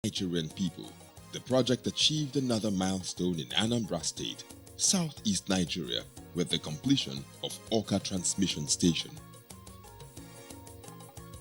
Nigerian people. The project achieved another milestone in Anambra State, southeast Nigeria, with the completion of Awka Transmission Station.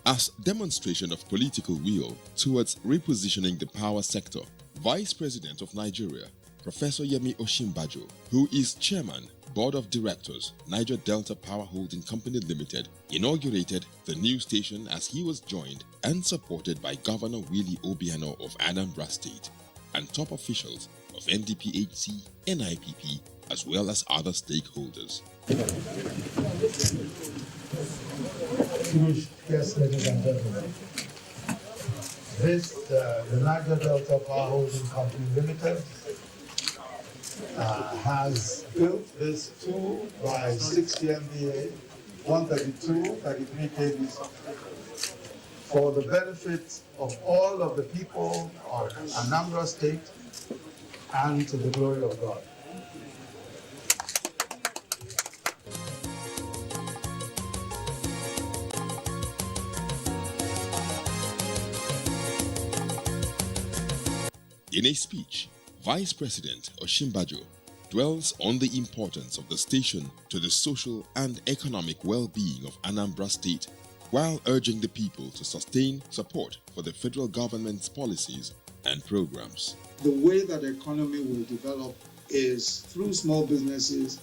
As demonstration of political will towards repositioning the power sector, Vice President of Nigeria, Professor Yemi Osinbajo, who is Chairman, Board of Directors, Niger Delta Power Holding Company Limited, inaugurated the new station as he was joined and supported by Governor Willie Obiano of Anambra State and top officials of NDPHC, NIPP, as well as other stakeholders. Yes, ladies and gentlemen. This, the Niger Delta Power Holding Company Limited, has built this 2 by 60 MVA, 132, 33 kV for the benefit of all of the people of Anambra State and to the glory of God. In a speech, Vice President Osinbajo dwells on the importance of the station to the social and economic well-being of Anambra State, while urging the people to sustain support for the federal government's policies and programs. The way that the economy will develop is through small businesses,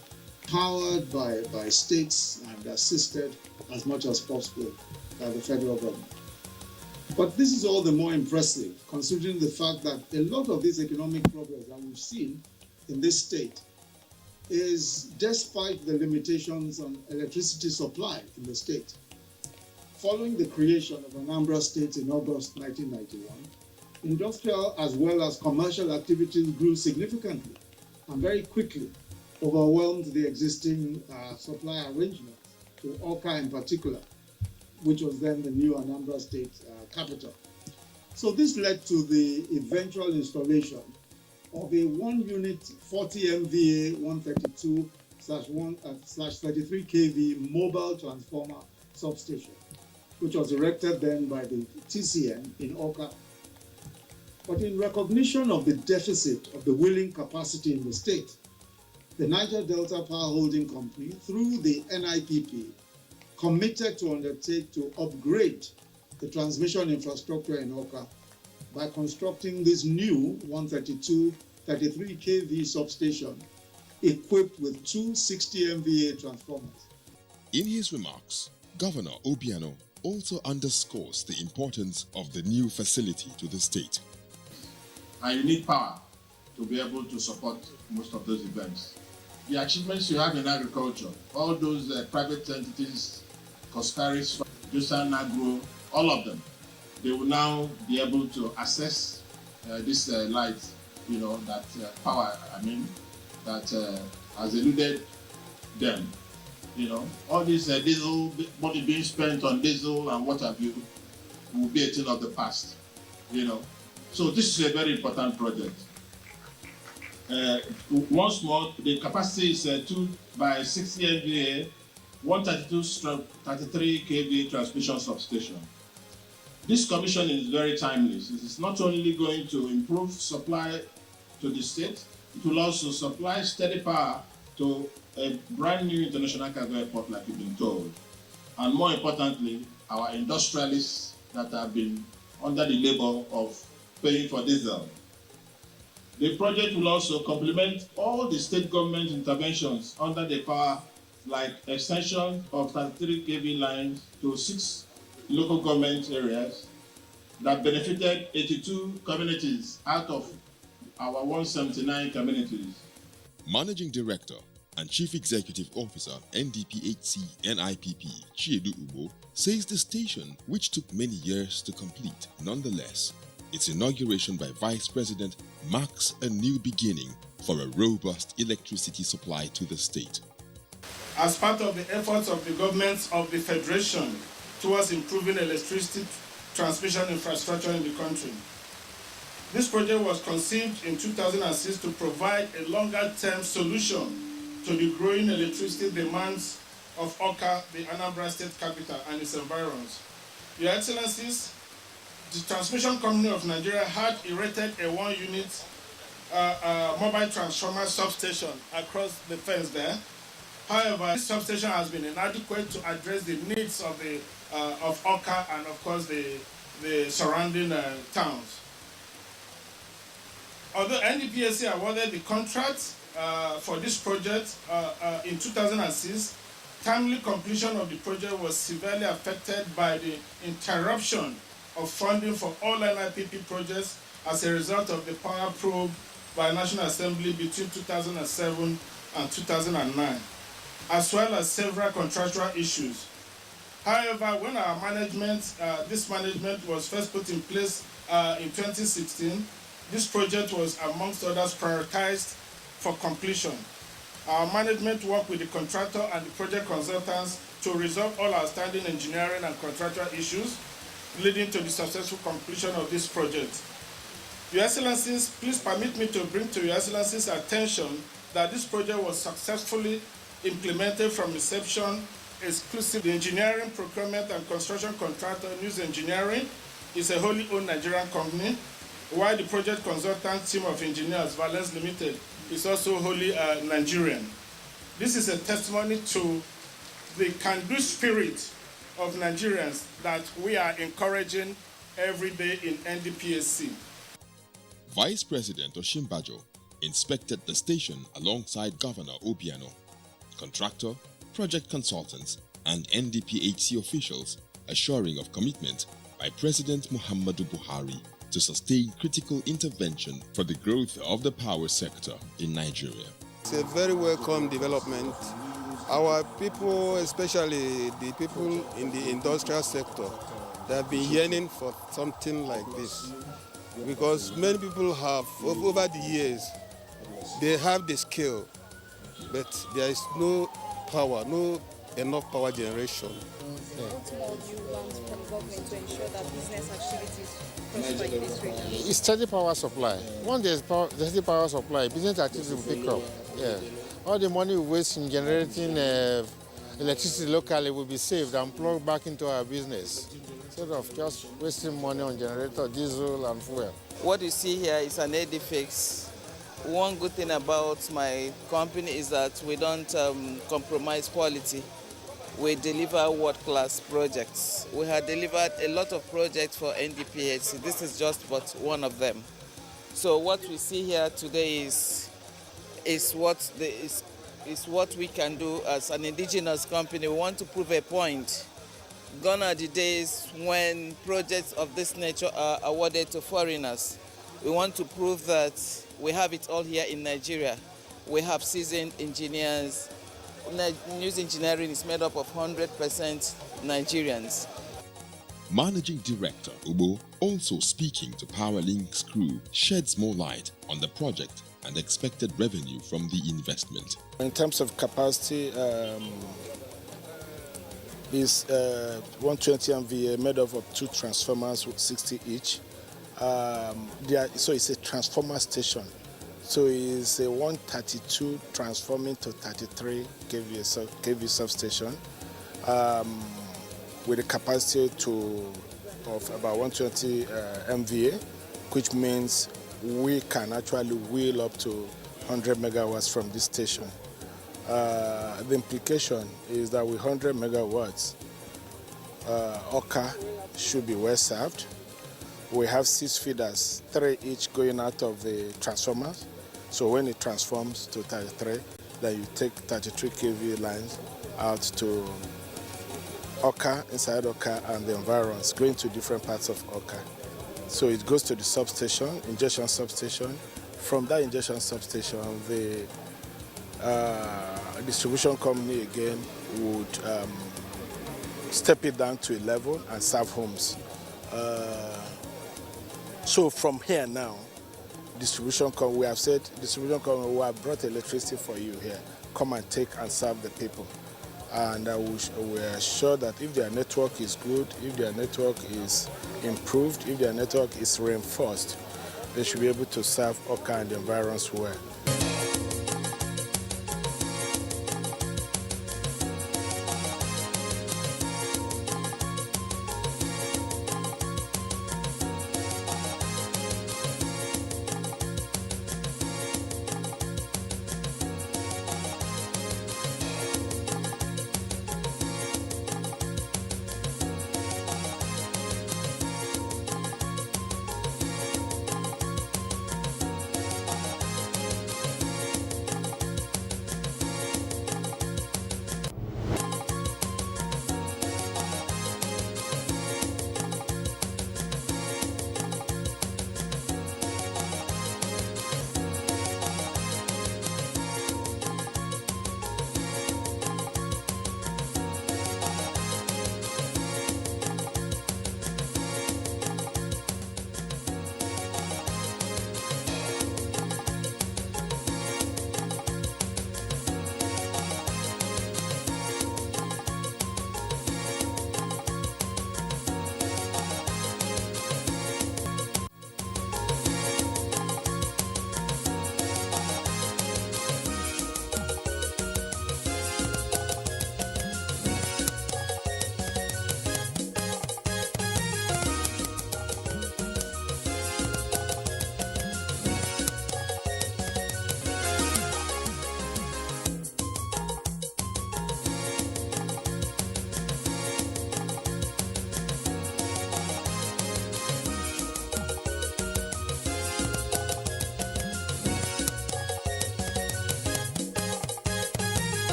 powered by states and assisted as much as possible by the federal government. But this is all the more impressive, considering the fact that a lot of this economic progress that we've seen in this state is despite the limitations on electricity supply in the state. Following the creation of Anambra State in August 1991, industrial as well as commercial activities grew significantly and very quickly overwhelmed the existing supply arrangements to Awka in particular, which was then the new Anambra State capital. So this led to the eventual installation of a 1-unit 40 MVA 132/33 kV mobile transformer substation, which was erected then by the TCN in Awka. But in recognition of the deficit of the wheeling capacity in the state, the Niger Delta Power Holding Company, through the NIPP, committed to undertake to upgrade the transmission infrastructure in Awka by constructing this new 132/33 kV substation equipped with 2 60 MVA transformers. In his remarks, Governor Obiano also underscores the importance of the new facility to the state. And you need power to be able to support most of those events. The achievements you have in agriculture, all those private entities, Coscaris, Dusan Agro, all of them, they will now be able to access this light, that power, that has eluded them. All this diesel, money being spent on diesel and what have you, will be a thing of the past, So this is a very important project. Once more, the capacity is 2 by 60 MVA, 132/33 kV transmission substation. This commissioning is very timely. It is not only going to improve supply to the state, it will also supply steady power to a brand new international cargo airport, like you've been told. And more importantly, our industrialists that have been under the labor of paying for diesel. The project will also complement all the state government interventions under the power, like extension of 33 kV lines to 6 local government areas that benefited 82 communities out of our 179 communities. Managing Director and Chief Executive Officer NDPHC NIPP Chiedu Ubo says the station, which took many years to complete, nonetheless, its inauguration by Vice President marks a new beginning for a robust electricity supply to the state. As part of the efforts of the governments of the Federation towards improving electricity transmission infrastructure in the country, this project was conceived in 2006 to provide a longer-term solution to the growing electricity demands of Awka, the Anambra State capital, and its environs. Your Excellencies, the Transmission Company of Nigeria had erected a 1-unit mobile transformer substation across the fence there. However, this substation has been inadequate to address the needs of Oka and, of course, the surrounding towns. Although NDPAC awarded the contract for this project in 2006, timely completion of the project was severely affected by the interruption of funding for all NIPP projects as a result of the power probe by National Assembly between 2007 and 2009, as well as several contractual issues. However, when our management, this management was first put in place in 2016, this project was, amongst others, prioritized for completion. Our management worked with the contractor and the project consultants to resolve all outstanding engineering and contractual issues, leading to the successful completion of this project. Your Excellencies, please permit me to bring to Your Excellencies' attention that this project was successfully implemented from inception exclusively. The engineering, procurement, and construction contractor, News Engineering, is a wholly owned Nigerian company, while the project consultant team of engineers, Valence Limited, is also wholly Nigerian. This is a testimony to the can-do spirit of Nigerians that we are encouraging every day in NDPAC. Vice President Oshimbajo inspected the station alongside Governor Obiano, contractor, project consultants, and NDPHC officials, assuring of commitment by President Muhammadu Buhari to sustain critical intervention for the growth of the power sector in Nigeria. It's a very welcome development. Our people, especially the people in the industrial sector, they have been yearning for something like this. Because many people have, over the years, they have the skill, but there is no power, no enough power generation. What more do you want from government to ensure that business activities prosper in this region? It's steady power supply. Once there's steady power supply, business activities will pick up. Yeah. All the money we waste in generating electricity locally will be saved and plugged back into our business, instead of just wasting money on generator, diesel, and fuel. What you see here is an edifix. One good thing about my company is that we don't compromise quality. We deliver world-class projects. We have delivered a lot of projects for NDPHC. This is just but one of them. So what we see here today is what we can do as an indigenous company. We want to prove a point. Gone are the days when projects of this nature are awarded to foreigners. We want to prove that we have it all here in Nigeria. We have seasoned engineers. News Engineering is made up of 100% Nigerians. Managing Director Ubo, also speaking to PowerLink's crew, sheds more light on the project and expected revenue from the investment. In terms of capacity, is 120 MVA made up of 2 transformers with 60 each. So it's a transformer station. So it's a 132 transforming to 33 kV substation with a capacity of about 120 MVA, which means we can actually wheel up to 100 megawatts from this station. The implication is that with 100 megawatts, Oka should be well served. We have 6 feeders, 3 each going out of the transformers. So when it transforms to 33, then you take 33 kV lines out to Oka, inside Oka, and the environs, going to different parts of Oka. So it goes to the substation, injection substation. From that injection substation, the distribution company again would step it down to 11 and serve homes. So from here now, distribution company, we have said, distribution company, we have brought electricity for you here. Come and take and serve the people. And we are sure that if their network is good, if their network is improved, if their network is reinforced, they should be able to serve Oka and the environs well.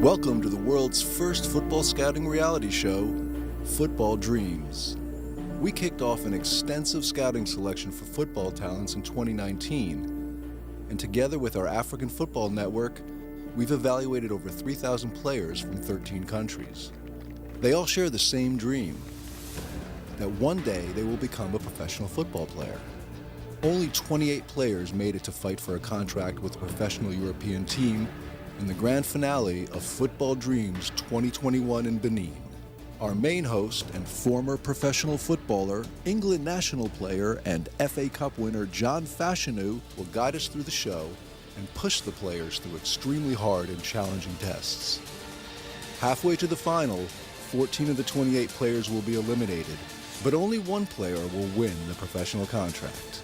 Welcome to the world's first football scouting reality show, Football Dreams. We kicked off an extensive scouting selection for football talents in 2019, and together with our African Football Network, we've evaluated over 3,000 players from 13 countries. They all share the same dream, that one day they will become a professional football player. Only 28 players made it to fight for a contract with a professional European team in the grand finale of Football Dreams 2021 in Benin. Our main host and former professional footballer, England national player, and FA Cup winner John Fashanu will guide us through the show and push the players through extremely hard and challenging tests. Halfway to the final, 14 of the 28 players will be eliminated, but only one player will win the professional contract.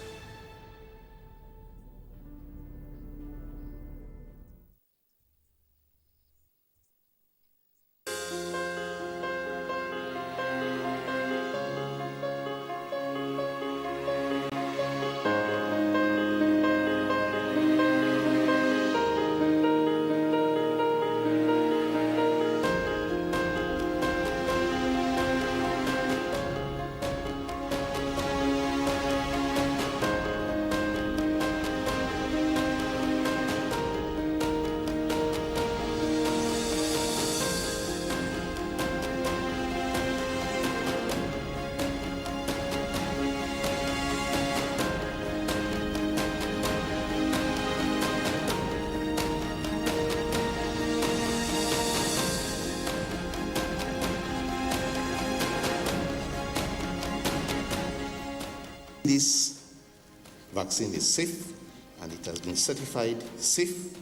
This vaccine is safe, and it has been certified safe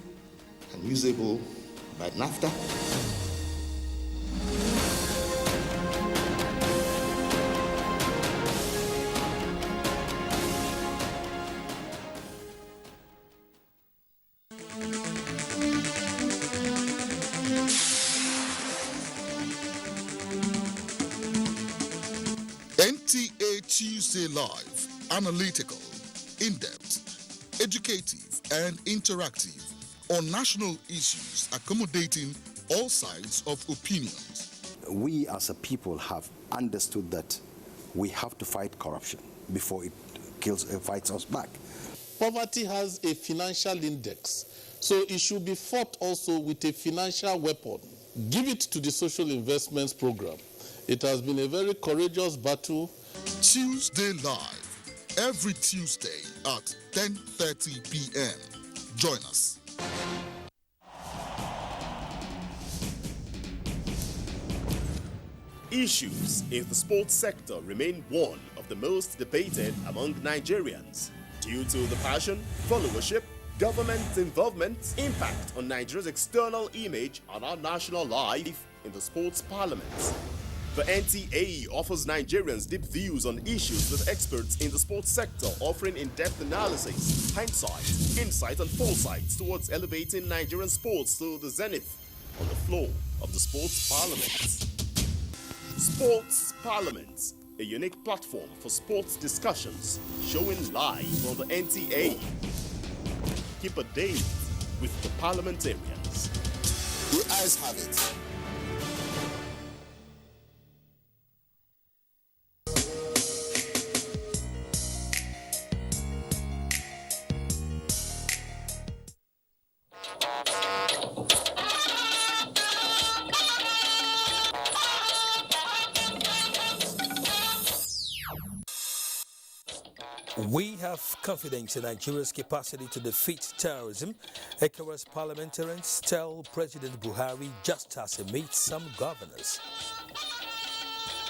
and usable by NAFTA. NTA Tuesday Live. Analytical, in-depth, educative, and interactive on national issues accommodating all sides of opinions. We as a people have understood that we have to fight corruption before it fights us back. Poverty has a financial index, so it should be fought also with a financial weapon. Give it to the social investments program. It has been a very courageous battle. Tuesday Live. Every Tuesday at 10:30 p.m. Join us. Issues in the sports sector remain one of the most debated among Nigerians due to the passion, followership, government involvement, impact on Nigeria's external image and our national life in the sports parliament. The NTA offers Nigerians deep views on issues with experts in the sports sector, offering in-depth analysis, hindsight, insight and foresight towards elevating Nigerian sports to the zenith on the floor of the sports parliament. Sports Parliament, a unique platform for sports discussions, showing live on the NTA. Keep a date with the parliamentarians. Your eyes have it. We have confidence in Nigeria's capacity to defeat terrorism. ECOWAS parliamentarians tell President Buhari just as he meets some governors.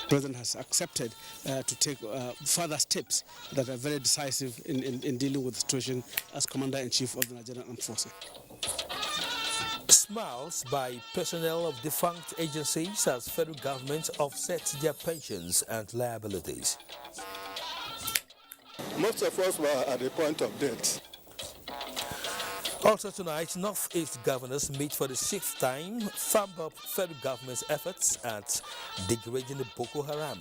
The President has accepted to take further steps that are very decisive in dealing with the situation as Commander-in-Chief of the Nigerian Armed Forces. Smiles by personnel of defunct agencies as federal government offsets their pensions and liabilities. Most of us were at the point of death. Also tonight, Northeast governors meet for the 6th time, thumb up federal government's efforts at degrading the Boko Haram.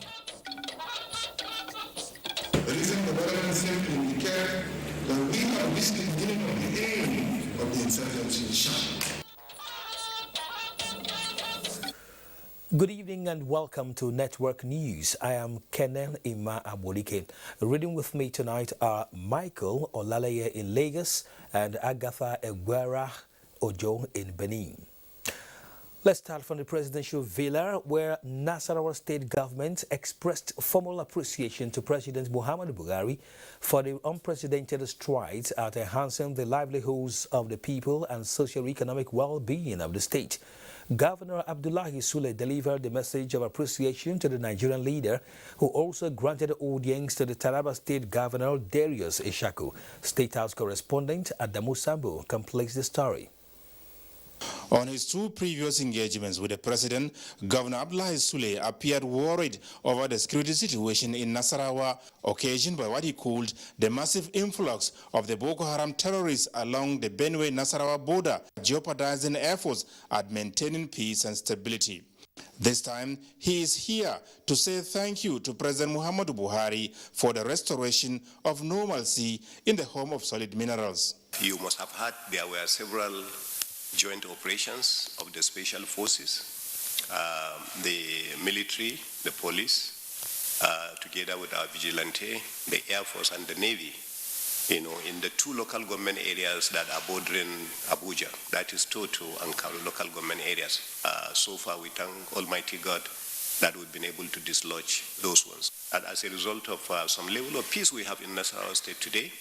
The reason the government seems to indicate that we have reached the beginning of the aim of the insurgency. Good evening and welcome to Network News. I am Kenan Ima Abolike. Reading with me tonight are Michael Olaleye in Lagos and Agatha Eguera Ojo in Benin. Let's start from the presidential villa, where Nasarawa state government expressed formal appreciation to President Muhammadu Buhari for the unprecedented strides at enhancing the livelihoods of the people and socio-economic well-being of the state. Governor Abdullahi Sule delivered the message of appreciation to the Nigerian leader, who also granted audience to the Taraba State Governor Darius Ishaku. State House correspondent Adamu Sambo completes the story. On his two previous engagements with the president, Governor Abdullahi Sule appeared worried over the security situation in Nasarawa, occasioned by what he called the massive influx of the Boko Haram terrorists along the Benue-Nasarawa border, jeopardizing efforts at maintaining peace and stability. This time, he is here to say thank you to President Muhammadu Buhari for the restoration of normalcy in the home of solid minerals. You must have heard there were several joint operations of the special forces, the military, the police, together with our vigilante, the Air Force and the Navy, in the two local government areas that are bordering Abuja, that is Toto and Karu local government areas. So far, we thank Almighty God that we've been able to dislodge those ones. And as a result of some level of peace we have in Nasarawa State today,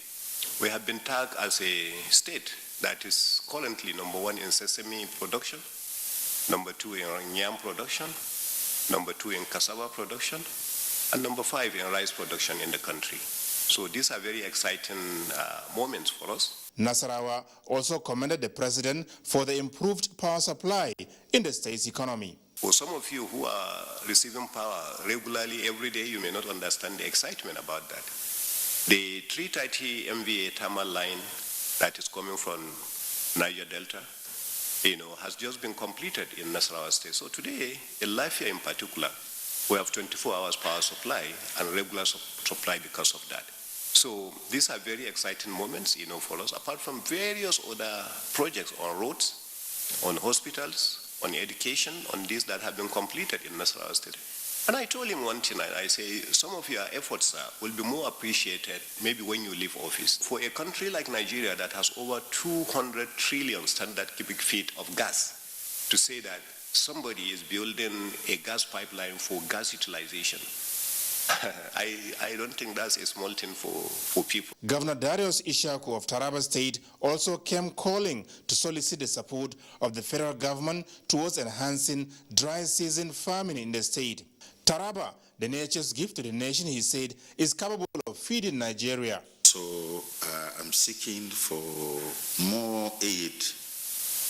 we have been tagged as a state that is currently number one in sesame production, number two in yam production, number two in cassava production, and number 5 in rice production in the country. So these are very exciting moments for us. Nasarawa also commended the president for the improved power supply in the state's economy. For some of you who are receiving power regularly every day, you may not understand the excitement about that. The 330 MVA thermal line that is coming from Niger Delta, has just been completed in Nasarawa State. So today, in Lafia in particular, we have 24 hours power supply and regular supply because of that. So these are very exciting moments, for us, apart from various other projects on roads, on hospitals, on education, on these that have been completed in Nasarawa State. And I told him one thing, I say, some of your efforts will be more appreciated maybe when you leave office. For a country like Nigeria that has over 200 trillion standard cubic feet of gas, to say that somebody is building a gas pipeline for gas utilization, I don't think that's a small thing for people. Governor Darius Ishaku of Taraba State also came calling to solicit the support of the federal government towards enhancing dry season farming in the state. Taraba, the nature's gift to the nation, he said, is capable of feeding Nigeria. So I'm seeking for more aid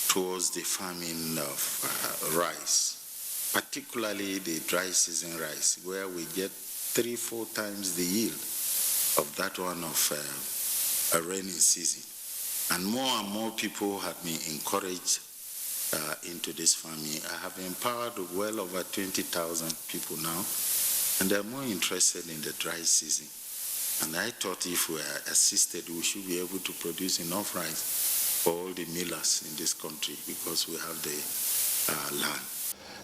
towards the farming of rice, particularly the dry season rice, where we get 3-4 times the yield of that one of a rainy season. And more people have been encouraged into this farming. I have empowered well over 20,000 people now, and they're more interested in the dry season. And I thought if we are assisted, we should be able to produce enough rice for all the millers in this country because we have the land.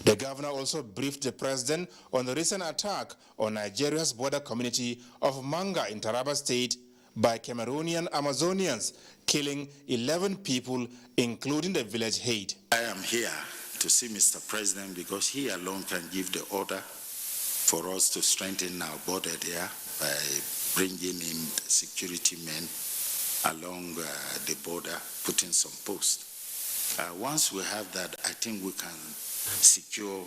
The governor also briefed the president on the recent attack on Nigeria's border community of Manga in Taraba State by Cameroonian Amazonians, killing 11 people, including the village head. I am here to see Mr. President because he alone can give the order for us to strengthen our border there by bringing in security men along the border, putting some posts. Once we have that, I think we can secure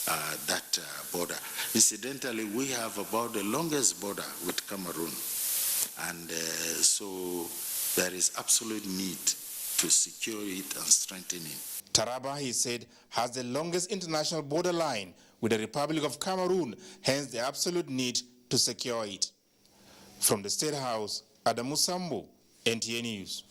that border. Incidentally, we have about the longest border with Cameroon. And so there is absolute need to secure it and strengthen it. Taraba, he said, has the longest international border line with the Republic of Cameroon, hence the absolute need to secure it. From the State House, Adamu Sambo, NTA News.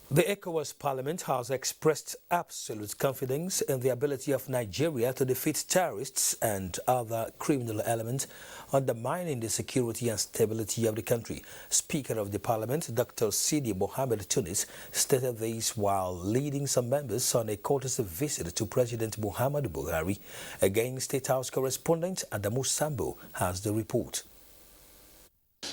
The ECOWAS Parliament has expressed absolute confidence in the ability of Nigeria to defeat terrorists and other criminal elements undermining the security and stability of the country. Speaker of the Parliament, Dr. Sidi Mohammed Tunis, stated this while leading some members on a courtesy visit to President Muhammadu Buhari. Again, State House correspondent Adamu Sambo has the report.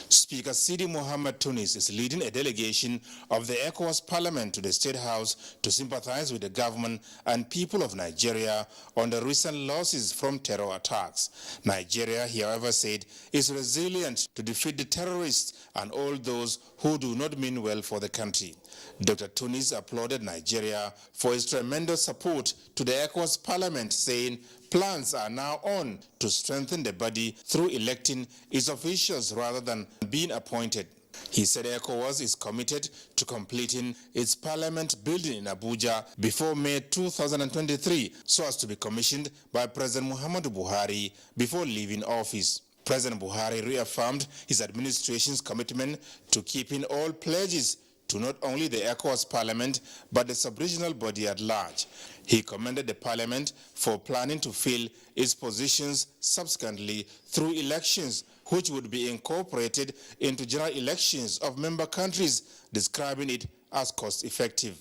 Speaker Sidi Mohammed Tunis is leading a delegation of the ECOWAS Parliament to the State House to sympathize with the government and people of Nigeria on the recent losses from terror attacks. Nigeria, however, said is resilient to defeat the terrorists and all those who do not mean well for the country. Dr. Tunis applauded Nigeria for its tremendous support to the ECOWAS Parliament, saying plans are now on to strengthen the body through electing its officials rather than being appointed. He said ECOWAS is committed to completing its parliament building in Abuja before May 2023 so as to be commissioned by President Muhammadu Buhari before leaving office. President Buhari reaffirmed his administration's commitment to keeping all pledges to not only the ECOWAS Parliament, but the sub-regional body at large. He commended the Parliament for planning to fill its positions subsequently through elections, which would be incorporated into general elections of member countries, describing it as cost-effective.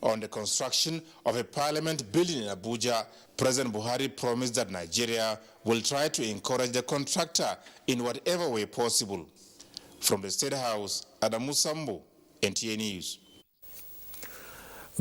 On the construction of a Parliament building in Abuja, President Buhari promised that Nigeria will try to encourage the contractor in whatever way possible. From the State House, Adamu Sambo, NTA News.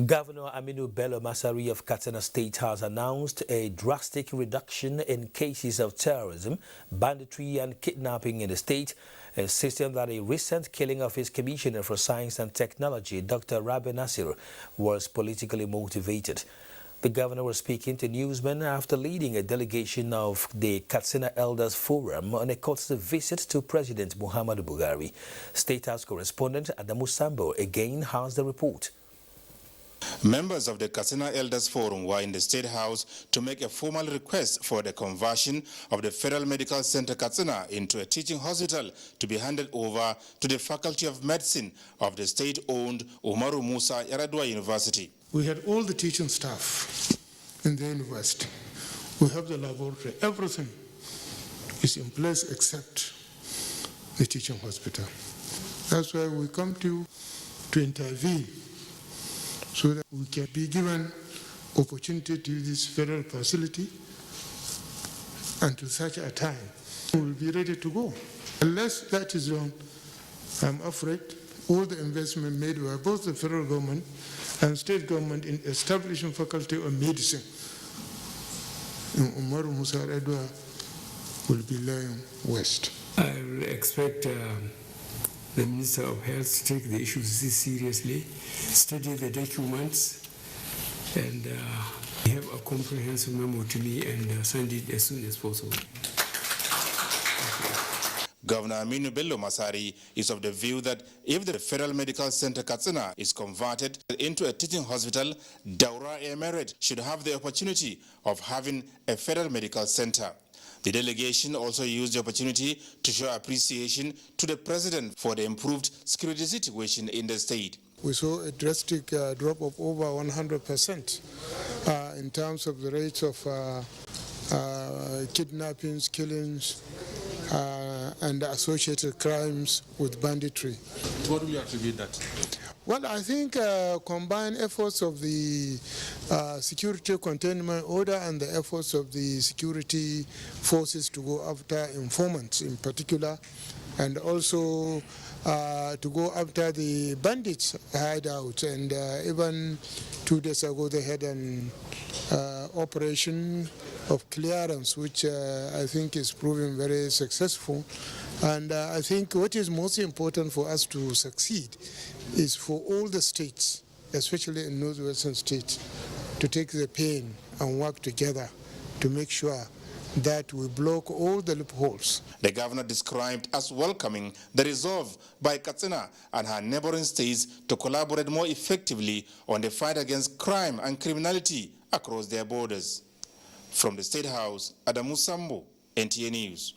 Governor Aminu Bello Masari of Katsina State has announced a drastic reduction in cases of terrorism, banditry and kidnapping in the state, insisting that a recent killing of his Commissioner for Science and Technology, Dr. Rabi Nasir, was politically motivated. The governor was speaking to newsmen after leading a delegation of the Katsina Elders Forum on a courtesy visit to President Muhammadu Buhari. State House correspondent Adamu Sambo again has the report. Members of the Katsina Elders Forum were in the State House to make a formal request for the conversion of the Federal Medical Center Katsina into a teaching hospital to be handed over to the Faculty of Medicine of the state-owned Umaru Musa Yar'Adua University. We had all the teaching staff in the university. We have the laboratory. Everything is in place except the teaching hospital. That's why we come to intervene so that we can be given opportunity to use this federal facility, and to such a time we will be ready to go. Unless that is done, I'm afraid all the investment made by both the federal government and state government in establishing faculty of medicine in Umaru Musa Yar'Adua will be lying west. I expect the Minister of Health to take the issues seriously, study the documents, and have a comprehensive memo to me and send it as soon as possible. Governor Aminu Bello Masari is of the view that if the Federal Medical Center Katsina is converted into a teaching hospital, Daura Emirate should have the opportunity of having a federal medical center. The delegation also used the opportunity to show appreciation to the president for the improved security situation in the state. We saw a drastic drop of over 100% in terms of the rates of kidnappings, killings, and associated crimes with banditry. What do you attribute that? Well, I think combined efforts of the security containment order and the efforts of the security forces to go after informants in particular, and also to go after the bandits hideouts. And even 2 days ago they had an operation of clearance, which I think is proving very successful. And I think what is most important for us to succeed is for all the states, especially in northwestern states, to take the pain and work together to make sure that we block all the loopholes. The governor described as welcoming the resolve by Katsina and her neighboring states to collaborate more effectively on the fight against crime and criminality across their borders. From the State House, Adamu Sambo, NTA News.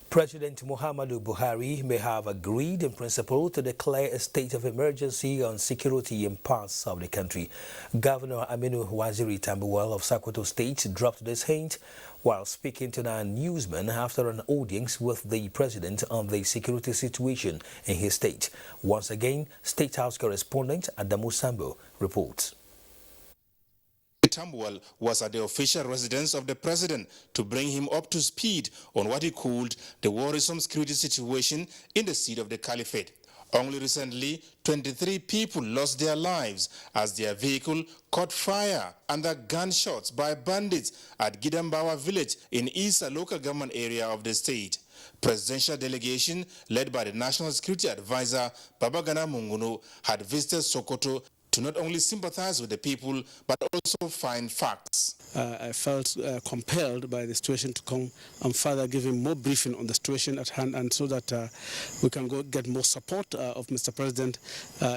President Muhammadu Buhari may have agreed in principle to declare a state of emergency on security in parts of the country. Governor Aminu Waziri Tambuwal of Sokoto State dropped this hint while speaking to our newsmen after an audience with the president on the security situation in his state. Once again, State House correspondent Adamu Sambo reports. Tambuwal was at the official residence of the president to bring him up to speed on what he called the worrisome security situation in the seat of the caliphate. Only recently, 23 people lost their lives as their vehicle caught fire under gunshots by bandits at Gidambawa village in Isa local government area of the state. Presidential delegation led by the National Security Advisor Babagana Munguno had visited Sokoto to not only sympathize with the people, but also find facts. I felt compelled by the situation to come and further give him more briefing on the situation at hand, and so that we can go get more support of Mr. President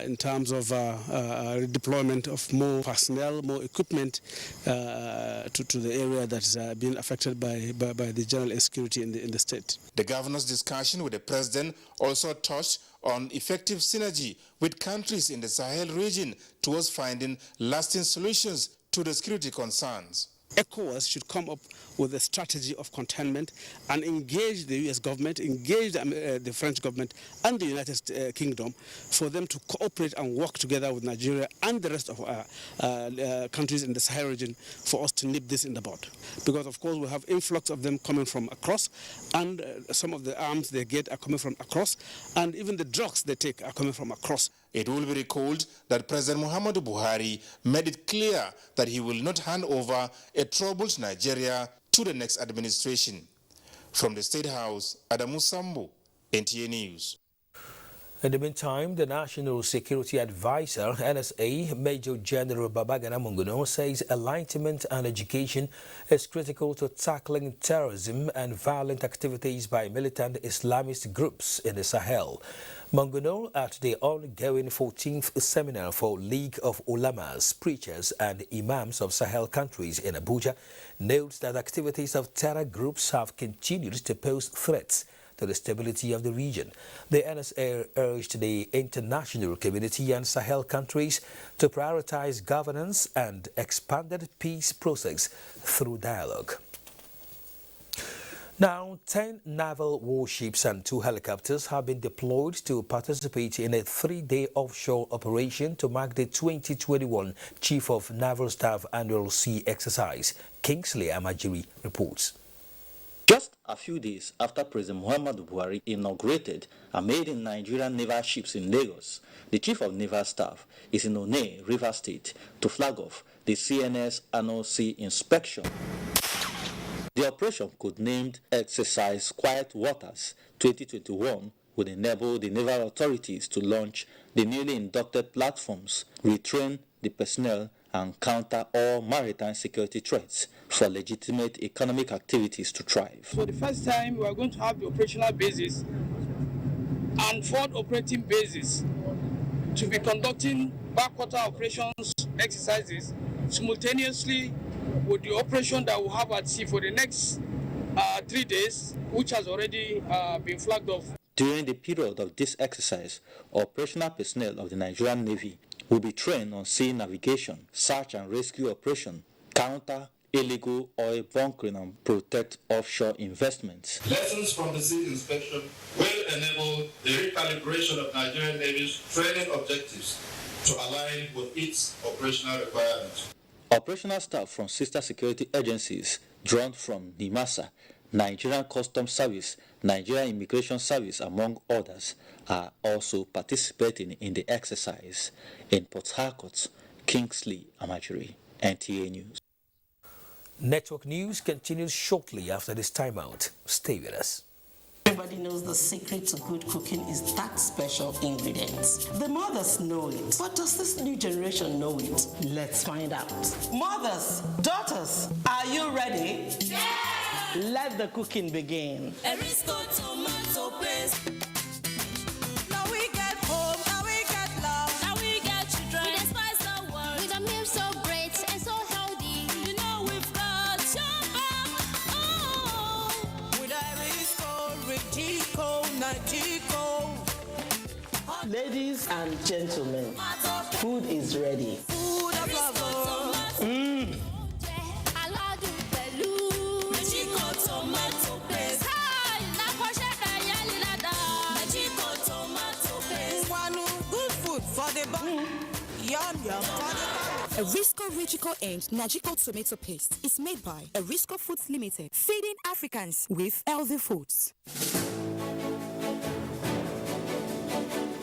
in terms of redeployment of more personnel, more equipment to the area that is being affected by the general insecurity in the state. The governor's discussion with the president also touched on effective synergy with countries in the Sahel region towards finding lasting solutions to the security concerns. ECOWAS should come up with a strategy of containment and engage the U.S. government, engage the French government and the United Kingdom for them to cooperate and work together with Nigeria and the rest of countries in the Sahel region for us to nip this in the bud. Because, of course, we have influx of them coming from across, and some of the arms they get are coming from across, and even the drugs they take are coming from across. It will be recalled that President Muhammadu Buhari made it clear that he will not hand over a troubled Nigeria to the next administration. From the State House, Adamu Sambo, NTA News. In the meantime, the National Security Advisor, NSA, Major General Babagana Munguno, says enlightenment and education is critical to tackling terrorism and violent activities by militant Islamist groups in the Sahel. Munguno, at the ongoing 14th Seminar for League of Ulamas, Preachers and Imams of Sahel countries in Abuja, notes that activities of terror groups have continued to pose threats to the stability of the region. The NSA urged the international community and Sahel countries to prioritize governance and expanded peace process through dialogue. Now, 10 naval warships and 2 helicopters have been deployed to participate in a 3-day offshore operation to mark the 2021 Chief of Naval Staff Annual Sea Exercise. Kingsley Amajiri reports. Just a few days after President Muhammadu Buhari inaugurated a made-in Nigerian naval ships in Lagos, the Chief of Naval Staff is in One, River State, to flag off the CNS Annual Sea Inspection. The operation, codenamed Exercise Quiet Waters 2021, would enable the naval authorities to launch the newly inducted platforms, retrain the personnel, and counter all maritime security threats for legitimate economic activities to thrive. For the first time, we are going to have the operational basis and forward operating basis to be conducting backwater operations exercises simultaneously with the operation that we'll have at sea for the next 3 days, which has already been flagged off. During the period of this exercise, operational personnel of the Nigerian Navy will be trained on sea navigation, search and rescue operation, counter illegal oil bunkering, and protect offshore investments. Lessons from the sea inspection will enable the recalibration of Nigerian Navy's training objectives to align with its operational requirements. Operational staff from sister security agencies drawn from NIMASA, Nigerian Customs Service, Nigerian Immigration Service, among others, are also participating in the exercise. In Port Harcourt, Kingsley Amajiri, NTA News. Network News continues shortly after this timeout. Stay with us. Everybody knows the secret to good cooking is that special ingredients. The mothers know it, but does this new generation know it? Let's find out. Mothers, daughters, are you ready? Yeah! Let the cooking begin. Arisco tomato paste. Now we get home, now we get love, now we get children. We spice the world with a meal so great and so healthy. You know we've got your back. Oh, with Arisco. Ladies and gentlemen, food is ready. Good food for the body. Yum yum. Arisco Richico and Nagico tomato paste is made by Arisco Foods Limited, feeding Africans with healthy foods.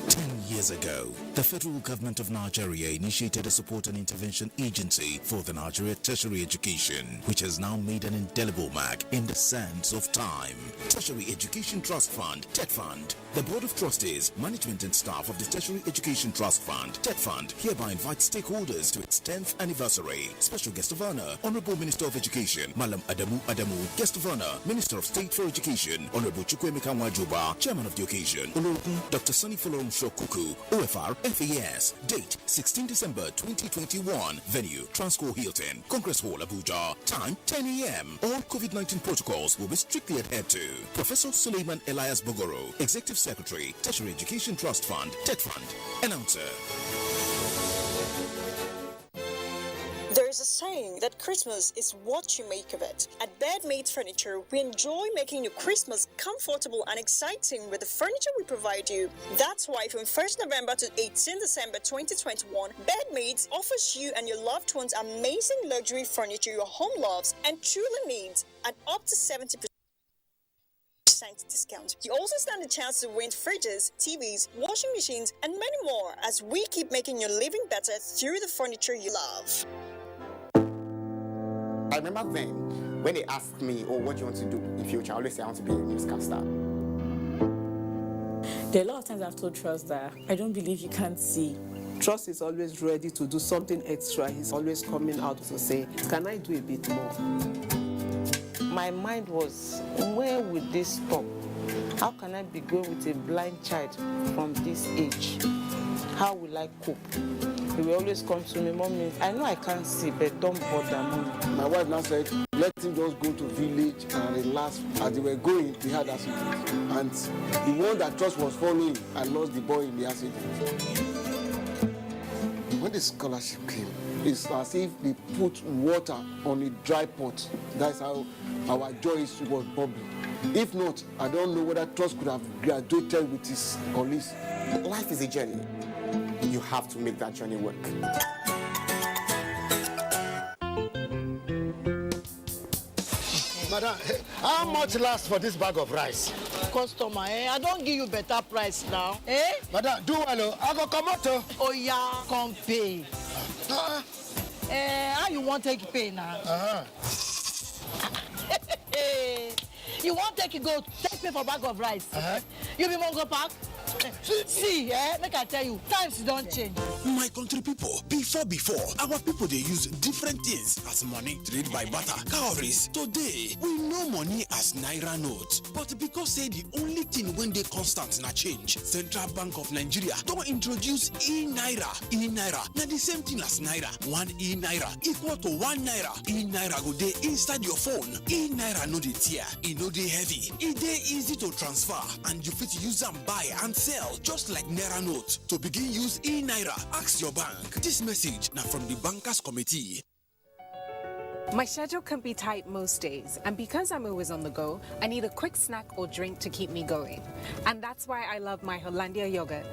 10 years ago, the federal government of Nigeria initiated a support and intervention agency for the Nigeria tertiary education, which has now made an indelible mark in the sands of time. Tertiary Education Trust Fund, TETFund. The Board of Trustees, management and staff of the Tertiary Education Trust Fund, TETFund, hereby invites stakeholders to its 10th anniversary. Special guest of honor, Honorable Minister of Education, Malam Adamu. Guest of honor, Minister of State for Education, Honorable Chukwemeka Nwajuba. Chairman of the occasion, Olorun Dr. Sunny Folorum Shokuku, OFR, FAS. Date, 16 December 2021. Venue, Transco Hilton, Congress Hall, Abuja. Time, 10 a.m. All COVID-19 protocols will be strictly adhered to. Professor Suleiman Elias Bogoro, Executive Secretary, Tertiary Education Trust Fund, TETFund. Announcer. There is a saying that Christmas is what you make of it. At Bedmate Furniture, we enjoy making your Christmas comfortable and exciting with the furniture we provide you. That's why from 1st November to 18 December 2021, Bedmate offers you and your loved ones amazing luxury furniture your home loves and truly needs at up to 70% discount. You also stand a chance to win fridges, TVs, washing machines, and many more as we keep making your living better through the furniture you love. I remember then when they asked me, oh, what do you want to do in future? I always say I want to be a newscaster. There are a lot of times I've told Trust that I don't believe you can't see. Trust is always ready to do something extra. He's always coming out to say, can I do a bit more? My mind was, where will this stop? How can I be going with a blind child from this age? How will I cope? He will always come to me, Mommy, I know I can't see, but don't bother, Mommy. My wife now said, let him just go to village and relax. As they were going, they had accident. And the one that Trust was following, I lost the boy in the accident. When the scholarship came, it's as if they put water on a dry pot. That's how our joy was bubbling. If not, I don't know whether Trust could have graduated with his colleagues. Life is a journey. You have to make that journey work. Madam, how much lasts for this bag of rice? Customer, I don't give you better price now. Madam, do well, I go come out. Oh yeah, come pay. How you want to take pay now? You want to take pay for bag of rice? You be Mongo Park? See, make I tell you, times don't change. My country people, before, our people they use different things as money, trade by barter, cowries. Today, we know money as Naira notes, but because say the only thing when they constant na change, Central Bank of Nigeria don't introduce eNaira. eNaira, now the same thing as Naira. 1 eNaira equal to 1 Naira. eNaira go dey inside your phone. eNaira no dey tear, e no dey heavy, e dey easy to transfer, and you fit use them buy and sell just like Naira note. To begin use eNaira, ask your bank. This message now from the Bankers Committee. My schedule can be tight most days, and because I'm always on the go, I need a quick snack or drink to keep me going. And that's why I love my Hollandia yogurt.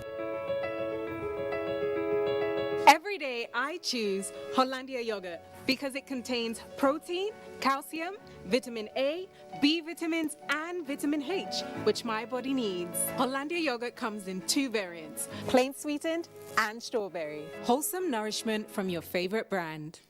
Every day I choose Hollandia yogurt because it contains protein, calcium, vitamin A, B vitamins, and vitamin H, which my body needs. Hollandia yogurt comes in 2 variants, plain sweetened and strawberry. Wholesome nourishment from your favorite brand.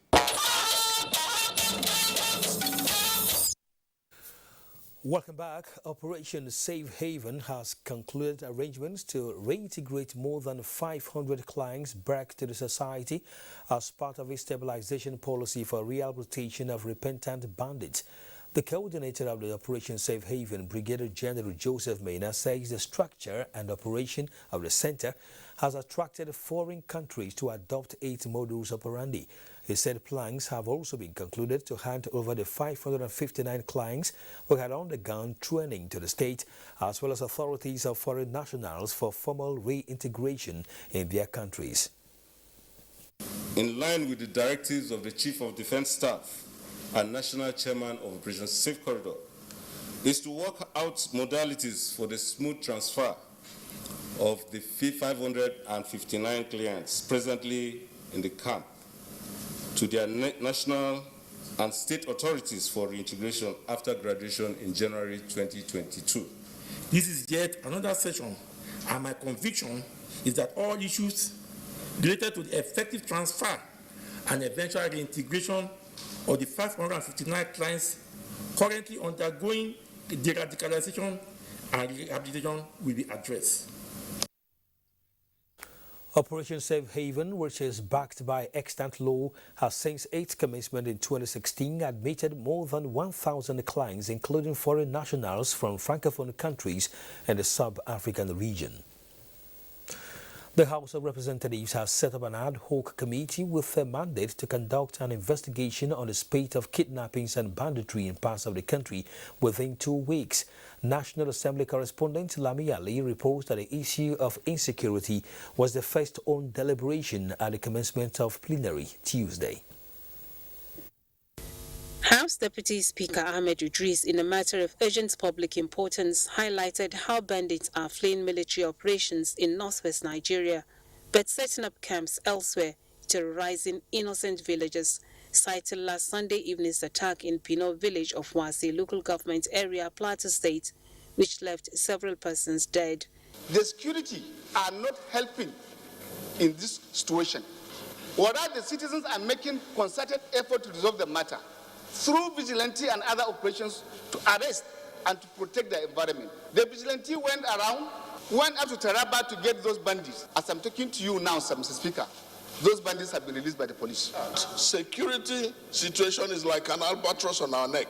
Welcome back. Operation Safe Haven has concluded arrangements to reintegrate more than 500 clients back to the society as part of a stabilization policy for rehabilitation of repentant bandits. The coordinator of the Operation Safe Haven, Brigadier General Joseph Mena, says the structure and operation of the center has attracted foreign countries to adopt 8 modus operandi. He said plans have also been concluded to hand over the 559 clients who had undergone training to the state, as well as authorities of foreign nationals for formal reintegration in their countries. In line with the directives of the Chief of Defense Staff and National Chairman of Operation Safe Corridor, is to work out modalities for the smooth transfer of the 559 clients presently in the camp to their national and state authorities for reintegration after graduation in January 2022. This is yet another session, and my conviction is that all issues related to the effective transfer and eventual reintegration of the 559 clients currently undergoing de-radicalization and rehabilitation will be addressed. Operation Safe Haven, which is backed by extant law, has since its commencement in 2016 admitted more than 1,000 clients, including foreign nationals from Francophone countries and the sub-African region. The House of Representatives has set up an ad hoc committee with a mandate to conduct an investigation on the spate of kidnappings and banditry in parts of the country within 2 weeks. National Assembly correspondent Lami Ali reports that the issue of insecurity was the first on deliberation at the commencement of plenary Tuesday. House Deputy Speaker Ahmed Idris, in a matter of urgent public importance, highlighted how bandits are fleeing military operations in northwest Nigeria, but setting up camps elsewhere, terrorizing innocent villagers, citing last Sunday evening's attack in Pino village of Wase local government area, Plateau State, which left several persons dead. The security are not helping in this situation. Whereas the citizens are making concerted effort to resolve the matter through vigilante and other operations to arrest and to protect the environment. The vigilante went up to Taraba to get those bandits. As I'm talking to you now, Mr. Speaker, those bandits have been released by the police. Security situation is like an albatross on our neck.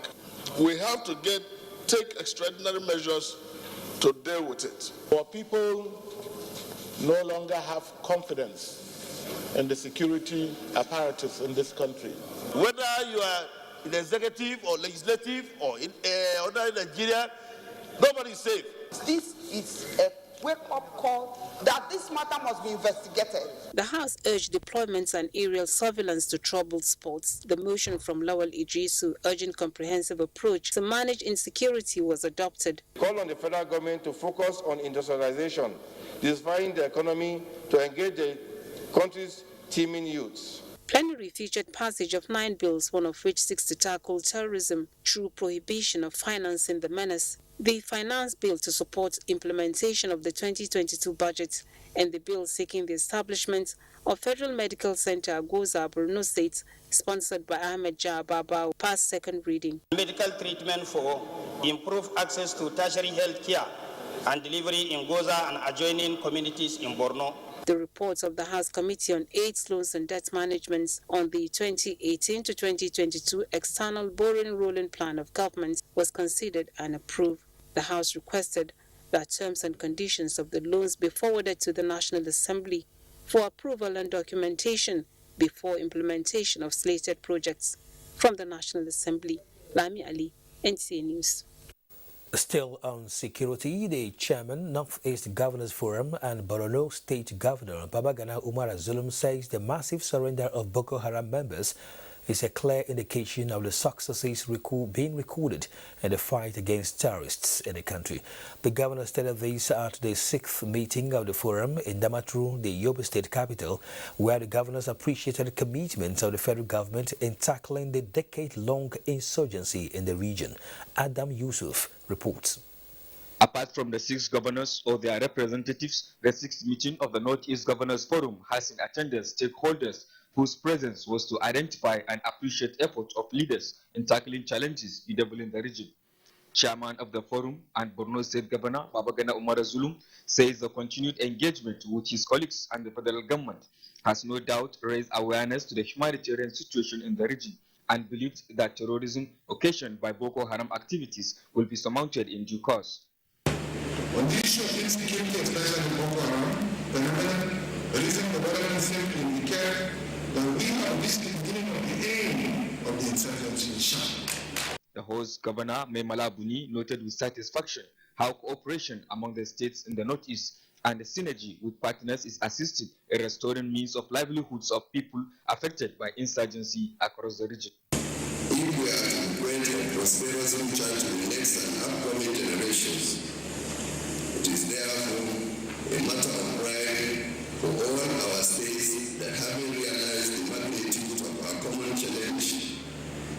We have to take extraordinary measures to deal with it. Our people no longer have confidence in the security apparatus in this country. Whether you are in the executive or legislative or in other Nigeria, nobody is safe. This is a wake-up call that this matter must be investigated. The House urged deployments and aerial surveillance to troubled spots. The motion from Lawal Idrisu urging comprehensive approach to manage insecurity was adopted. Call on the federal government to focus on industrialization, diversifying the economy to engage the country's teeming youths. Plenary featured passage of 9 bills, one of which seeks to tackle terrorism through prohibition of financing the menace, the finance bill to support implementation of the 2022 budget, and the bill seeking the establishment of Federal Medical Center Agoza, Borno State, sponsored by Ahmed Jababa, passed second reading. Medical treatment for improved access to tertiary health care and delivery in Goza and adjoining communities in Borno. The reports of the House Committee on AIDS, Loans and Debt Management on the 2018 to 2022 External Borrowing Rolling Plan of Government was considered and approved. The House requested that terms and conditions of the loans be forwarded to the National Assembly for approval and documentation before implementation of slated projects. From the National Assembly, Lami Ali, NTA News. Still on security, the chairman, Northeast Governors Forum and Borno State Governor Babagana Umar Zulum says the massive surrender of Boko Haram members is a clear indication of the successes being recorded in the fight against terrorists in the country. The governor stated this at the 6th meeting of the forum in Damaturu, the Yobe State capital, where the governors appreciated commitment of the federal government in tackling the decade-long insurgency in the region. Adam Yusuf reports. Apart from the 6 governors or their representatives, the 6th meeting of the Northeast Governors Forum has in attendance stakeholders whose presence was to identify and appreciate efforts of leaders in tackling challenges bedeviling the region. Chairman of the forum and Borno State Governor Babagana Umar Zulum says the continued engagement with his colleagues and the federal government has no doubt raised awareness to the humanitarian situation in the region and believes that terrorism occasioned by Boko Haram activities will be surmounted in due course. On the issue of insecurity, especially in Boko Haram, the reason the government seemed to indicate that we have this beginning host Governor Memala Buni noted with satisfaction how cooperation among the states in the Northeast and the synergy with partners is assisting in restoring means of livelihoods of people affected by insurgency across the region. If we are to grant a prosperous future to the next and upcoming generations, it is therefore a matter of pride for all our states that, having realized the magnitude of our common challenge,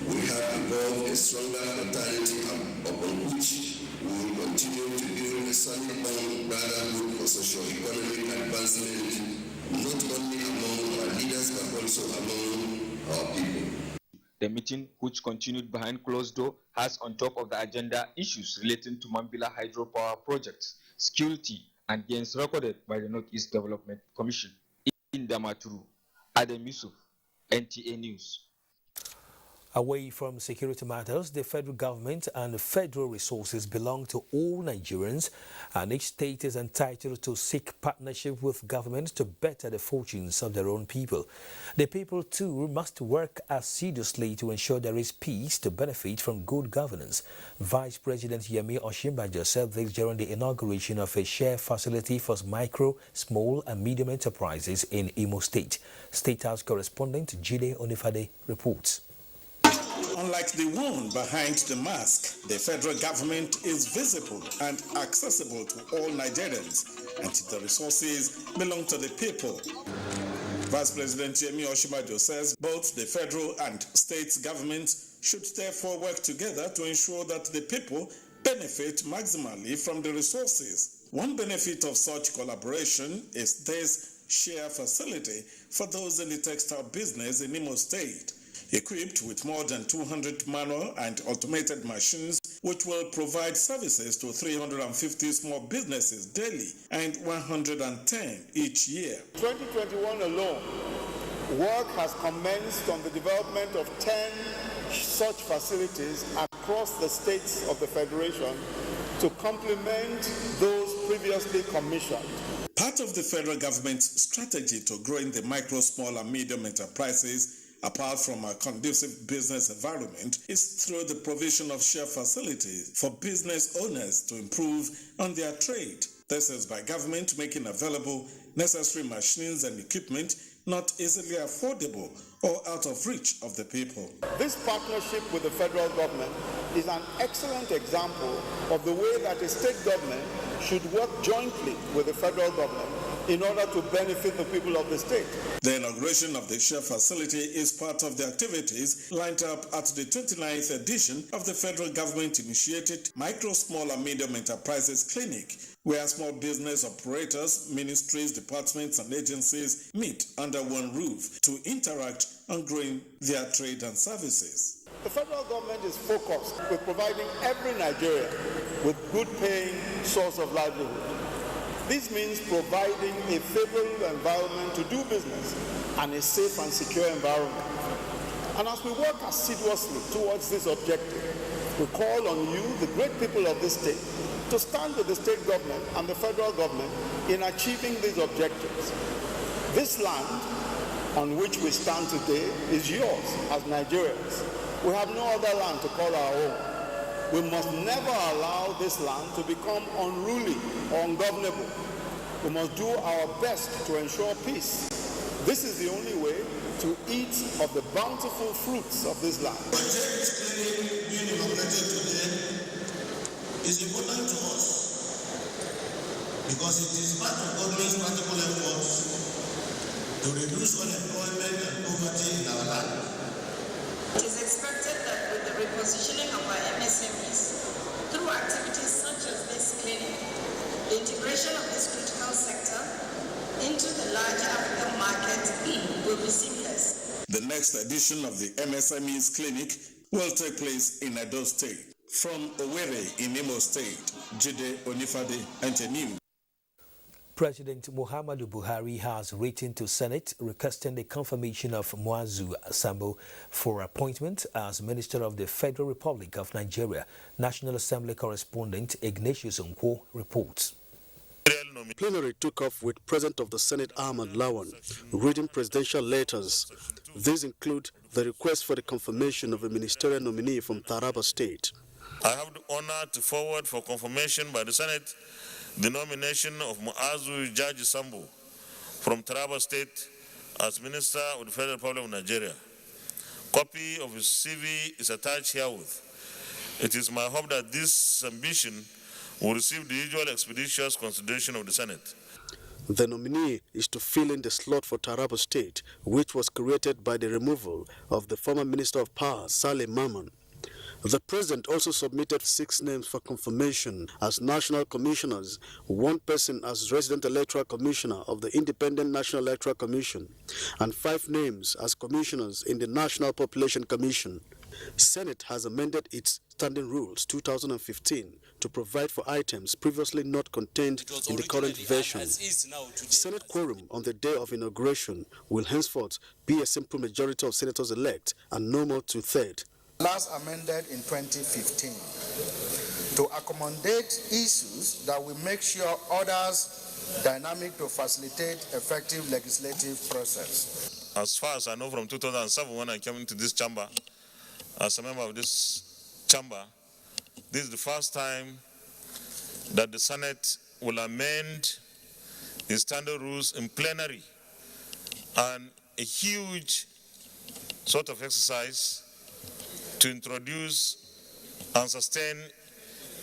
we have evolved a stronger fraternity upon which we will continue to build a solid bond brotherhood for socio-economic advancement, not only among our leaders but also among our people. The meeting, which continued behind closed door, has on top of the agenda issues relating to Mambila hydropower projects, security, and gains recorded by the Northeast Development Commission. In Damaturu, Adam Yusuf, NTA News. Away from security matters, the federal government and federal resources belong to all Nigerians, and each state is entitled to seek partnership with government to better the fortunes of their own people. The people, too, must work assiduously to ensure there is peace to benefit from good governance. Vice President Yemi Osinbajo said this during the inauguration of a share facility for micro, small and medium enterprises in Imo State. State House correspondent Jide Onifade reports. Unlike the one behind the mask, the federal government is visible and accessible to all Nigerians, and the resources belong to the people. Vice President Yemi Osinbajo says both the federal and state governments should therefore work together to ensure that the people benefit maximally from the resources. One benefit of such collaboration is this share facility for those in the textile business in Imo State, equipped with more than 200 manual and automated machines, which will provide services to 350 small businesses daily and 110 each year. 2021 alone, work has commenced on the development of 10 such facilities across the states of the Federation to complement those previously commissioned. Part of the federal government's strategy to growing the micro, small and medium enterprises, apart from a conducive business environment, is through the provision of share facilities for business owners to improve on their trade. This is by government making available necessary machines and equipment not easily affordable or out of reach of the people. This partnership with the federal government is an excellent example of the way that a state government should work jointly with the federal government in order to benefit the people of the state. The inauguration of the share facility is part of the activities lined up at the 29th edition of the federal government-initiated Micro, Small and Medium Enterprises Clinic, where small business operators, ministries, departments and agencies meet under one roof to interact on growing their trade and services. The federal government is focused with providing every Nigerian with good-paying source of livelihood. This means providing a favorable environment to do business and a safe and secure environment. And as we work assiduously towards this objective, we call on you, the great people of this state, to stand with the state government and the federal government in achieving these objectives. This land on which we stand today is yours as Nigerians. We have no other land to call our own. We must never allow this land to become unruly or ungovernable. We must do our best to ensure peace. This is the only way to eat of the bountiful fruits of this land. The project being inaugurated today is important to us because it is part of government's practical efforts to reduce unemployment and poverty in our land. It is expected that with the repositioning of our MSMEs through activities such as this clinic, the integration of this critical sector into the larger African market will be seamless. The next edition of the MSMEs Clinic will take place in Edo State. From Owerri in Imo State, Jide Onifade, NTA News. President Muhammadu Buhari has written to Senate requesting the confirmation of Muazu Sambo for appointment as Minister of the Federal Republic of Nigeria. National Assembly correspondent Ignatius Nkwo reports. Plenary took off with President of the Senate Ahmad Lawan reading presidential letters These include the request for the confirmation of a ministerial nominee from Taraba State. I have the honor to forward for confirmation by the Senate the nomination of Muazu Jaji Sambu from Taraba State as Minister of the Federal Republic of Nigeria. Copy of his CV is attached herewith. It is my hope that this submission will receive the usual expeditious consideration of the Senate. The nominee is to fill in the slot for Taraba State, which was created by the removal of the former Minister of Power, Saleh Maman. The President also submitted 6 names for confirmation as national commissioners, 1 person as resident electoral commissioner of the Independent National Electoral Commission, and 5 names as commissioners in the National Population Commission. Senate has amended its Standing Rules 2015 to provide for items previously not contained in the current version. Senate quorum on the day of inauguration will henceforth be a simple majority of senators-elect and no more 2/3. Last amended in 2015 to accommodate issues that will make sure others dynamic to facilitate effective legislative process. As far as I know, from 2007 when I came into this chamber, as a member of this chamber, this is the first time that the Senate will amend the standard rules in plenary, and a huge sort of exercise to introduce and sustain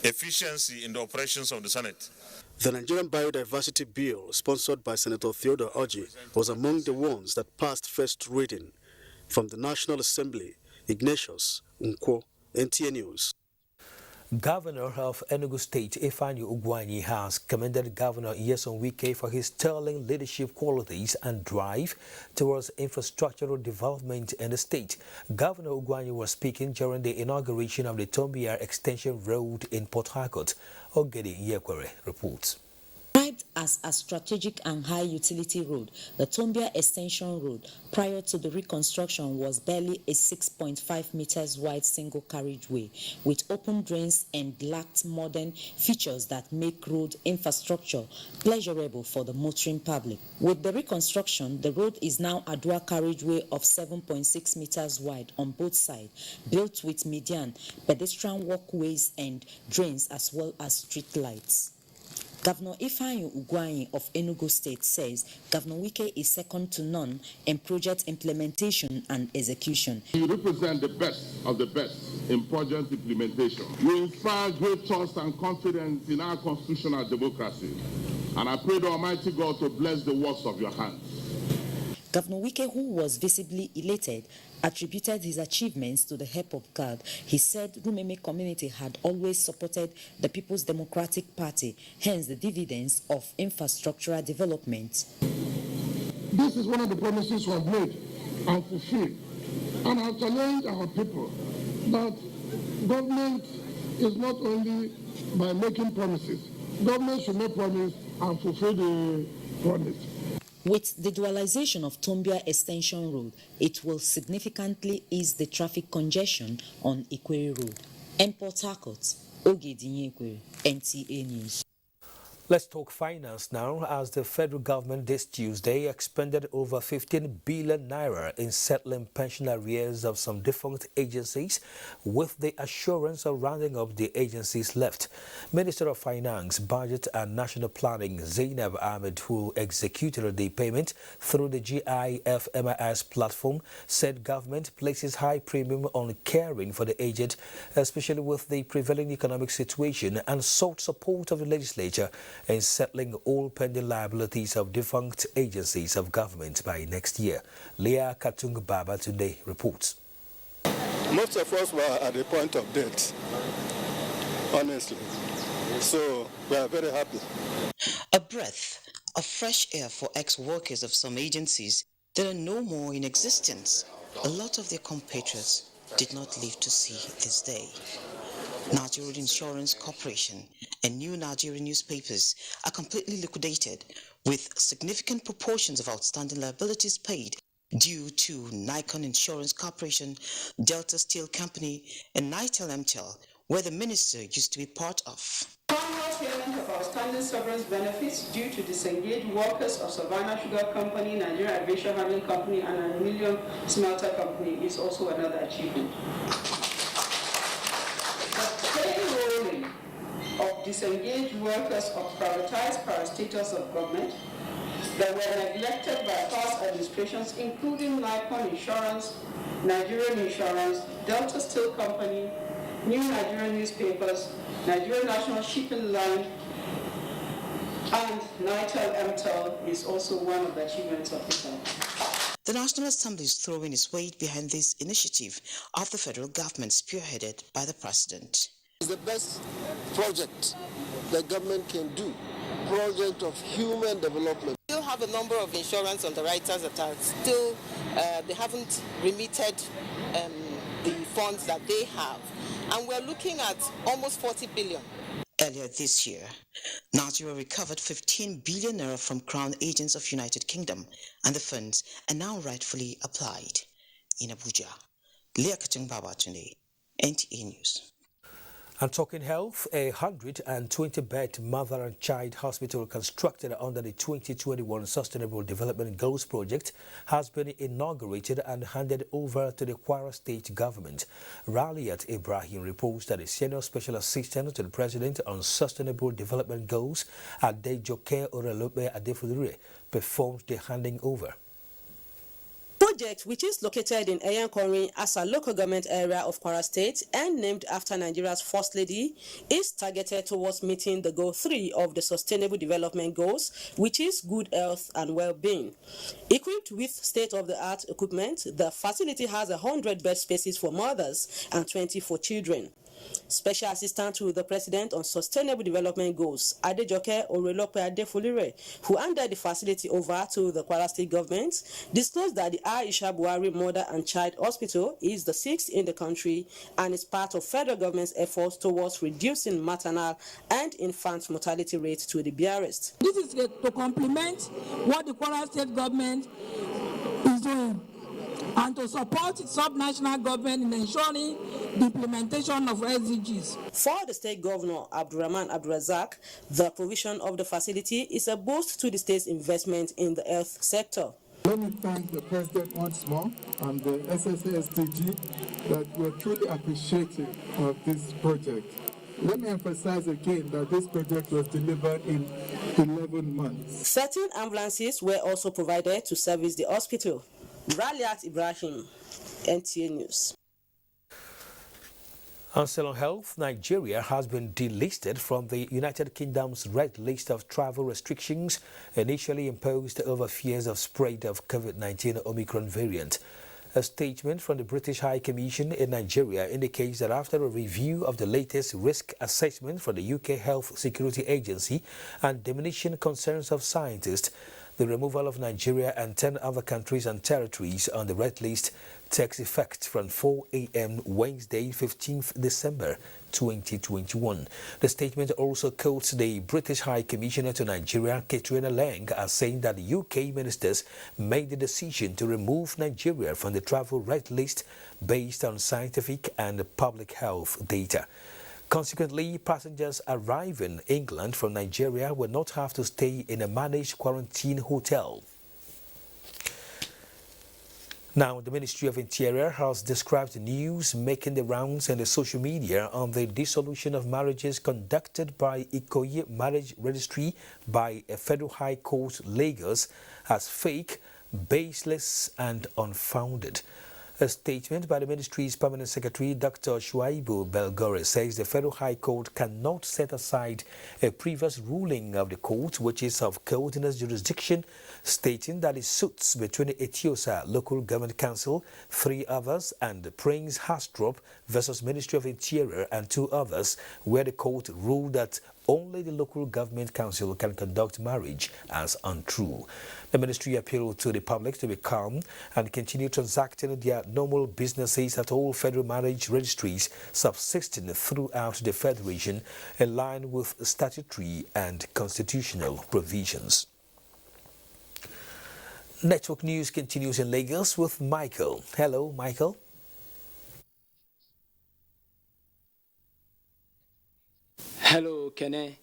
efficiency in the operations of the Senate. The Nigerian Biodiversity Bill, sponsored by Senator Theodore Orji, was among the ones that passed first reading. From the National Assembly, Ignatius Nkwo, NTA News. Governor of Enugu State, Ifeanyi Ugwuanyi, has commended Governor Nyesom Wike for his sterling leadership qualities and drive towards infrastructural development in the state. Governor Ugwuanyi was speaking during the inauguration of the Tombia Extension Road in Port Harcourt. Ogedi Nyekwere reports. Described as a strategic and high utility road, the Tombia Extension Road prior to the reconstruction was barely a 6.5 meters wide single carriageway with open drains and lacked modern features that make road infrastructure pleasurable for the motoring public. With the reconstruction, the road is now a dual carriageway of 7.6 meters wide on both sides, built with median, pedestrian walkways and drains as well as street lights. Governor Ifeanyi Ugwuanyi of Enugu State says Governor Wike is second to none in project implementation and execution. You represent the best of the best in project implementation. You inspire great trust and confidence in our constitutional democracy. And I pray the Almighty God to bless the works of your hands. Governor Wike, who was visibly elated, attributed his achievements to the help of God. He said Rumeme community had always supported the People's Democratic Party, hence the dividends of infrastructural development. This is one of the promises we have made and fulfilled. And I challenge our people that government is not only by making promises. Government should make promise and fulfill the promise. With the dualization of Tombia Extension Road, it will significantly ease the traffic congestion on Ikwere Road. In Port Harcourt, Ogedi Nyekwere, NTA News. Let's talk finance now, as the federal government this Tuesday expended over 15 billion naira in settling pension arrears of some defunct agencies, with the assurance of rounding up the agencies left. Minister of Finance, Budget and National Planning Zainab Ahmed, who executed the payment through the GIFMIS platform, said government places high premium on caring for the aged, especially with the prevailing economic situation, and sought support of the legislature in settling all pending liabilities of defunct agencies of government by next year. Leah Katung Baba today reports. Most of us were at the point of death, honestly. So we are very happy. A breath of fresh air for ex-workers of some agencies that are no more in existence. A lot of their compatriots did not live to see this day. Nigerian Insurance Corporation and new Nigerian newspapers are completely liquidated, with significant proportions of outstanding liabilities paid due to Nikon Insurance Corporation, Delta Steel Company, and Nitel Mtel, where the minister used to be part of. payment of outstanding severance benefits due to disengaged workers of Savannah Sugar Company, Nigerian Aviation Handling Company, and Aluminium Smelter Company is also another achievement. The payrolling of disengaged workers of privatized parastatals of government that were neglected by past administrations, including Nikon Insurance, Nigerian Insurance, Delta Steel Company, New Nigerian Newspapers, Nigerian National Shipping Line, and Mtel is also one of the achievements of the time. The National Assembly is throwing its weight behind this initiative of the federal government spearheaded by the president. It's the best project the government can do, project of human development. We still have a number of insurance underwriters that are still, they haven't remitted the funds that they have. And we're looking at almost 40 billion. Earlier this year, Nigeria recovered 15 billion naira from Crown Agents of United Kingdom, and the funds are now rightfully applied. In Abuja, Leah Katung-Babatunde, NTA News. And talking health, a 120-bed mother and child hospital constructed under the 2021 Sustainable Development Goals project has been inaugurated and handed over to the Kwara State government. Raliat Ibrahim reports that a senior special assistant to the president on Sustainable Development Goals, Adejoke Orelope Adefudure, performed the handing over. Project, which is located in Eyankori as a local government area of Kwara State and named after Nigeria's First Lady, is targeted towards meeting the Goal 3 of the Sustainable Development Goals, which is good health and well-being. Equipped with state-of-the-art equipment, the facility has 100 bed spaces for mothers and 20 for children. Special Assistant to the President on Sustainable Development Goals, Adejoke Orelope Adefudure, who handed the facility over to the Kwara State government, disclosed that the Aisha Buhari Mother and Child Hospital is the 6th in the country and is part of federal government's efforts towards reducing maternal and infant mortality rates to the barest. This is to complement what the Kwara State government is doing, and to support its sub-national government in ensuring the implementation of SDGs. For the state governor, Abdurrahman Abdurazak, the provision of the facility is a boost to the state's investment in the health sector. Let me thank the President once more and the SSASDG that we're truly appreciative of this project. Let me emphasize again that this project was delivered in 11 months. 13 ambulances were also provided to service the hospital. Raliat Ibrahim, NTA News. On Salon Health, Nigeria has been delisted from the United Kingdom's red list of travel restrictions initially imposed over fears of spread of COVID-19 Omicron variant. A statement from the British High Commission in Nigeria indicates that after a review of the latest risk assessment from the UK Health Security Agency and diminishing concerns of scientists, the removal of Nigeria and 10 other countries and territories on the red list takes effect from 4 a.m. Wednesday, 15th December 2021. The statement also quotes the British High Commissioner to Nigeria, Katrina Lang, as saying that the UK ministers made the decision to remove Nigeria from the travel red list based on scientific and public health data. Consequently, passengers arriving in England from Nigeria will not have to stay in a managed quarantine hotel. Now, the Ministry of Interior has described the news making the rounds in the social media on the dissolution of marriages conducted by Ikoyi Marriage Registry by a Federal High Court, Lagos, as fake, baseless and unfounded. A statement by the Ministry's Permanent Secretary, Dr. Shuaibu Belgore, says the Federal High Court cannot set aside a previous ruling of the court, which is of coordinated jurisdiction, stating that it suits between Etiosa Local Government Council, 3 others, and Prince Hastrop versus Ministry of Interior and 2 others, where the court ruled that only the local government council can conduct marriage as untrue. The ministry appealed to the public to be calm and continue transacting their normal businesses at all federal marriage registries subsisting throughout the federation in line with statutory and constitutional provisions. Network News continues in Lagos with Michael. Hello, Michael. Hello, Kene.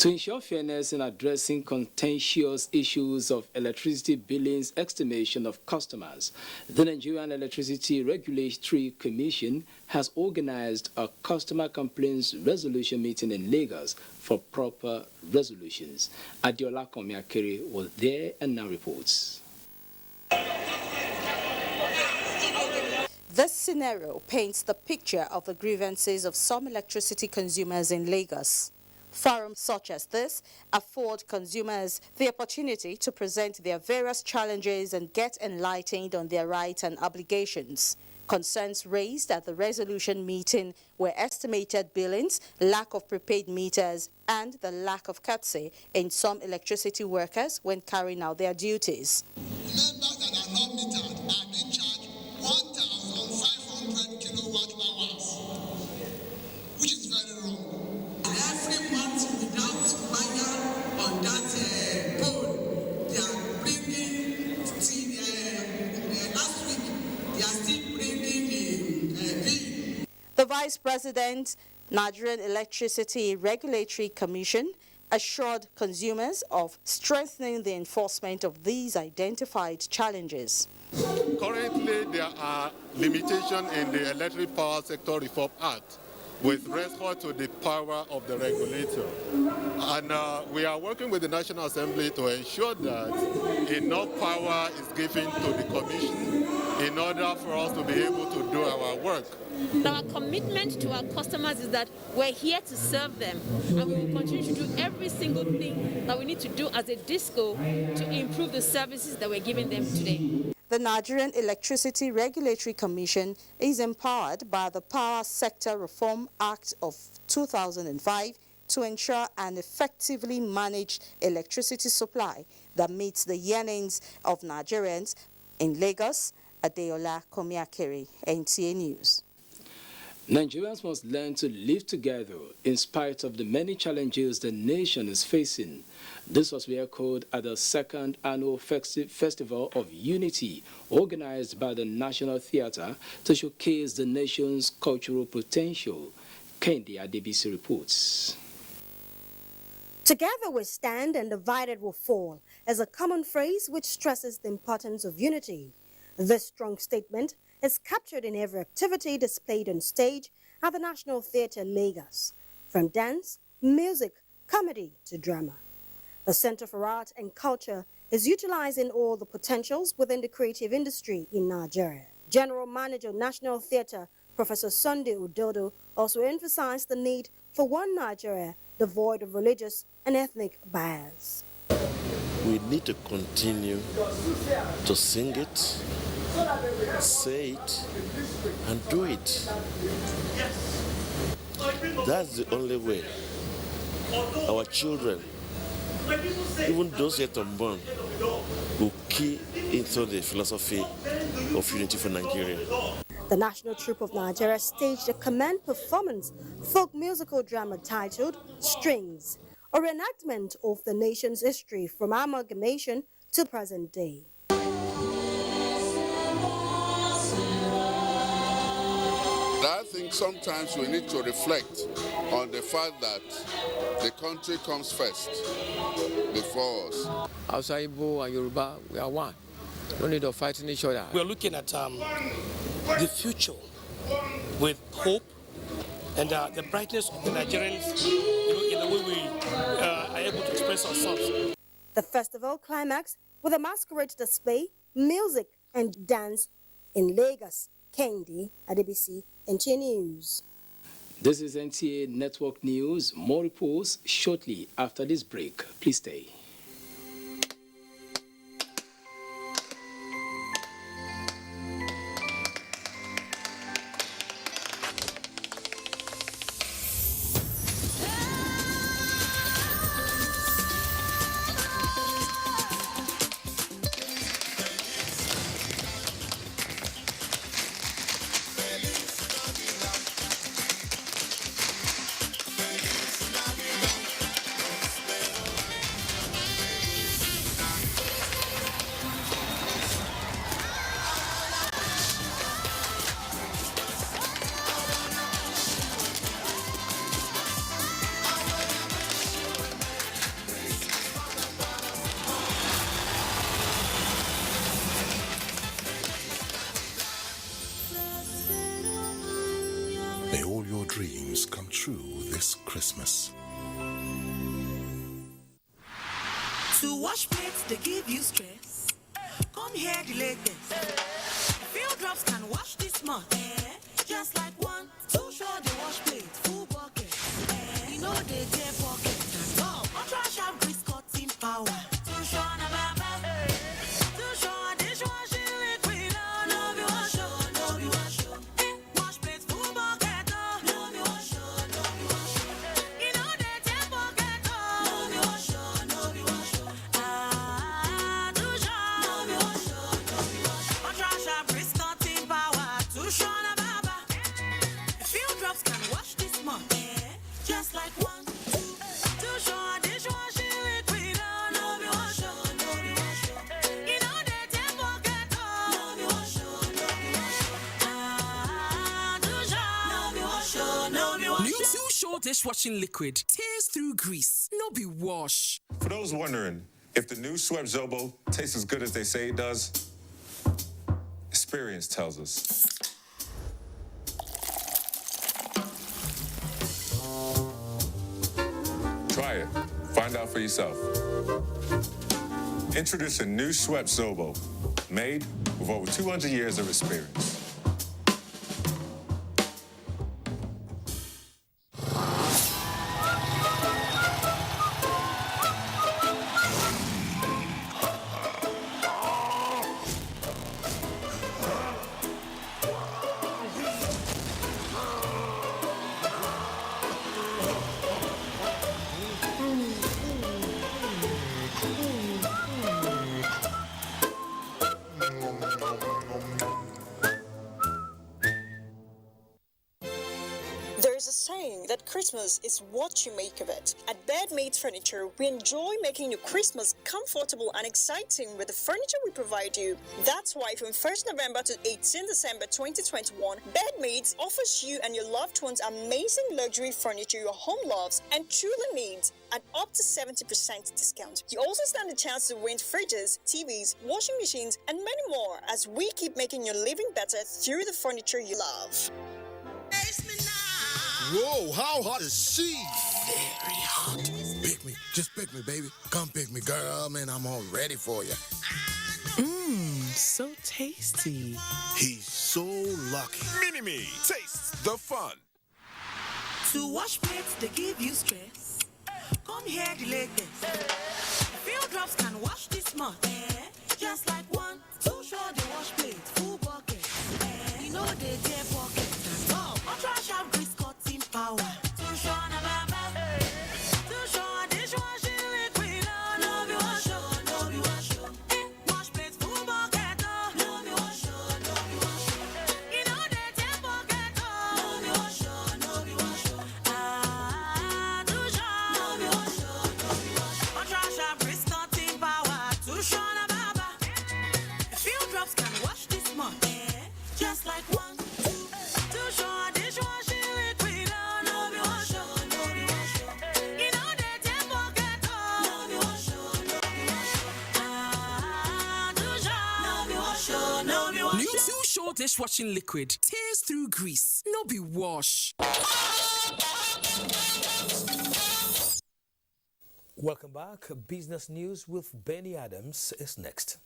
To ensure fairness in addressing contentious issues of electricity billings estimation of customers, the Nigerian Electricity Regulatory Commission has organized a customer complaints resolution meeting in Lagos for proper resolutions. Adiola Komiakere was there and now reports. This scenario paints the picture of the grievances of some electricity consumers in Lagos. Forums such as this afford consumers the opportunity to present their various challenges and get enlightened on their rights and obligations. Concerns raised at the resolution meeting were estimated billings, lack of prepaid meters, and the lack of courtesy in some electricity workers when carrying out their duties. Members that are not metered are being charged 1,500 kilowatt hours, which is very wrong. Every month without fire on that pole, they are bringing, last week, they are still bringing the bill. The Vice President, Nigerian Electricity Regulatory Commission, assured consumers of strengthening the enforcement of these identified challenges. Currently, there are limitations in the Electric Power Sector Reform Act with respect to the power of the regulator. And we are working with the National Assembly to ensure that enough power is given to the Commission in order for us to be able to do our work. Our commitment to our customers is that we're here to serve them, and we will continue to do every single thing that we need to do as a DISCO to improve the services that we're giving them today. The Nigerian Electricity Regulatory Commission is empowered by the Power Sector Reform Act of 2005 to ensure an effectively managed electricity supply that meets the yearnings of Nigerians. In Lagos, Adeola Komiakere, NTA News. Nigerians must learn to live together in spite of the many challenges the nation is facing. This was re-echoed at the second annual Festival of Unity, organized by the National Theatre to showcase the nation's cultural potential. Kendi Adebisi reports. Together we stand and divided will fall is a common phrase which stresses the importance of unity. This strong statement is captured in every activity displayed on stage at the National Theatre Lagos, from dance, music, comedy to drama. The Center for Art and Culture is utilizing all the potentials within the creative industry in Nigeria. General Manager, National Theatre, Professor Sunday Udodo, also emphasized the need for one Nigeria devoid of religious and ethnic bias. We need to continue to sing it, say it, and do it. That's the only way our children, even those yet unborn, will key into the philosophy of unity for Nigeria. The National Troupe of Nigeria staged a command performance folk musical drama titled Strings, a reenactment of the nation's history from amalgamation to present day. I think sometimes we need to reflect on the fact that the country comes first before us. Outside Igbo and Yoruba, we are one. No need of fighting each other. We are looking at the future with hope and the brightness of the Nigerians, in the way we are able to express ourselves. The festival climaxed with a masquerade display, music and dance in Lagos. Kendi Adebisi, NTA News. This is NTA Network News. More reports shortly after this break. Please stay. dreams come true this Christmas. To wash plates, they give you stress. Come here, the latest. Few drops can wash this much. Just like 1, 2 short, they wash plates, full bucket. You know they tear pocket. Ultra sharp grease cutting power. 2 short, na baba. 2 short, dishwashing liquid. No be wash, no be wash. Wash plates, full bucket. No be wash, no be wash. You know they tear pocket. No be wash, no be wash. Just like 1, 2 short dishwashing liquid. No be wash, no be wash. You know they tear pocket. No be wash, no be wash. 2 short, no be wash, no be wash. New 2 short dishwashing liquid tears through grease. No be wash. For those wondering if the new Swept Zobo tastes as good as they say it does, experience tells us. Try it. Find out for yourself. Introducing new Swept Zobo, made with over 200 years of experience. That Christmas is what you make of it. At Bedmate Furniture, we enjoy making your Christmas comfortable and exciting with the furniture we provide you. That's why from 1st November to 18 December 2021, Bedmate offers you and your loved ones amazing luxury furniture your home loves and truly needs at up to 70% discount. You also stand a chance to win fridges, TVs, washing machines, and many more as we keep making your living better through the furniture you love. Whoa, how hot is she? Very hot. Pick me. Just pick me, baby. Come pick me, girl. Man, I'm all ready for you. So tasty. He's so lucky. Mini-Me. Taste the fun. To wash plates, they give you stress. Come here, the latest. Few drops can wash this much. Just like 1, 2 short, they wash plates, full bucket. You know they tear pocket. Ultra sharp grease cutting power. 2 short, na baba. 2 short dishwashing liquid. No be wash, no be wash. Wash plates, full bucket. No be wash, no be wash. You know they tear pocket. No be wash, no be wash. 2 short, no be wash, no be wash. Ultra sharp grease cutting power. 2 short, na baba. A few drops can wash this much. Just like 1, 2 short dishwashing liquid. No be wash, no be wash. You know they tear pocket. No be wash, no be wash. 2 short, no be wash, no be wash. New 2 short dishwashing liquid tears through grease. No be wash. Welcome back. Business News with Benny Adams is next.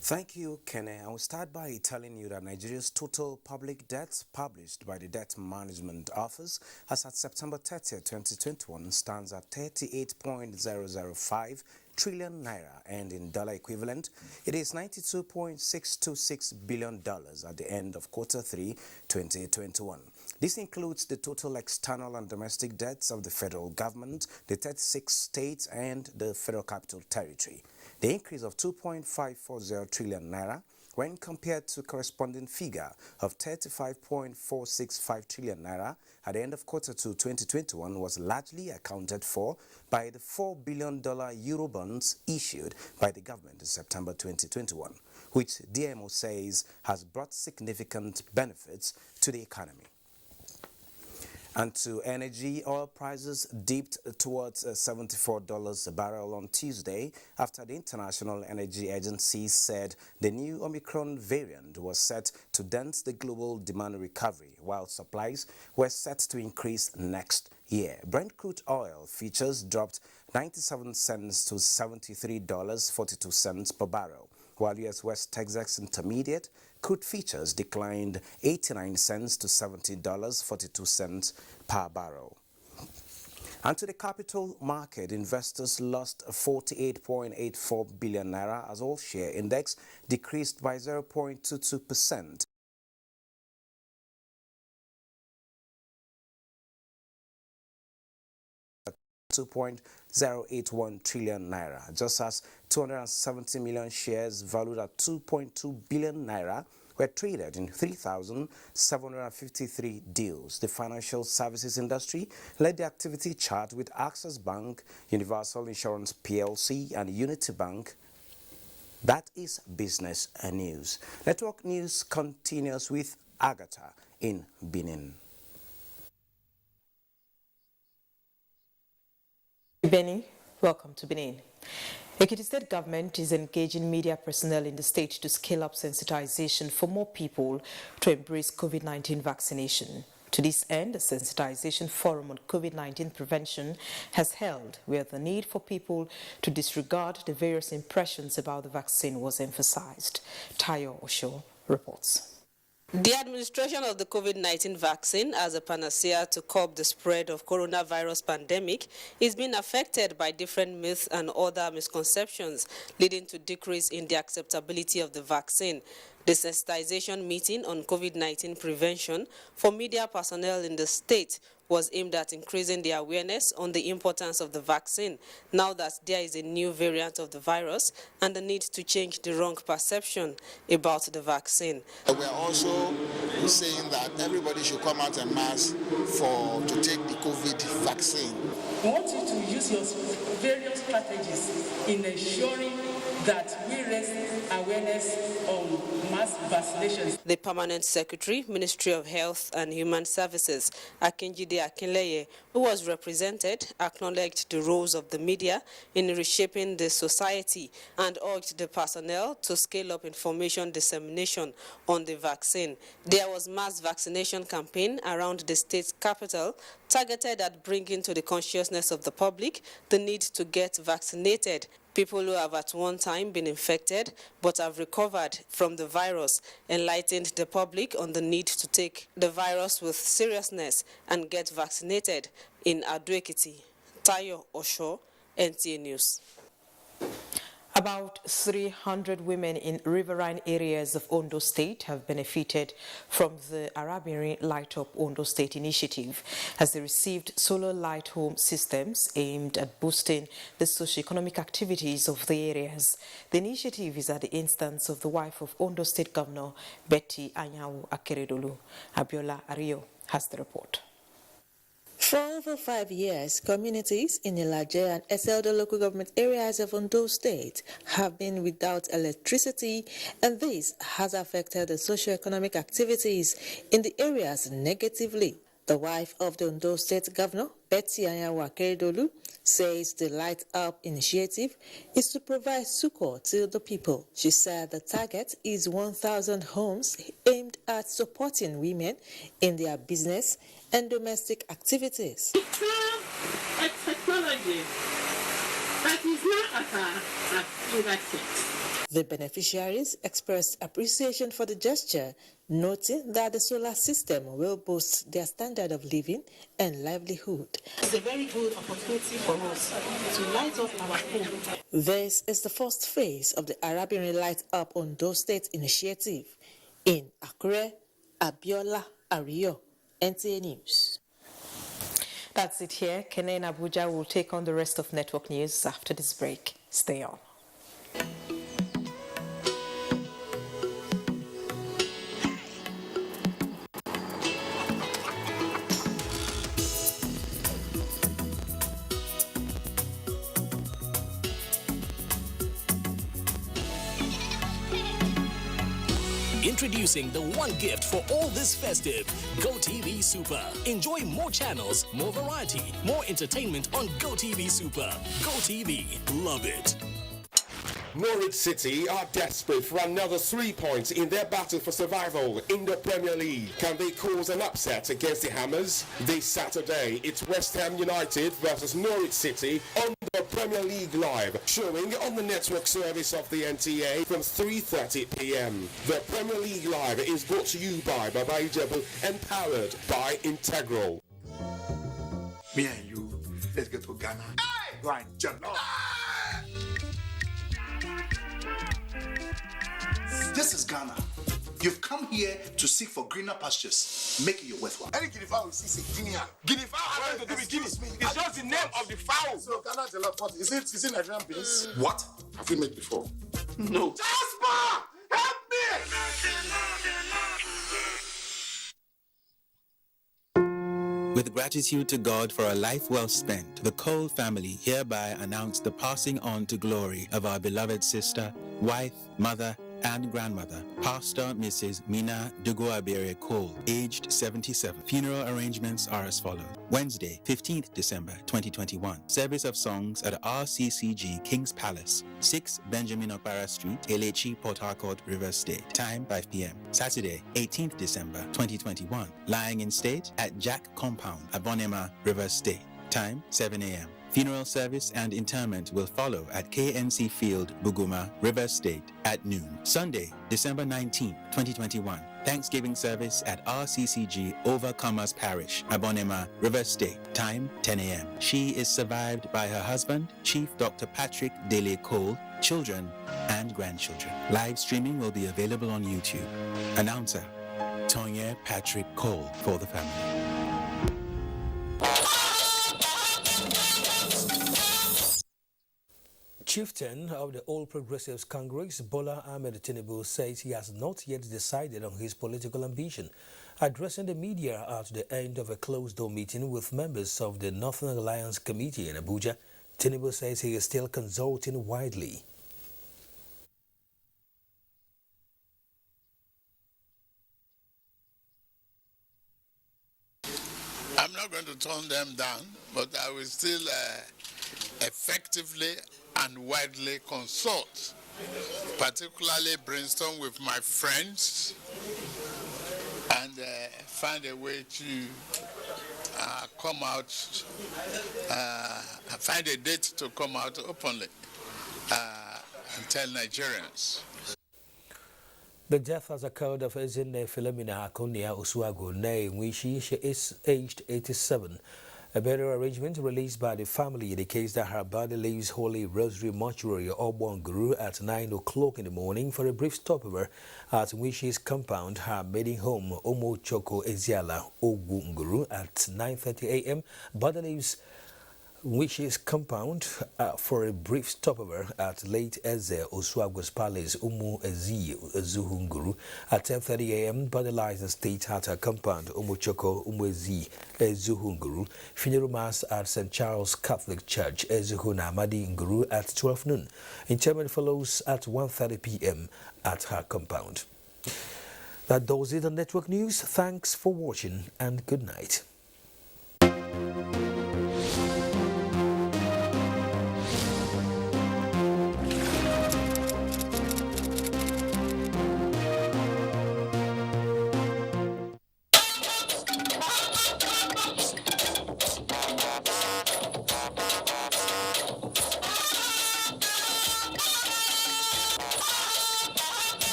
Thank you, Kene. I will start by telling you that Nigeria's total public debt published by the Debt Management Office as at September 30, 2021 stands at 38.005 trillion naira, and in dollar equivalent, it is $92.626 billion at the end of Q3 2021. This includes the total external and domestic debts of the federal government, the 36 states, and the Federal Capital Territory. The increase of 2.540 trillion naira when compared to corresponding figure of 35.465 trillion naira at the end of Q2 2021 was largely accounted for by the $4 billion Eurobonds issued by the government in September 2021, which DMO says has brought significant benefits to the economy. And to energy, oil prices dipped towards $74 a barrel on Tuesday after the International Energy Agency said the new Omicron variant was set to dent the global demand recovery, while supplies were set to increase next year. Brent crude oil futures dropped 97 cents to $73.42 per barrel, while U.S. West Texas Intermediate crude futures declined 89 cents to $70.42 per barrel. And to the capital market, investors lost 48.84 billion naira as all share index decreased by 0.22%. 2.081 trillion naira, just as 270 million shares valued at 2.2 billion naira were traded in 3,753 deals. The financial services industry led the activity chart with Access Bank, Universal Insurance PLC and Unity Bank. That is business and news. Network News continues with Agatha in Benin. Benny, welcome to Benin. Ekiti State government is engaging media personnel in the state to scale up sensitization for more people to embrace COVID-19 vaccination. To this end, a sensitization forum on COVID-19 prevention has held, where the need for people to disregard the various impressions about the vaccine was emphasized. Tayo Osho reports. The administration of the COVID-19 vaccine as a panacea to curb the spread of coronavirus pandemic is being affected by different myths and other misconceptions, leading to decrease in the acceptability of the vaccine. The sensitization meeting on COVID-19 prevention for media personnel in the state was aimed at increasing the awareness on the importance of the vaccine, now that there is a new variant of the virus and the need to change the wrong perception about the vaccine. We are also saying that everybody should come out en masse to take the COVID vaccine. We want you to use your various strategies in ensuring that we raise awareness on mass vaccinations. The Permanent Secretary, Ministry of Health and Human Services, Akinjide Akinleye, who was represented, acknowledged the roles of the media in reshaping the society and urged the personnel to scale up information dissemination on the vaccine. There was mass vaccination campaign around the state capital targeted at bringing to the consciousness of the public the need to get vaccinated. People who have at one time been infected but have recovered from the virus enlightened the public on the need to take the virus with seriousness and get vaccinated in Ado-Ekiti. Tayo Osho, NTA News. About 300 women in riverine areas of Ondo State have benefited from the Arabian Light Up Ondo State initiative as they received solar light home systems aimed at boosting the socio-economic activities of the areas. The initiative is at the instance of the wife of Ondo State Governor Betty Anyanwu Akeredolu. Abiola Ario has the report. For over 5 years, communities in Ilaje and Eseldo local government areas of Ondo State have been without electricity, and this has affected the socio-economic activities in the areas negatively. The wife of the Ondo State Governor, Betty Anyanwu Akeredolu, says the Light Up initiative is to provide succor to the people. She said the target is 1,000 homes aimed at supporting women in their business and domestic activities. We have a technology that is not at our fingertips. The beneficiaries expressed appreciation for the gesture, noting that the solar system will boost their standard of living and livelihood. It's a very good opportunity for us to light up our home. This is the first phase of the Arabian Light Up Ondo State initiative. In Akure, Abiola Ario, NTA News. That's it here. Kene in Abuja will take on the rest of Network News after this break. Stay on. Introducing the one gift for all this festive, GoTV Super. Enjoy more channels, more variety, more entertainment on GoTV Super. GoTV, love it. Norwich City are desperate for another 3 points in their battle for survival in the Premier League. Can they cause an upset against the Hammers? This Saturday, it's West Ham United versus Norwich City on the Premier League Live, showing on the network service of the NTA from 3:30 p.m. The Premier League Live is brought to you by Baba Ijebu and powered by Integral. Me and you, let's get to Ghana. Right, Jalo. This is Ghana. You've come here to seek for greener pastures. Make it your worthwhile. Any guinea fowl is a guinea. Guinea fowl has to do with guinea. It's just the name of the fowl. So Ghana Jollof, what is it? Is it Nigerian beans? What? Have we made before? No. Jasper! Help me! With gratitude to God for a life well spent, the Cole family hereby announce the passing on to glory of our beloved sister, wife, mother, and grandmother, Pastor Mrs. Mina Dugoabere Cole, aged 77. Funeral arrangements are as follows. Wednesday, 15th December 2021, service of songs at RCCG King's Palace, 6 Benjamin Okpara Street, Elechi, Port Harcourt, Rivers State. Time 5 p.m. Saturday, 18th December 2021, lying in state at Jack Compound, Abonema, Rivers State. Time 7 a.m. Funeral service and interment will follow at KNC Field, Buguma, Rivers State at noon. Sunday, December 19, 2021. Thanksgiving service at RCCG Overcomers Parish, Abonema, Rivers State. Time 10 a.m. She is survived by her husband, Chief Dr. Patrick Dele Cole, children and grandchildren. Live streaming will be available on YouTube. Announcer, Tonya Patrick Cole for the family. Chieftain of the All Progressives Congress, Bola Ahmed Tinubu, says he has not yet decided on his political ambition. Addressing the media at the end of a closed-door meeting with members of the Northern Alliance Committee in Abuja, Tinubu says he is still consulting widely. I'm not going to turn them down, but I will still effectively and widely consult, particularly brainstorm with my friends and find a way to come out, find a date to come out openly and tell Nigerians. The death has occurred of Ezinne Philomena Akonia Osuago, in which she is aged 87. A burial arrangement released by the family indicates that her body leaves Holy Rosary Mortuary Obonguru at 9 o'clock in the morning for a brief stopover at Wishi's compound, her maiden home, Omo Choko Eziala Ogunguru, at 9:30 a.m. Body leaves Wishi's compound for a brief stopover at late Eze Osuago's Palace, Umu Ezi Zuhunguru at 10:30 a.m. Body lies in state at her compound, Umu Choko Umu Ezi Zuhunguru. Funeral mass at St. Charles Catholic Church, Ezuhuna Madi Nguru at 12 noon. Interment follows at 1:30 p.m. at her compound. That does it on Network News. Thanks for watching and good night.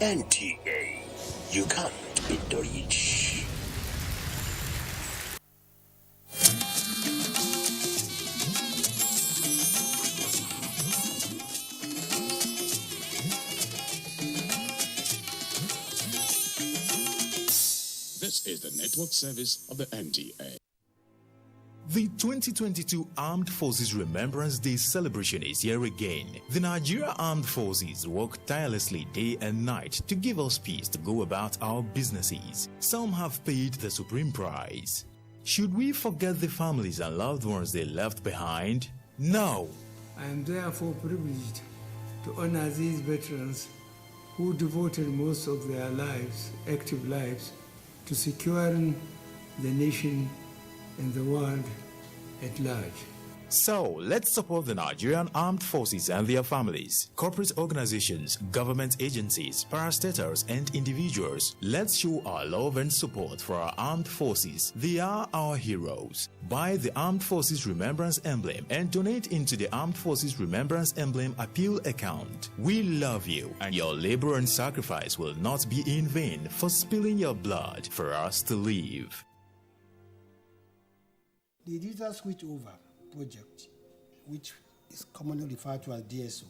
NTA, you can't beat the rich. This is the network service of the NTA. The 2022 Armed Forces Remembrance Day celebration is here again. The Nigeria Armed Forces work tirelessly day and night to give us peace to go about our businesses. Some have paid the supreme price. Should we forget the families and loved ones they left behind? No. I am therefore privileged to honor these veterans who devoted most of their lives, active lives, to securing the nation and the world at large. So, let's support the Nigerian Armed Forces and their families, corporate organizations, government agencies, parastatals, and individuals. Let's show our love and support for our armed forces. They are our heroes. Buy the Armed Forces Remembrance Emblem and donate into the Armed Forces Remembrance Emblem Appeal account. We love you, and your labor and sacrifice will not be in vain for spilling your blood for us to live. The digital switchover project, which is commonly referred to as DSO,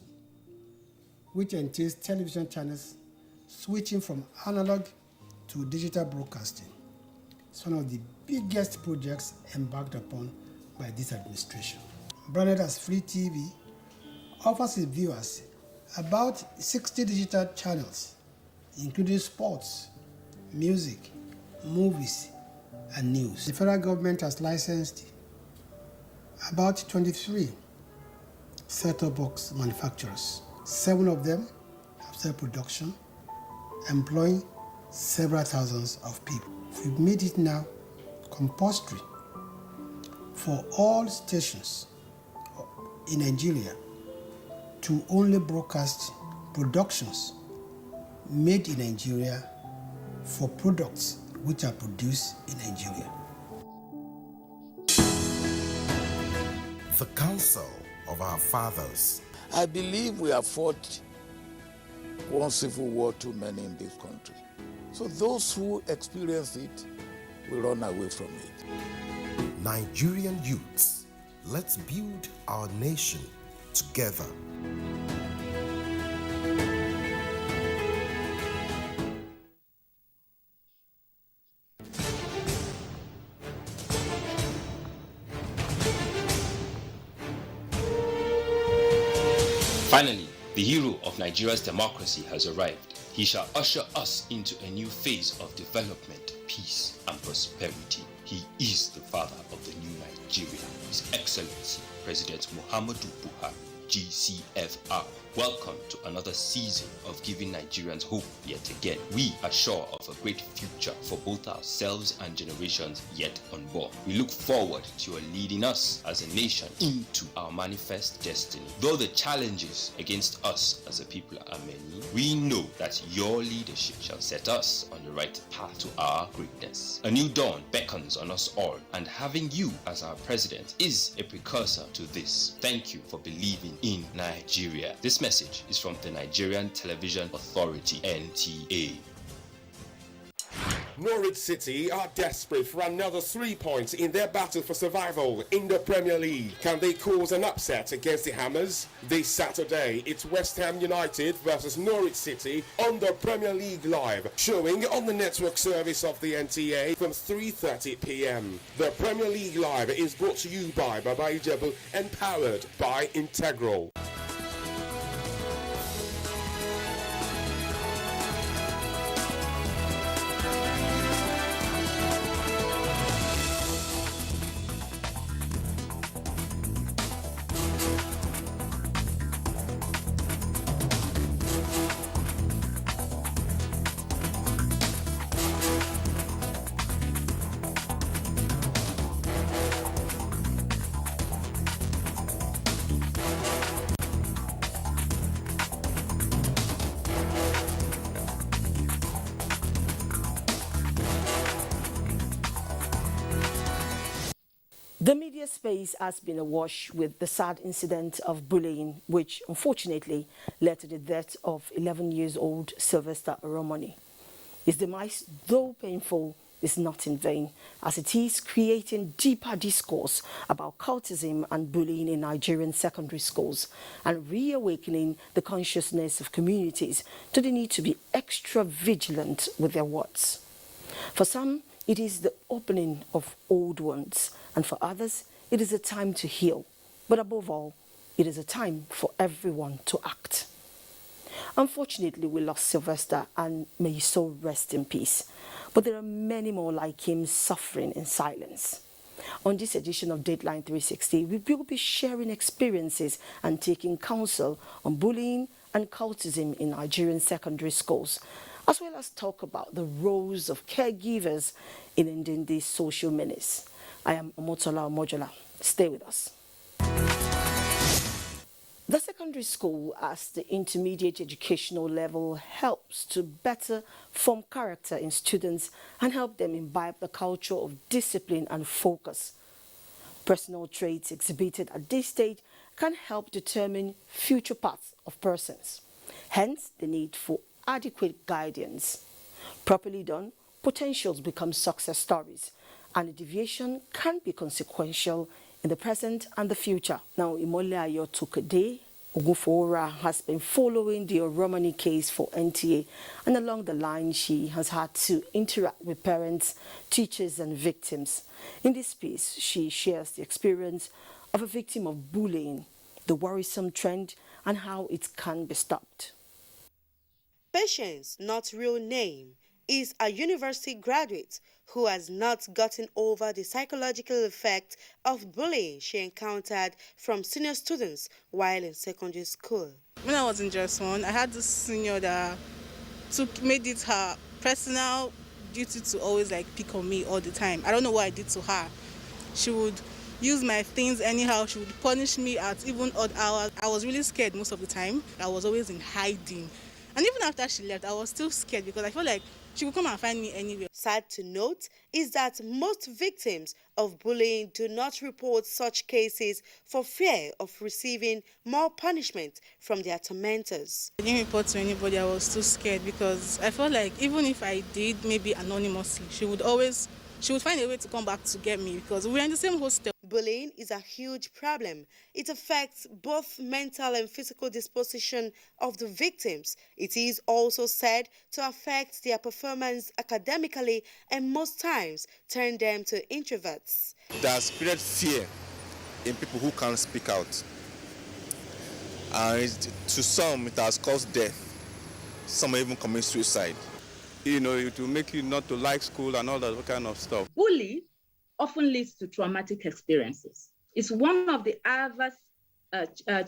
which entails television channels switching from analog to digital broadcasting, is one of the biggest projects embarked upon by this administration. Branded as Free TV, offers its viewers about 60 digital channels, including sports, music, movies, and news. The federal government has licensed about 23 set-top box manufacturers. 7 of them have self-production, employing several thousands of people. We've made it now compulsory for all stations in Nigeria to only broadcast productions made in Nigeria for products which are produced in Nigeria. The counsel of our fathers. I believe we have fought one civil war too many in this country. So those who experience it will run away from it. Nigerian youths, let's build our nation together. Finally, the hero of Nigeria's democracy has arrived. He shall usher us into a new phase of development, peace, and prosperity. He is the father of the new Nigeria, His Excellency President Muhammadu Buhari, GCFR. Welcome to another season of giving Nigerians hope yet again. We are sure of a great future for both ourselves and generations yet unborn. We look forward to your leading us as a nation into our manifest destiny. Though the challenges against us as a people are many, we know that your leadership shall set us on the right path to our greatness. A new dawn beckons on us all, and having you as our president is a precursor to this. Thank you for believing in Nigeria. This message is from the Nigerian Television Authority, NTA. Norwich City are desperate for another 3 points in their battle for survival in the Premier League. Can they cause an upset against the Hammers? This Saturday, it's West Ham United versus Norwich City on the Premier League Live, showing on the network service of the NTA from 3:30 p.m. The Premier League Live is brought to you by Baba Ijebu and powered by Integral. The media space has been awash with the sad incident of bullying, which unfortunately led to the death of 11-year-old Sylvester Oromoni. His demise, though painful, is not in vain, as it is creating deeper discourse about cultism and bullying in Nigerian secondary schools and reawakening the consciousness of communities to the need to be extra vigilant with their words. For some, it is the opening of old wounds, and for others, it is a time to heal. But above all, it is a time for everyone to act. Unfortunately, we lost Sylvester, and may his soul rest in peace. But there are many more like him suffering in silence. On this edition of Deadline 360, we will be sharing experiences and taking counsel on bullying and cultism in Nigerian secondary schools, as well as talk about the roles of caregivers in ending this social menace. I am Omotola Omojola. Stay with us. The secondary school as the intermediate educational level helps to better form character in students and help them imbibe the culture of discipline and focus. Personal traits exhibited at this stage can help determine future paths of persons. Hence, the need for adequate guidance. Properly done, potentials become success stories, and a deviation can be consequential in the present and the future. Now, Imole Ayo Tukade Ogufora has been following the Oromani case for NTA, and along the line she has had to interact with parents, teachers and victims. In this piece, she shares the experience of a victim of bullying, the worrisome trend and how it can be stopped. Patience, not real name, is a university graduate who has not gotten over the psychological effect of bullying she encountered from senior students while in secondary school. When I was in JS1, I had this senior that made it her personal duty to always pick on me all the time. I don't know what I did to her. She would use my things anyhow. She would punish me at even odd hours. I was really scared most of the time. I was always in hiding. And even after she left, I was still scared because I felt like she would come and find me anywhere. Sad to note is that most victims of bullying do not report such cases for fear of receiving more punishment from their tormentors. I didn't report to anybody. I was too scared because I felt like even if I did, maybe anonymously, she would find a way to come back to get me because we're in the same hostel. Bullying is a huge problem. It affects both mental and physical disposition of the victims. It is also said to affect their performance academically and most times turn them to introverts. It has created fear in people who can't speak out. And to some, it has caused death. Some even commit suicide. It will make you not to like school and all that kind of stuff. Bullying often leads to traumatic experiences. It's one of the adverse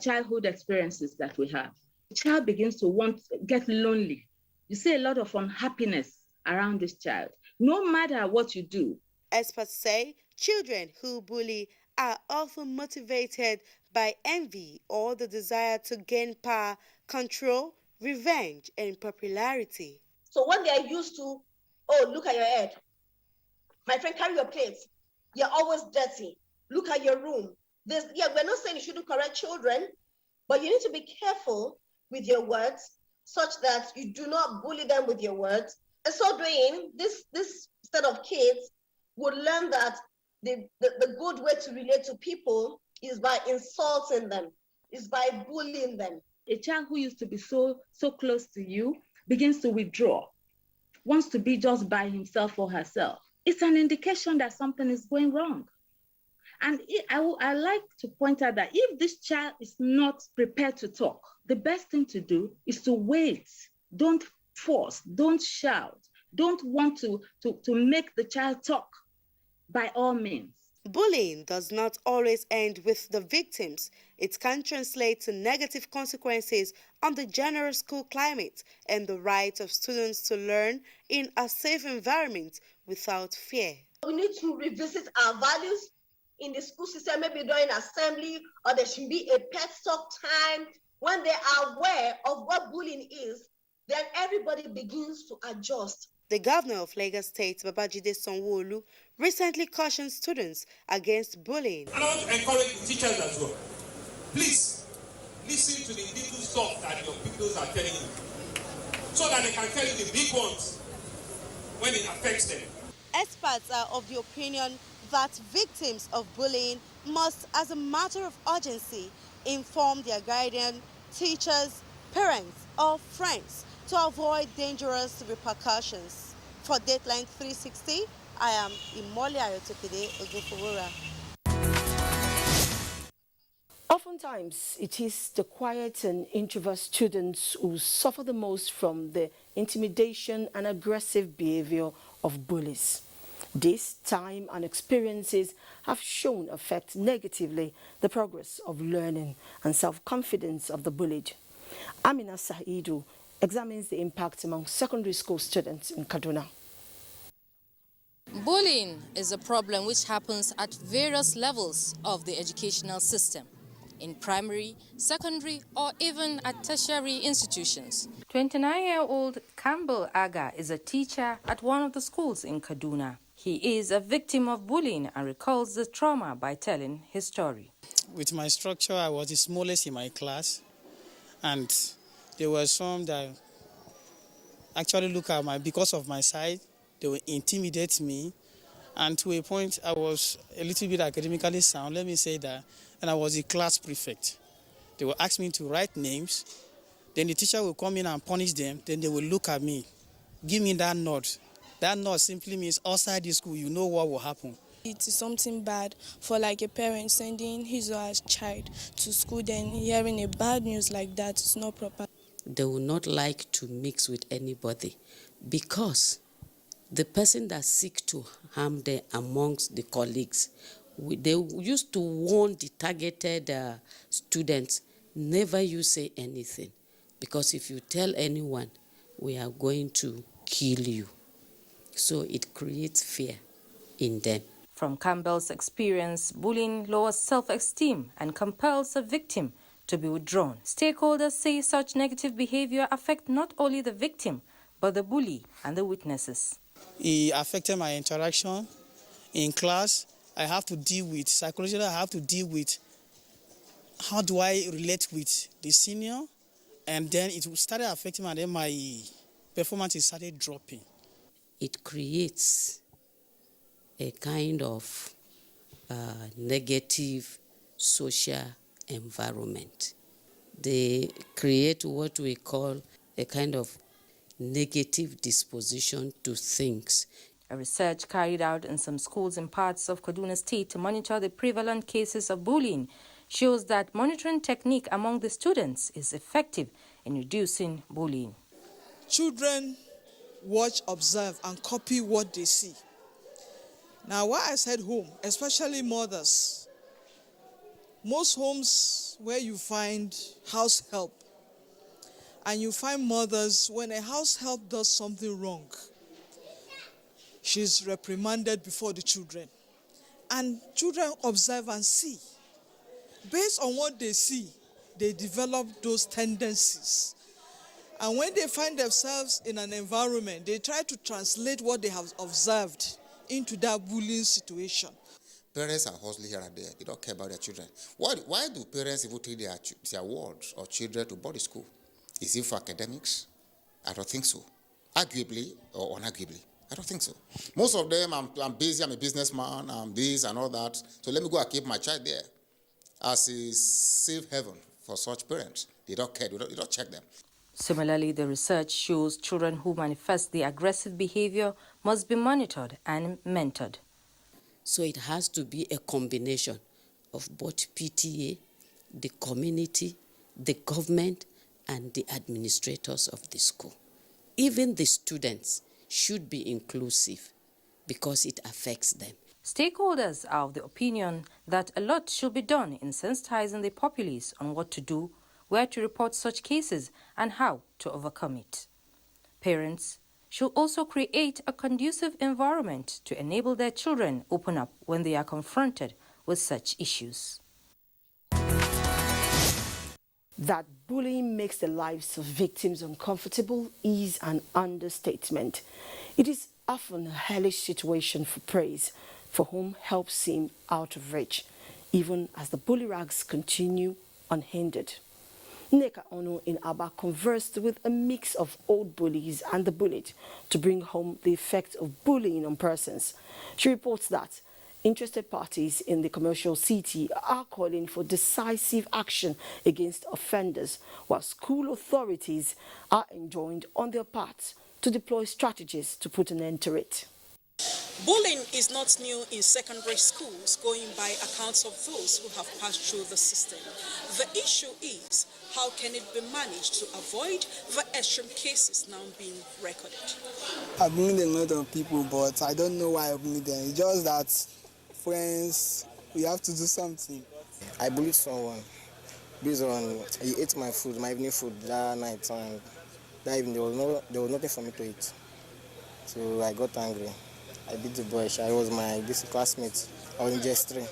childhood experiences that we have. The child begins to get lonely. You see a lot of unhappiness around this child, no matter what you do. Experts say children who bully are often motivated by envy or the desire to gain power, control, revenge, and popularity. So when they are used to, oh, look at your head. My friend, carry your plates. You're always dirty. Look at your room. We're not saying you shouldn't correct children, but you need to be careful with your words such that you do not bully them with your words. And so doing, this set of kids would learn that the good way to relate to people is by insulting them, is by bullying them. A child who used to be so close to you begins to withdraw, wants to be just by himself or herself. It's an indication that something is going wrong. And I like to point out that if this child is not prepared to talk, the best thing to do is to wait. Don't force, don't shout, don't want to make the child talk by all means. Bullying does not always end with the victims. It can translate to negative consequences on the general school climate and the right of students to learn in a safe environment without fear. We need to revisit our values in the school system, maybe during assembly, or there should be a pet talk time. When they are aware of what bullying is, then everybody begins to adjust. The governor of Lagos State, Babajide Sanwo-Olu, recently cautioned students against bullying. And I want to encourage the teachers as well. Please, listen to the little stuff that your pupils are telling you, so that they can tell you the big ones when it affects them. Experts are of the opinion that victims of bullying must, as a matter of urgency, inform their guardian, teachers, parents, or friends to avoid dangerous repercussions. For Dateline 360, I am Imole Ayotokide Ogufowora. Oftentimes, it is the quiet and introvert students who suffer the most from the intimidation and aggressive behavior of bullies. This time and experiences have shown affect negatively the progress of learning and self-confidence of the bullied. Amina Saidu examines the impact among secondary school students in Kaduna. Bullying is a problem which happens at various levels of the educational system, in primary, secondary, or even at tertiary institutions. 29-year-old Campbell Aga is a teacher at one of the schools in Kaduna. He is a victim of bullying and recalls the trauma by telling his story. With my structure, I was the smallest in my class, and there were some that actually look at because of my size, they would intimidate me, and to a point I was a little bit academically sound, let me say that, and I was a class prefect. They would ask me to write names, then the teacher will come in and punish them, then they will look at me, give me that nod. That nod simply means outside the school, you know what will happen. It is something bad for like a parent sending his or her child to school, then hearing a bad news like that is not proper. They will not like to mix with anybody because the person that seeks to harm them amongst the colleagues, they used to warn the targeted students, never you say anything, because if you tell anyone, we are going to kill you. So it creates fear in them. From Campbell's experience, bullying lowers self-esteem and compels a victim to be withdrawn. Stakeholders say such negative behavior affects not only the victim, but the bully and the witnesses. It affected my interaction in class. I have to deal with, psychologically, I have to deal with how do I relate with the senior, and then it started affecting me, and then my performance started dropping. It creates a kind of negative social environment. They create what we call a kind of negative disposition to things. A research carried out in some schools in parts of Ogun State to monitor the prevalent cases of bullying shows that monitoring technique among the students is effective in reducing bullying. Children watch, observe, and copy what they see. Now, why I said home, especially mothers, most homes where you find house help, and you find mothers, when a house help does something wrong, she's reprimanded before the children. And children observe and see. Based on what they see, they develop those tendencies. And when they find themselves in an environment, they try to translate what they have observed into that bullying situation. Parents are hustling here and there. They don't care about their children. Why do parents even take their wards or children to boarding school? Is it for academics? I don't think so. Arguably or unarguably, I don't think so. Most of them, I'm busy, I'm a businessman, I'm this and all that. So let me go and keep my child there as a safe haven for such parents. They don't care, they don't check them. Similarly, the research shows children who manifest the aggressive behavior must be monitored and mentored. So it has to be a combination of both PTA, the community, the government, and the administrators of the school. Even the students should be inclusive because it affects them. Stakeholders are of the opinion that a lot should be done in sensitizing the populace on what to do, where to report such cases, and how to overcome it. Parents should also create a conducive environment to enable their children open up when they are confronted with such issues. That bullying makes the lives of victims uncomfortable is an understatement. It is often a hellish situation for praise, for whom help seem out of reach, even as the bully rags continue unhindered. Nneka Onu in Aba conversed with a mix of old bullies and the bullied to bring home the effect of bullying on persons. She reports that interested parties in the commercial city are calling for decisive action against offenders, while school authorities are enjoined on their part to deploy strategies to put an end to it. Bullying is not new in secondary schools, going by accounts of those who have passed through the system. The issue is, how can it be managed to avoid the extreme cases now being recorded? I've bullied a lot of people, but I don't know why I bullied them. It's just that friends, we have to do something. I bullied someone based on he ate my food, my evening food that night, and that evening there was nothing for me to eat. So I got angry. I beat the boy. I was my classmate. I was in JS3.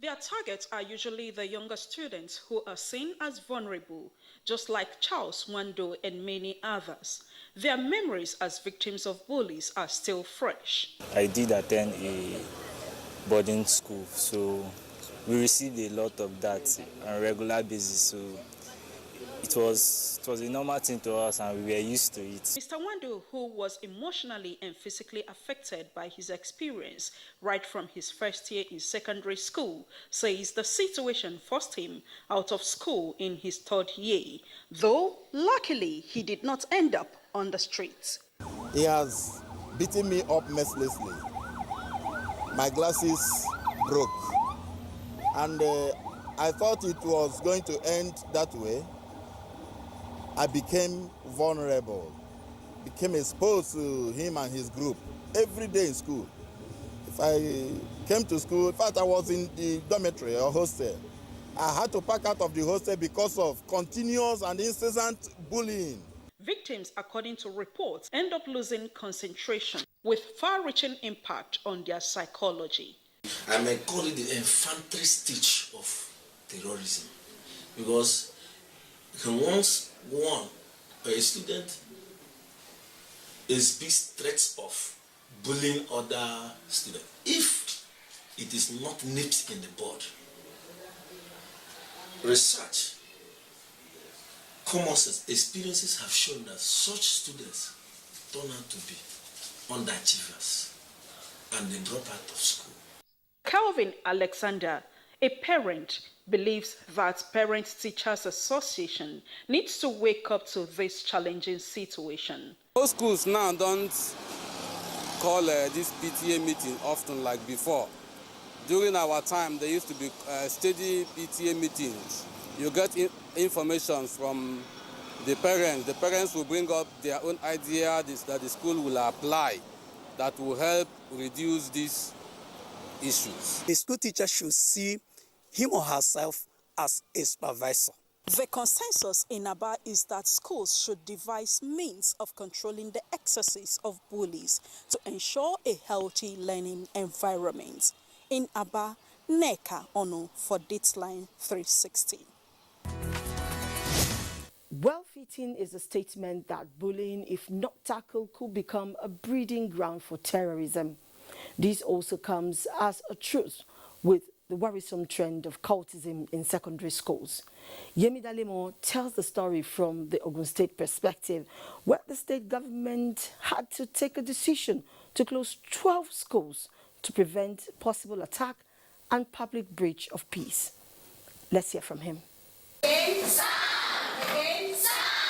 Their targets are usually the younger students who are seen as vulnerable, just like Charles Wando and many others. Their memories as victims of bullies are still fresh. I did attend a boarding school, so we received a lot of that on a regular basis. So it was a normal thing to us, and we were used to it. Mr. Wando, who was emotionally and physically affected by his experience right from his first year in secondary school, says the situation forced him out of school in his third year, though luckily he did not end up on the streets. He has beaten me up mercilessly. My glasses broke, and I thought it was going to end that way. I became vulnerable, became exposed to him and his group every day in school. If I came to school, in fact, I was in the dormitory or hostel. I had to pack out of the hostel because of continuous and incessant bullying. Victims, according to reports, end up losing concentration with far-reaching impact on their psychology. I may call it the infantry stage of terrorism, because once one or a student is threats of bullying other students, if it is not nipped in the bud, research, common sense experiences have shown that such students turn out to be underachievers and they drop out of school. Calvin Alexander, a parent, believes that Parent Teachers Association needs to wake up to this challenging situation. Most schools now don't call this PTA meeting often like before. During our time, there used to be steady PTA meetings. You get information from the parents. The parents will bring up their own idea that the school will apply that will help reduce these issues. The school teacher should see him or herself as a supervisor. The consensus in Aba is that schools should devise means of controlling the excesses of bullies to ensure a healthy learning environment. In Aba, Neka Ono for Dateline 360. Well-fitting is a statement that bullying, if not tackled, could become a breeding ground for terrorism. This also comes as a truth with the worrisome trend of cultism in secondary schools. Yemi Dalemo tells the story from the Ogun State perspective, where the state government had to take a decision to close 12 schools to prevent possible attack and public breach of peace. Let's hear from him.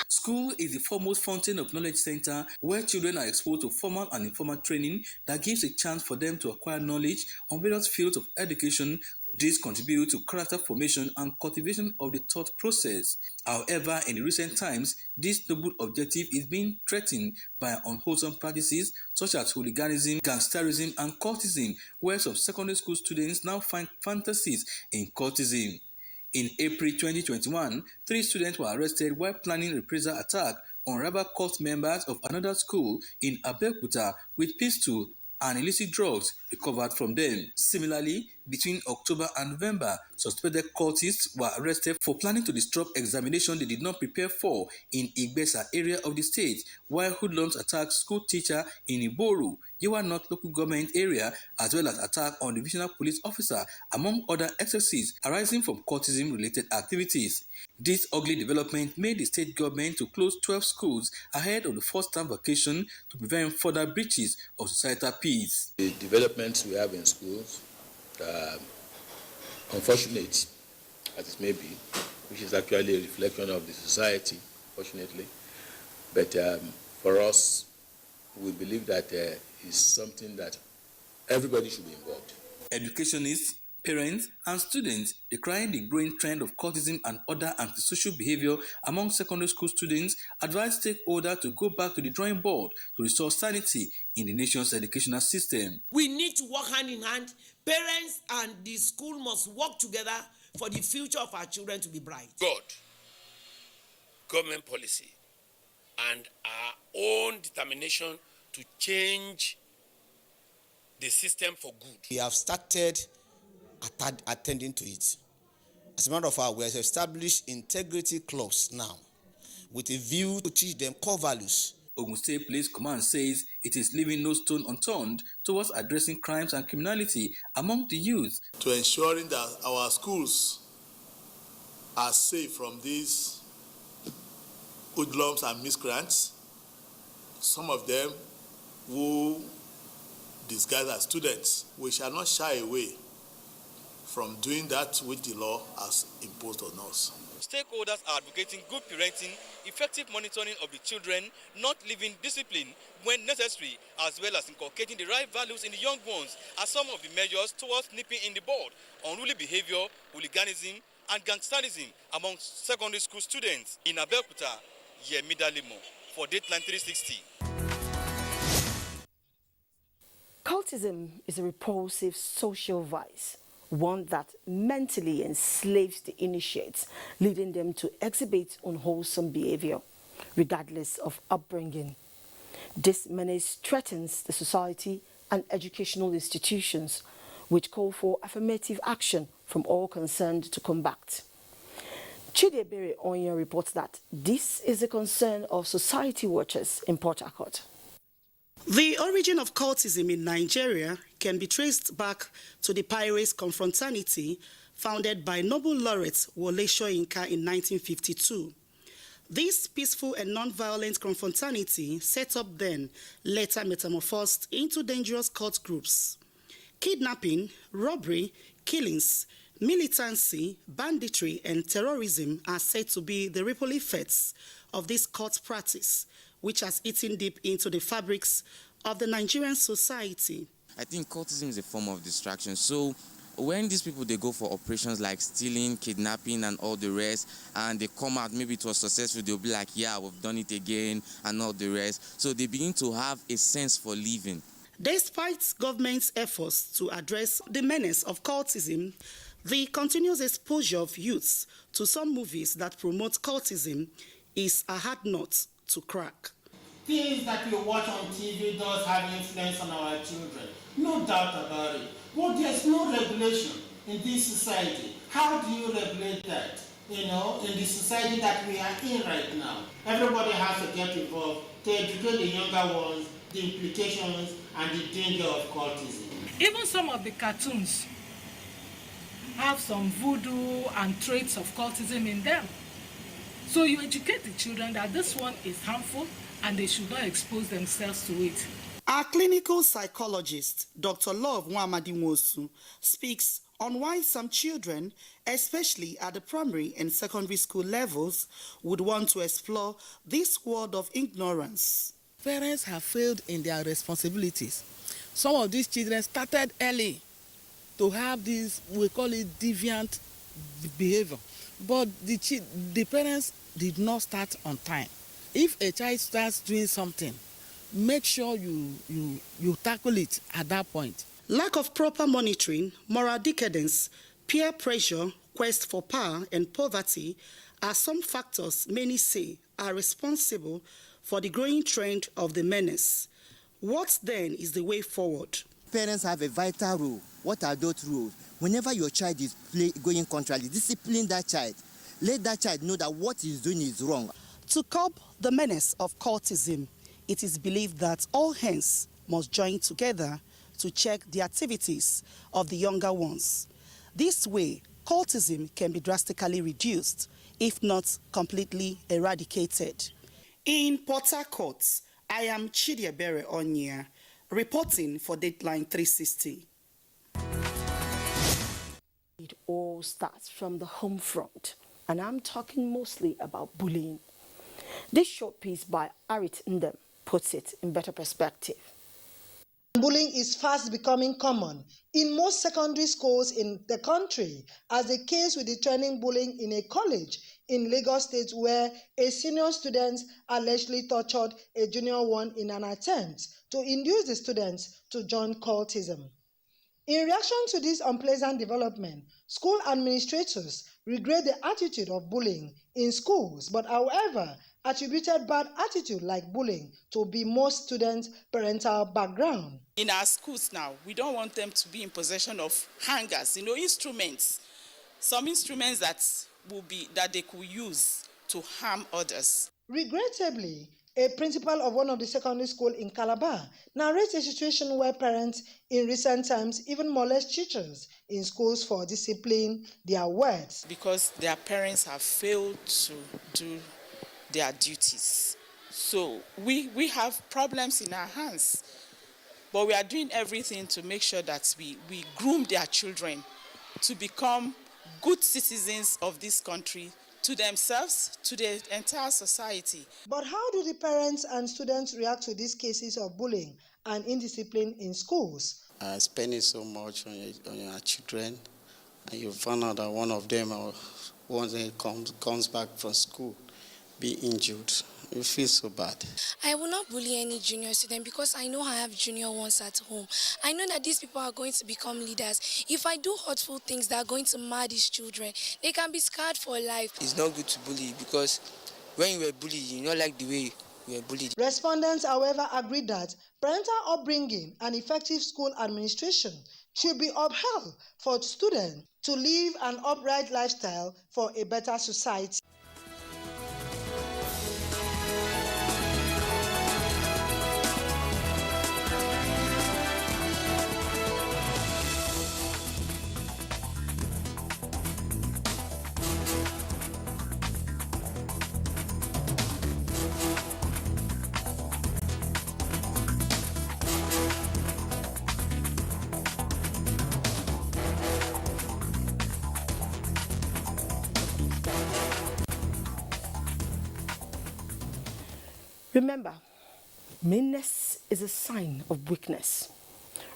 School is the foremost fountain of knowledge center where children are exposed to formal and informal training that gives a chance for them to acquire knowledge on various fields of education. This contributes to character formation and cultivation of the thought process. However, in recent times, this noble objective is being threatened by unwholesome practices such as hooliganism, gangsterism, and cultism, where some secondary school students now find fantasies in cultism. In April 2021, 3 students were arrested while planning a reprisal attack on rival cult members of another school in Abeokuta with pistols and illicit drugs recovered from them. Similarly, between October and November, suspected cultists were arrested for planning to disrupt examination they did not prepare for in Igbesa area of the state, while hoodlums attacked school teacher in Iboru, Yewa North local government area, as well as attack on divisional police officer, among other excesses arising from cultism-related activities. This ugly development made the state government to close 12 schools ahead of the first term vacation to prevent further breaches of societal peace. The developments we have in schools, unfortunate as it may be, which is actually a reflection of the society, fortunately. But for us, we believe that is something that everybody should be involved. Educationists, parents, and students decrying the growing trend of cultism and other antisocial behavior among secondary school students advise stakeholders to go back to the drawing board to restore sanity in the nation's educational system. We need to work hand in hand. Parents and the school must work together for the future of our children to be bright. God, government policy, and our own determination to change the system for good. We have started attending to it. As a matter of fact, we have established integrity clubs now with a view to teach them core values. Ogun State Police Command says it is leaving no stone unturned towards addressing crimes and criminality among the youth. To ensuring that our schools are safe from these hoodlums and miscreants, some of them who disguise as students, we shall not shy away from doing that which the law has imposed on us. Stakeholders are advocating good parenting, effective monitoring of the children, not leaving discipline when necessary, as well as inculcating the right values in the young ones are some of the measures towards nipping in the bud unruly behavior, hooliganism, and gangsterism among secondary school students. In Abuja, Yemi Dalimo for Dateline 360. Cultism is a repulsive social vice, one that mentally enslaves the initiates, leading them to exhibit unwholesome behavior, regardless of upbringing. This menace threatens the society and educational institutions, which call for affirmative action from all concerned to combat. Chidiebere Onya reports that this is a concern of society watchers in Port Harcourt. The origin of cultism in Nigeria can be traced back to the Pirates Confraternity founded by Nobel laureate Wole Soyinka in 1952. This peaceful and non-violent confraternity set up then later metamorphosed into dangerous cult groups. Kidnapping, robbery, killings, militancy, banditry, and terrorism are said to be the ripple effects of this cult practice, which has eaten deep into the fabrics of the Nigerian society. I think cultism is a form of distraction. So when these people, they go for operations like stealing, kidnapping, and all the rest, and they come out, maybe it was successful, they'll be like, yeah, we've done it again, and all the rest. So they begin to have a sense for living. Despite government's efforts to address the menace of cultism, the continuous exposure of youths to some movies that promote cultism is a hard nut to crack. Things that we watch on TV does have influence on our children, no doubt about it. But there's no regulation in this society. How do you regulate that? In the society that we are in right now. Everybody has to get involved to educate the younger ones, the implications and the danger of cultism. Even some of the cartoons have some voodoo and traits of cultism in them. So you educate the children that this one is harmful and they should not expose themselves to it. Our clinical psychologist, Dr. Love Nwamadimosu, speaks on why some children, especially at the primary and secondary school levels, would want to explore this world of ignorance. Parents have failed in their responsibilities. Some of these children started early to have this, we call it deviant behavior. But the parents did not start on time. If a child starts doing something, make sure you tackle it at that point. Lack of proper monitoring, moral decadence, peer pressure, quest for power, and poverty are some factors many say are responsible for the growing trend of the menace. What then is the way forward? Parents have a vital role. What are those rules? Whenever your child is going contrary, discipline that child. Let that child know that what he's doing is wrong. To curb the menace of cultism, it is believed that all hands must join together to check the activities of the younger ones. This way, cultism can be drastically reduced, if not completely eradicated. In Port Harcourt, I am Chidiebere Onya, reporting for Dateline 360. It all starts from the home front, and I'm talking mostly about bullying. This short piece by Arit Ndem puts it in better perspective. Bullying is fast becoming common in most secondary schools in the country, as the case with the trending bullying in a college in Lagos State, where a senior student allegedly tortured a junior one in an attempt to induce the students to join cultism. In reaction to this unpleasant development, school administrators regret the attitude of bullying in schools, but however, attributed bad attitude like bullying to be most students' parental background. In our schools now, we don't want them to be in possession of hangers, instruments, some instruments that they could use to harm others. Regrettably, a principal of one of the secondary schools in Calabar narrates a situation where parents in recent times even molest teachers in schools for disciplining their words. Because their parents have failed to do their duties. So we have problems in our hands, but we are doing everything to make sure that we groom their children to become good citizens of this country, to themselves, to the entire society. But how do the parents and students react to these cases of bullying and indiscipline in schools? Spending so much on your children, and you find out that one of them, once they comes back from school, be injured. You feel so bad. I will not bully any junior student because I know I have junior ones at home. I know that these people are going to become leaders. If I do hurtful things that are going to mar these children, they can be scarred for life. It's not good to bully because when you were bullied, you not like the way you were bullied. Respondents, however, agreed that parental upbringing and effective school administration should be upheld for students to live an upright lifestyle for a better society. Remember, meanness is a sign of weakness.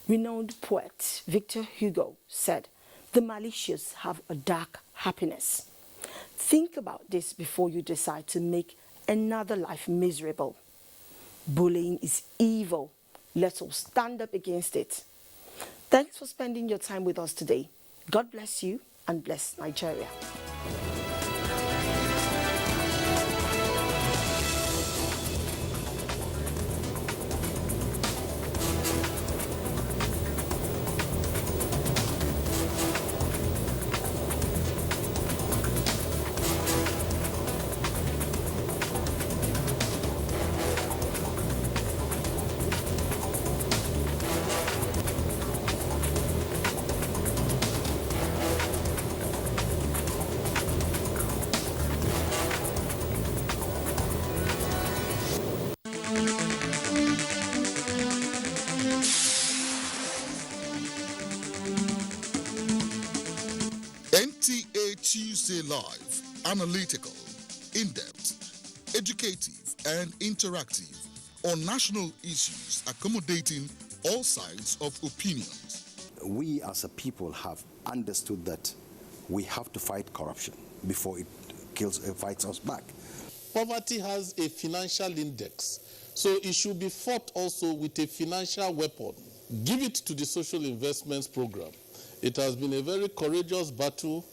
Renowned poet Victor Hugo said, "The malicious have a dark happiness." Think about this before you decide to make another life miserable. Bullying is evil. Let's all stand up against it. Thanks for spending your time with us today. God bless you and bless Nigeria. NTA Tuesday Live, analytical, in-depth, educative and interactive on national issues accommodating all sides of opinions. We as a people have understood that we have to fight corruption before it fights us back. Poverty has a financial index, so it should be fought also with a financial weapon. Give it to the social investments program. It has been a very courageous battle.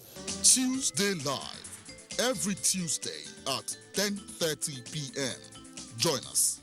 Tuesday Live, every Tuesday at 10:30 p.m. Join us.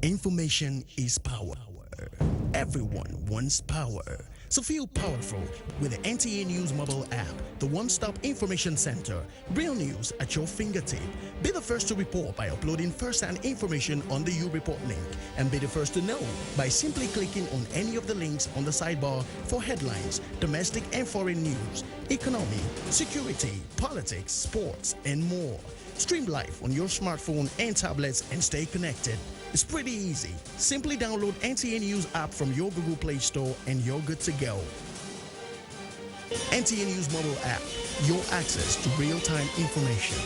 Information is power. Everyone wants power. So feel powerful with the NTA News mobile app, the one-stop information center. Real news at your fingertip. Be the first to report by uploading first-hand information on the U-Report link, and be the first to know by simply clicking on any of the links on the sidebar for headlines, domestic and foreign news, economy, security, politics, sports, and more. Stream live on your smartphone and tablets and stay connected. It's pretty easy. Simply download NTA News app from your Google Play Store and you're good to go. NTA News mobile app, your access to real-time information.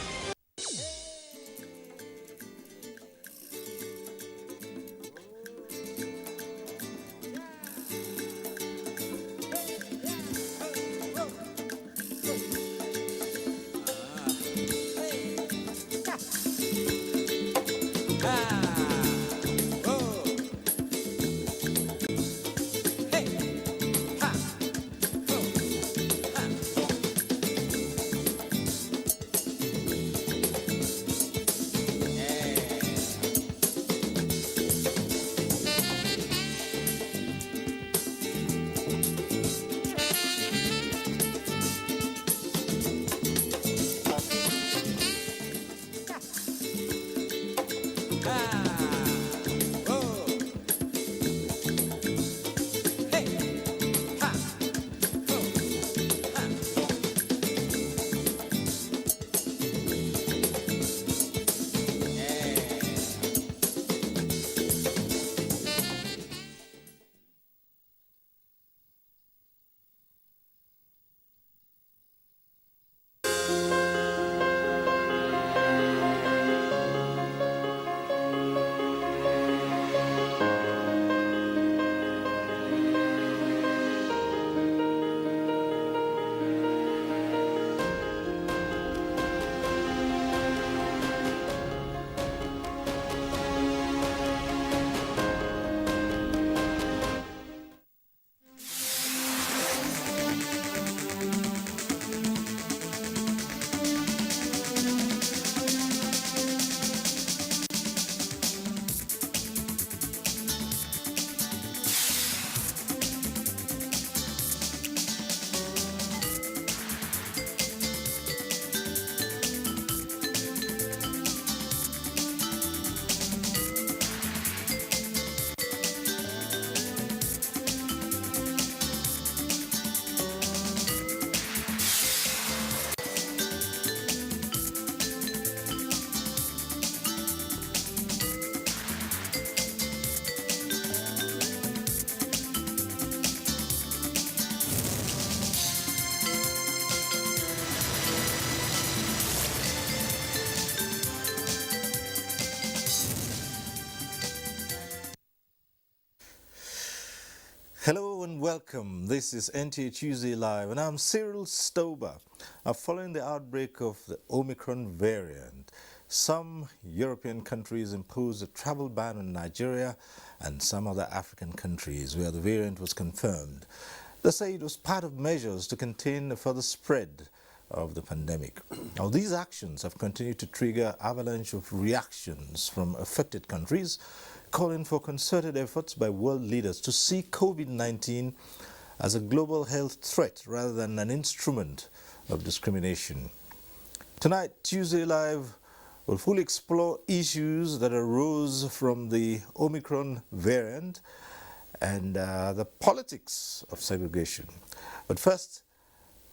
Hello and welcome. This is NTA Tuesday Live and I'm Cyril Stober. Following the outbreak of the Omicron variant, some European countries imposed a travel ban on Nigeria and some other African countries where the variant was confirmed. They say it was part of measures to contain the further spread of the pandemic. Now, these actions have continued to trigger avalanche of reactions from affected countries, calling for concerted efforts by world leaders to see COVID-19 as a global health threat rather than an instrument of discrimination. Tonight, Tuesday Live will fully explore issues that arose from the Omicron variant and the politics of segregation. But first,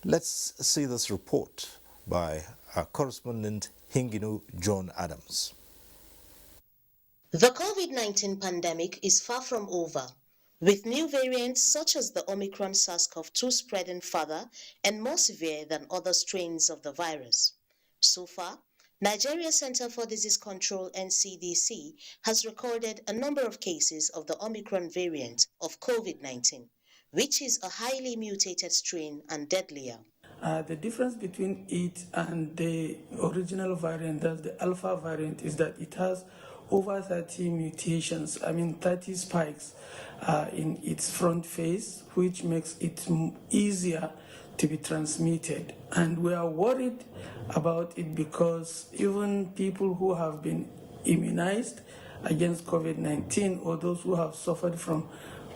let's see this report by our correspondent Hinginu John Adams. The COVID-19 pandemic is far from over, with new variants such as the Omicron SARS-CoV-2 spreading further and more severe than other strains of the virus. So far, Nigeria Center for Disease Control (NCDC) has recorded a number of cases of the Omicron variant of COVID-19, which is a highly mutated strain and deadlier. The difference between it and the original variant, that's the alpha variant, is that it has over 30 mutations, 30 spikes in its front face, which makes it easier to be transmitted. And we are worried about it because even people who have been immunized against COVID-19 or those who have suffered from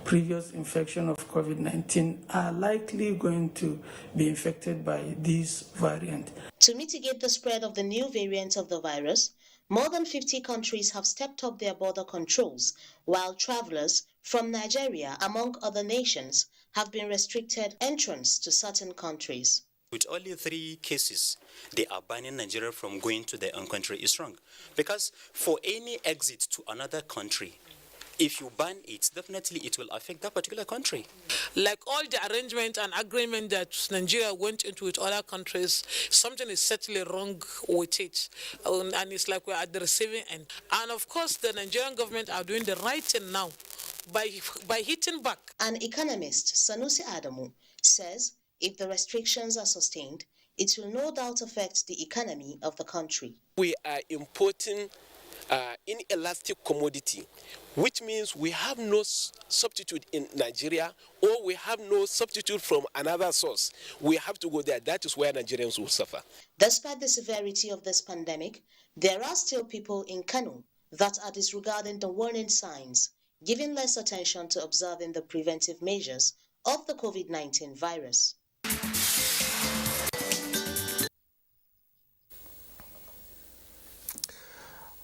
previous infection of COVID-19 are likely going to be infected by this variant. To mitigate the spread of the new variant of the virus, more than 50 countries have stepped up their border controls, while travelers from Nigeria, among other nations, have been restricted entrance to certain countries. With only 3 cases, they are banning Nigeria from going to their own country is wrong. Because for any exit to another country, if you ban it, definitely it will affect that particular country. Like all the arrangement and agreement that Nigeria went into with other countries, something is certainly wrong with it. And it's like we're at the receiving end. And of course, the Nigerian government are doing the right thing now by hitting back. An economist, Sanusi Adamu, says if the restrictions are sustained, it will no doubt affect the economy of the country. We are importing inelastic commodity, which means we have no substitute in Nigeria, or we have no substitute from another source. We have to go there. That is where Nigerians will suffer. Despite the severity of this pandemic, there are still people in Kano that are disregarding the warning signs, giving less attention to observing the preventive measures of the COVID-19 virus.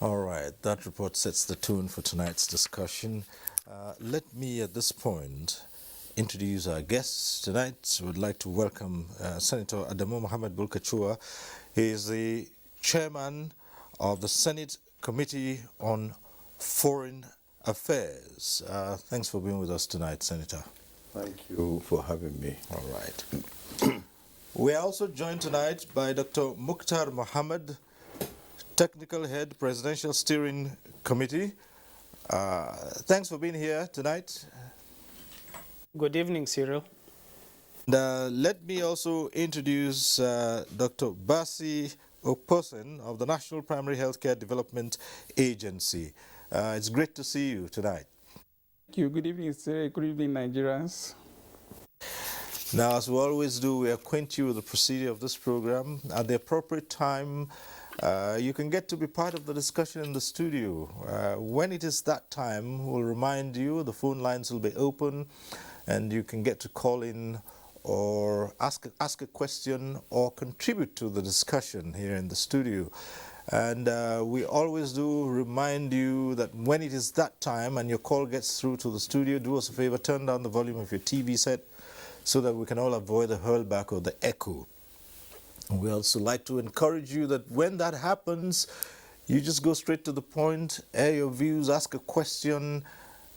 All right, that report sets the tone for tonight's discussion. Let me at this point introduce our guests tonight. We would like to welcome Senator Adamu Mohammed Bulkachua. He is the chairman of the Senate Committee on Foreign Affairs. Thanks for being with us tonight, Senator. Thank you for having me. All right. We are also joined tonight by Dr. Mukhtar Mohammed, Technical Head, Presidential Steering Committee. Thanks for being here tonight. Good evening, Cyril. Let me also introduce Dr. Basi Oposen of the National Primary Healthcare Development Agency. It's great to see you tonight. Thank you. Good evening, Cyril. Good evening, Nigerians. Now, as we always do, we acquaint you with the procedure of this program. At the appropriate time, you can get to be part of the discussion in the studio. When it is that time, we'll remind you the phone lines will be open and you can get to call in or ask a question or contribute to the discussion here in the studio. And we always do remind you that when it is that time and your call gets through to the studio, do us a favor, turn down the volume of your TV set so that we can all avoid the hurlback or the echo. We also like to encourage you that when that happens, you just go straight to the point, air your views, ask a question,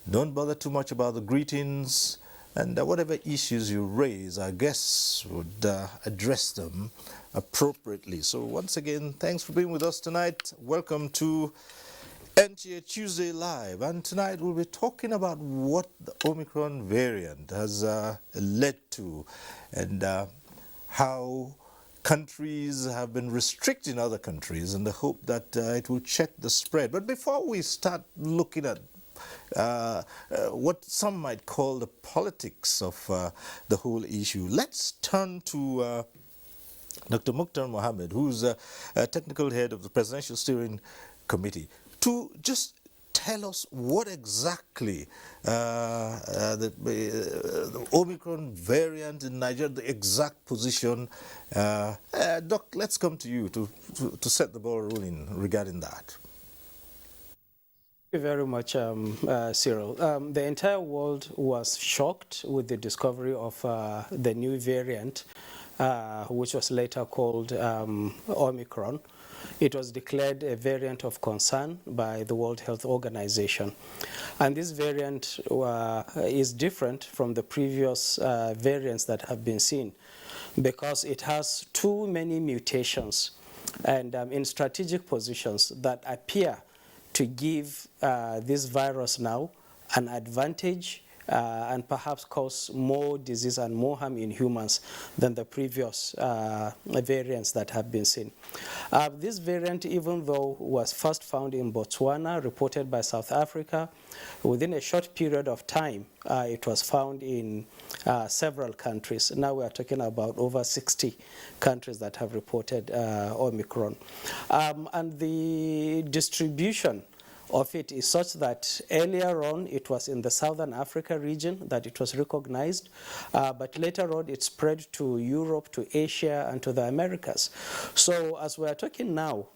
don't bother too much about the greetings, and whatever issues you raise, our guests would address them appropriately. So once again, thanks for being with us tonight. Welcome to NTA Tuesday Live, and tonight we'll be talking about what the Omicron variant has led to and how countries have been restricting other countries in the hope that it will check the spread. But before we start looking at what some might call the politics of the whole issue, let's turn to Dr. Mukhtar Mohammed, who's a technical head of the Presidential Steering Committee, to just tell us what exactly the Omicron variant in Nigeria, the exact position. Doc, let's come to you to set the ball rolling regarding that. Thank you very much, Cyril. The entire world was shocked with the discovery of the new variant, which was later called Omicron. It was declared a variant of concern by the World Health Organization. And this variant is different from the previous variants that have been seen because it has too many mutations and in strategic positions that appear to give this virus now an advantage and perhaps cause more disease and more harm in humans than the previous variants that have been seen. This variant, even though was first found in Botswana, reported by South Africa, within a short period of time, it was found in several countries. Now we are talking about over 60 countries that have reported Omicron. And the distribution of it is such that earlier on it was in the Southern Africa region that it was recognized, but later on it spread to Europe, to Asia, and to the Americas. So as we are talking now,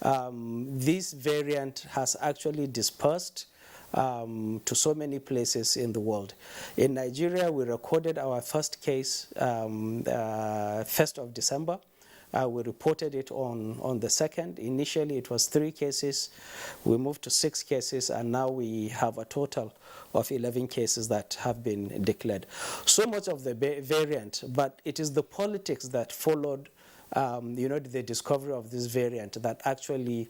this variant has actually dispersed to so many places in the world. In Nigeria, we recorded our first case 1st of December. We reported it on the 2nd. Initially, it was 3 cases. We moved to 6 cases, and now we have a total of 11 cases that have been declared. So much of the variant, but it is the politics that followed the discovery of this variant that actually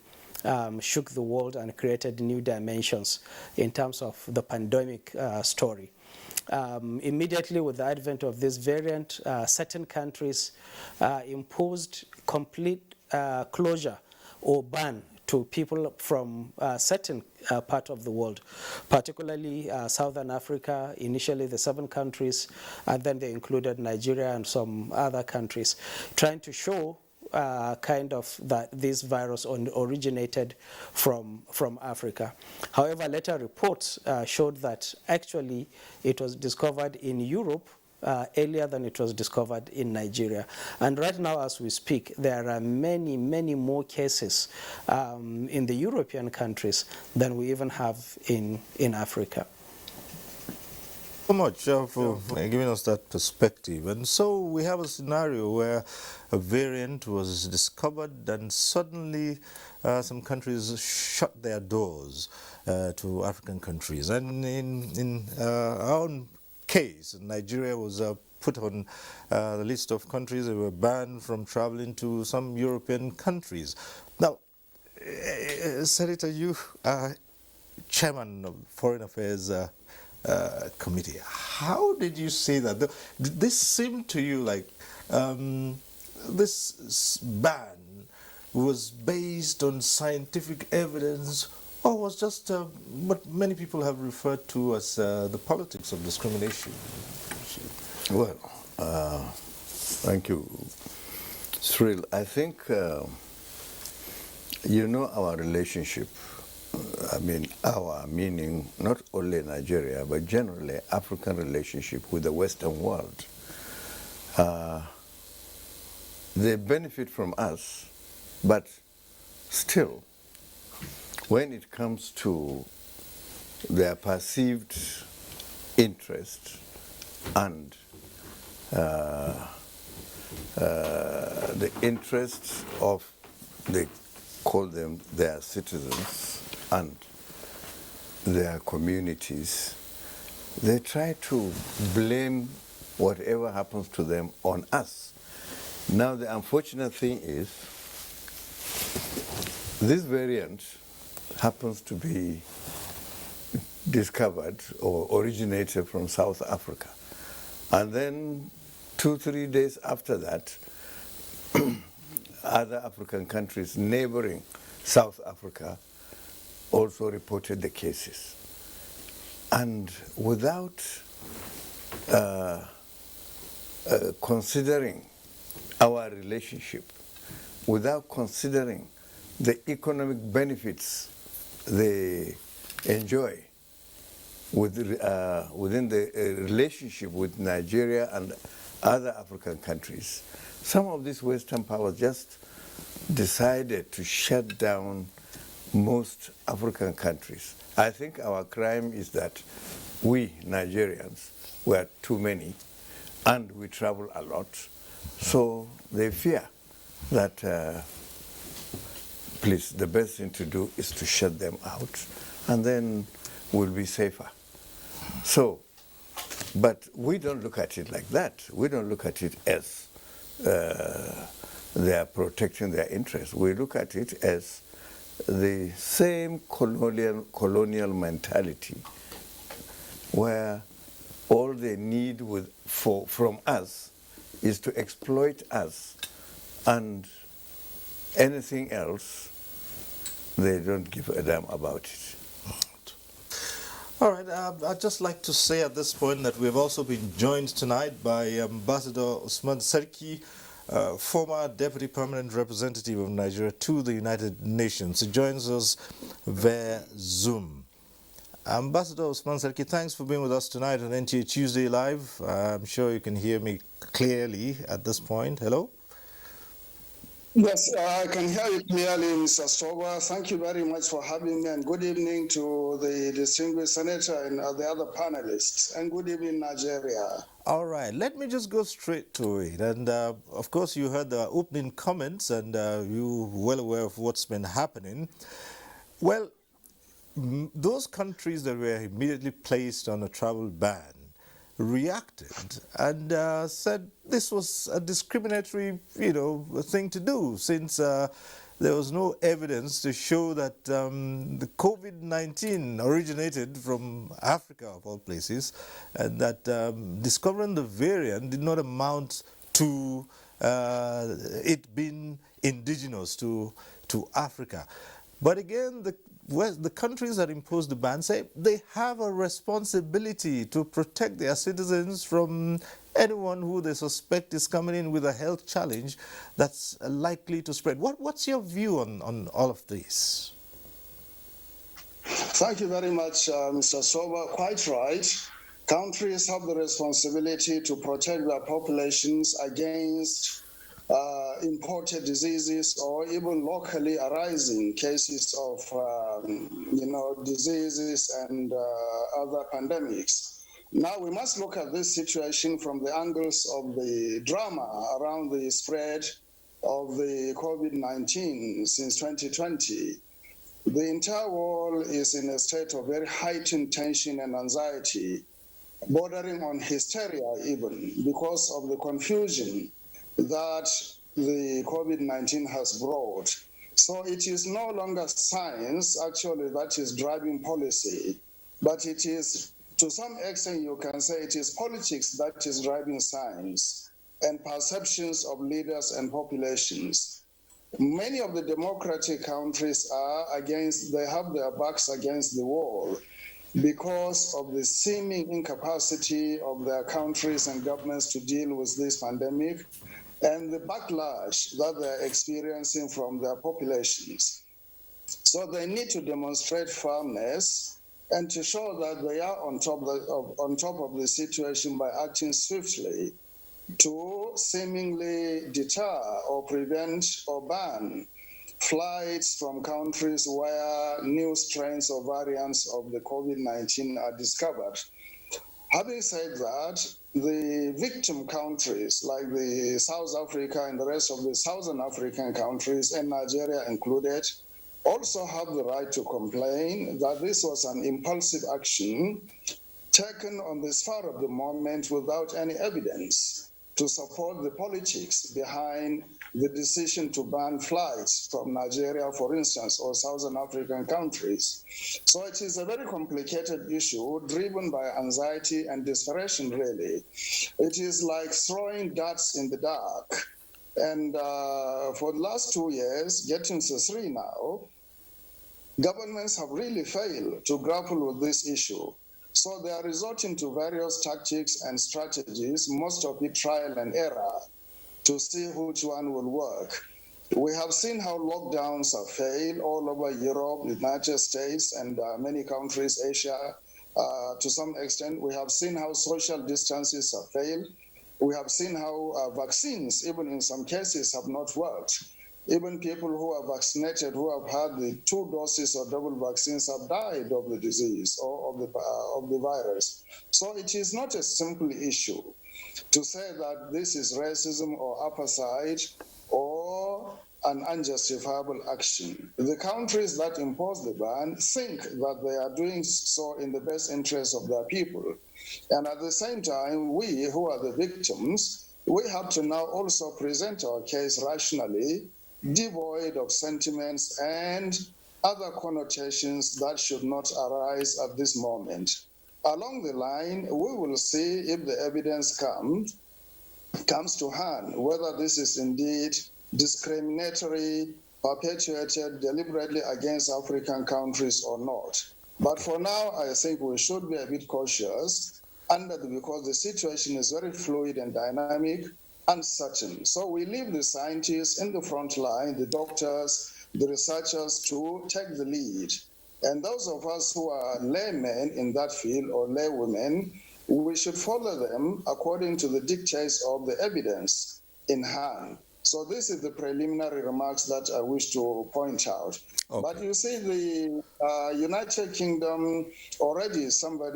shook the world and created new dimensions in terms of the pandemic story. Immediately with the advent of this variant, certain countries imposed complete closure or ban to people from certain part of the world, particularly Southern Africa, initially the 7 countries, and then they included Nigeria and some other countries, trying to show kind of that this virus originated from Africa. However, later reports showed that actually it was discovered in Europe earlier than it was discovered in Nigeria. And right now, as we speak, there are many, many more cases in the European countries than we even have in Africa. So much for giving us that perspective. And so we have a scenario where a variant was discovered and suddenly some countries shut their doors to African countries. And in our own case, Nigeria was put on the list of countries that were banned from traveling to some European countries. Now, Senator, you are chairman of Foreign Affairs Committee. How did you see that? Did this seem to you like this ban was based on scientific evidence, or was just what many people have referred to as the politics of discrimination? Well, thank you, Cyril. I think you know our relationship. I mean, our meaning not only Nigeria, but generally African relationship with the Western world. They benefit from us, but still, when it comes to their perceived interest and the interests of, they call them their citizens, and their communities, they try to blame whatever happens to them on us. Now, the unfortunate thing is, this variant happens to be discovered or originated from South Africa. And then 2-3 days after that, other African countries neighboring South Africa also reported the cases. And without considering our relationship, without considering the economic benefits they enjoy within the relationship with Nigeria and other African countries, some of these Western powers just decided to shut down most African countries. I think our crime is that we Nigerians were too many and we travel a lot, so they fear that please, the best thing to do is to shut them out and then we'll be safer. So, but we don't look at it like that. We don't look at it as they are protecting their interests. We look at it as the same colonial mentality where all they need from us is to exploit us, and anything else, they don't give a damn about it. All right, I'd just like to say at this point that we've also been joined tonight by Ambassador Usman Serki, former Deputy Permanent Representative of Nigeria to the United Nations. He joins us via Zoom. Ambassador Usman Sarki, thanks for being with us tonight on NTA Tuesday Live. I'm sure you can hear me clearly at this point. Hello? Yes, I can hear you clearly, Mr. Stover. Thank you very much for having me, and good evening to the distinguished senator and the other panelists, and good evening, Nigeria. All right, let me just go straight to it. And of course, you heard the opening comments, and you're well aware of what's been happening. Well, those countries that were immediately placed on a travel ban reacted and said this was a discriminatory, thing to do, since there was no evidence to show that the COVID-19 originated from Africa, of all places, and that discovering the variant did not amount to it being indigenous to Africa. But again, the countries that imposed the ban say they have a responsibility to protect their citizens from anyone who they suspect is coming in with a health challenge that's likely to spread. What's your view on all of this? Thank you very much, Mr. Sober. Quite right. Countries have the responsibility to protect their populations against imported diseases or even locally arising cases of, diseases and other pandemics. Now we must look at this situation from the angles of the drama around the spread of the COVID-19 since 2020. The entire world is in a state of very heightened tension and anxiety, bordering on hysteria even, because of the confusion that the COVID-19 has brought. So it is no longer science, actually, that is driving policy, but it is, to some extent, you can say it is politics that is driving science and perceptions of leaders and populations. Many of the democratic countries they have their backs against the wall because of the seeming incapacity of their countries and governments to deal with this pandemic and the backlash that they're experiencing from their populations. So they need to demonstrate firmness and to show that they are on top of the situation by acting swiftly to seemingly deter or prevent or ban flights from countries where new strains or variants of the COVID-19 are discovered. Having said that, the victim countries like the South Africa and the rest of the Southern African countries, and Nigeria included, also have the right to complain that this was an impulsive action taken on the spur of the moment without any evidence to support the politics behind the decision to ban flights from Nigeria, for instance, or Southern African countries. So it is a very complicated issue driven by anxiety and desperation, really. It is like throwing darts in the dark. And for the last 2 years, getting to 3 now, governments have really failed to grapple with this issue. So they are resorting to various tactics and strategies, most of it trial and error, to see which one will work. We have seen how lockdowns have failed all over Europe, the United States, and many countries, Asia, to some extent. We have seen how social distances have failed. We have seen how vaccines, even in some cases, have not worked. Even people who are vaccinated, who have had the 2 doses or double vaccines, have died of the disease or of the virus. So it is not a simple issue to say that this is racism or apartheid or an unjustifiable action. The countries that impose the ban think that they are doing so in the best interest of their people. And at the same time, we who are the victims, we have to now also present our case rationally, devoid of sentiments and other connotations that should not arise at this moment. Along the line, we will see if the evidence comes to hand, whether this is indeed discriminatory, perpetuated deliberately against African countries or not. But for now, I think we should be a bit cautious because the situation is very fluid and dynamic. uncertain. So we leave the scientists in the front line, the doctors, the researchers to take the lead. And those of us who are laymen in that field or laywomen, we should follow them according to the dictates of the evidence in hand. So this is the preliminary remarks that I wish to point out. Okay. But you see, the United Kingdom, already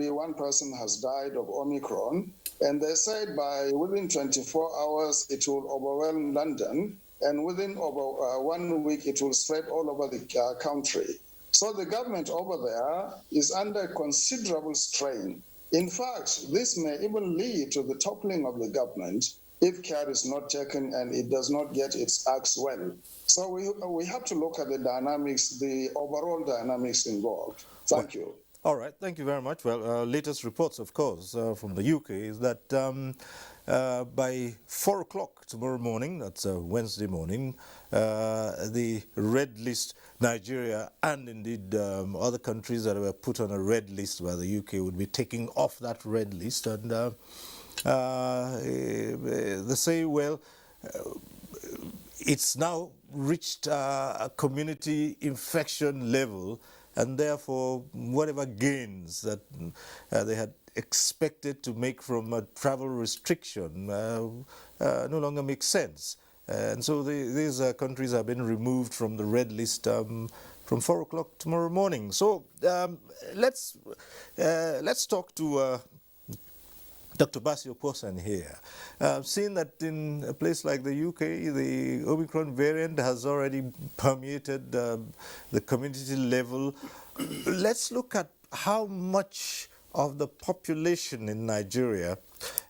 one person has died of Omicron, and they said within 24 hours it will overwhelm London, and within 1 week it will spread all over the country. So the government over there is under considerable strain. In fact, this may even lead to the toppling of the government if care is not taken and it does not get its acts well. So we have to look at the dynamics, the overall dynamics involved. Thank you. All right, thank you very much. Well, latest reports, of course, from the UK is that by 4 o'clock tomorrow morning, that's Wednesday morning, the red list, Nigeria and indeed other countries that were put on a red list by the UK would be taking off that red list. And they say, well, it's now reached a community infection level, and therefore whatever gains that they had expected to make from a travel restriction no longer makes sense. And so these countries have been removed from the red list from 4 o'clock tomorrow morning. So let's talk to Dr. Basio Posan here. Seeing that in a place like the UK, the Omicron variant has already permeated the community level, let's look at how much of the population in Nigeria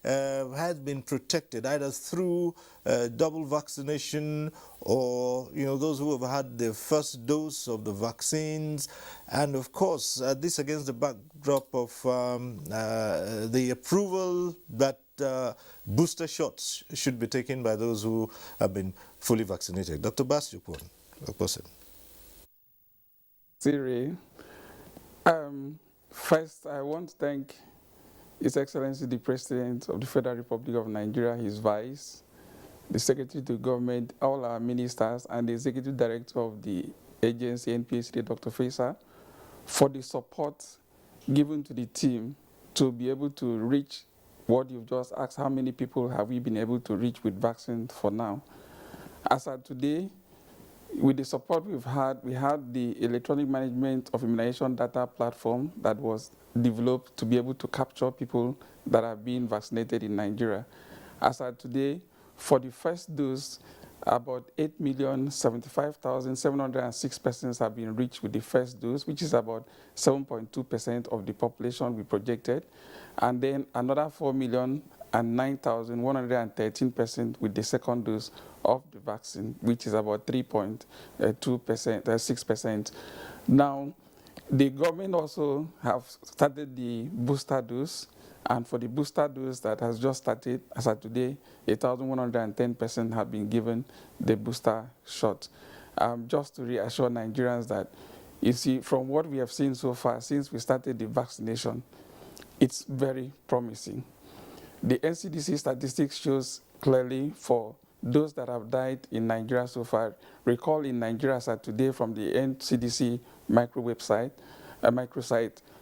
has been protected either through double vaccination or those who have had the first dose of the vaccines, and of course this against the backdrop of the approval that booster shots should be taken by those who have been fully vaccinated. Dr. Basio Posan. Siri, first I want to thank His Excellency the President of the Federal Republic of Nigeria, his Vice, the Secretary to Government, all our ministers, and the Executive Director of the agency, NPHD, Dr. Faisal, for the support given to the team to be able to reach what you've just asked, how many people have we been able to reach with vaccine for now. As of today, with the support we've had, we had the electronic management of immunization data platform that was developed to be able to capture people that are being vaccinated in Nigeria. As of today, for the first dose, about 8,075,706 persons have been reached with the first dose, which is about 7.2% of the population we projected, and then another 4,009,113% with the second dose of the vaccine, which is about 3.6%. Now, the government also have started the booster dose, and for the booster dose that has just started, as of today, 8,110% have been given the booster shot. Just to reassure Nigerians that, you see, from what we have seen so far, since we started the vaccination, it's very promising. The NCDC statistics shows clearly for those that have died in Nigeria so far. Recall in Nigeria as of today from the NCDC microsite,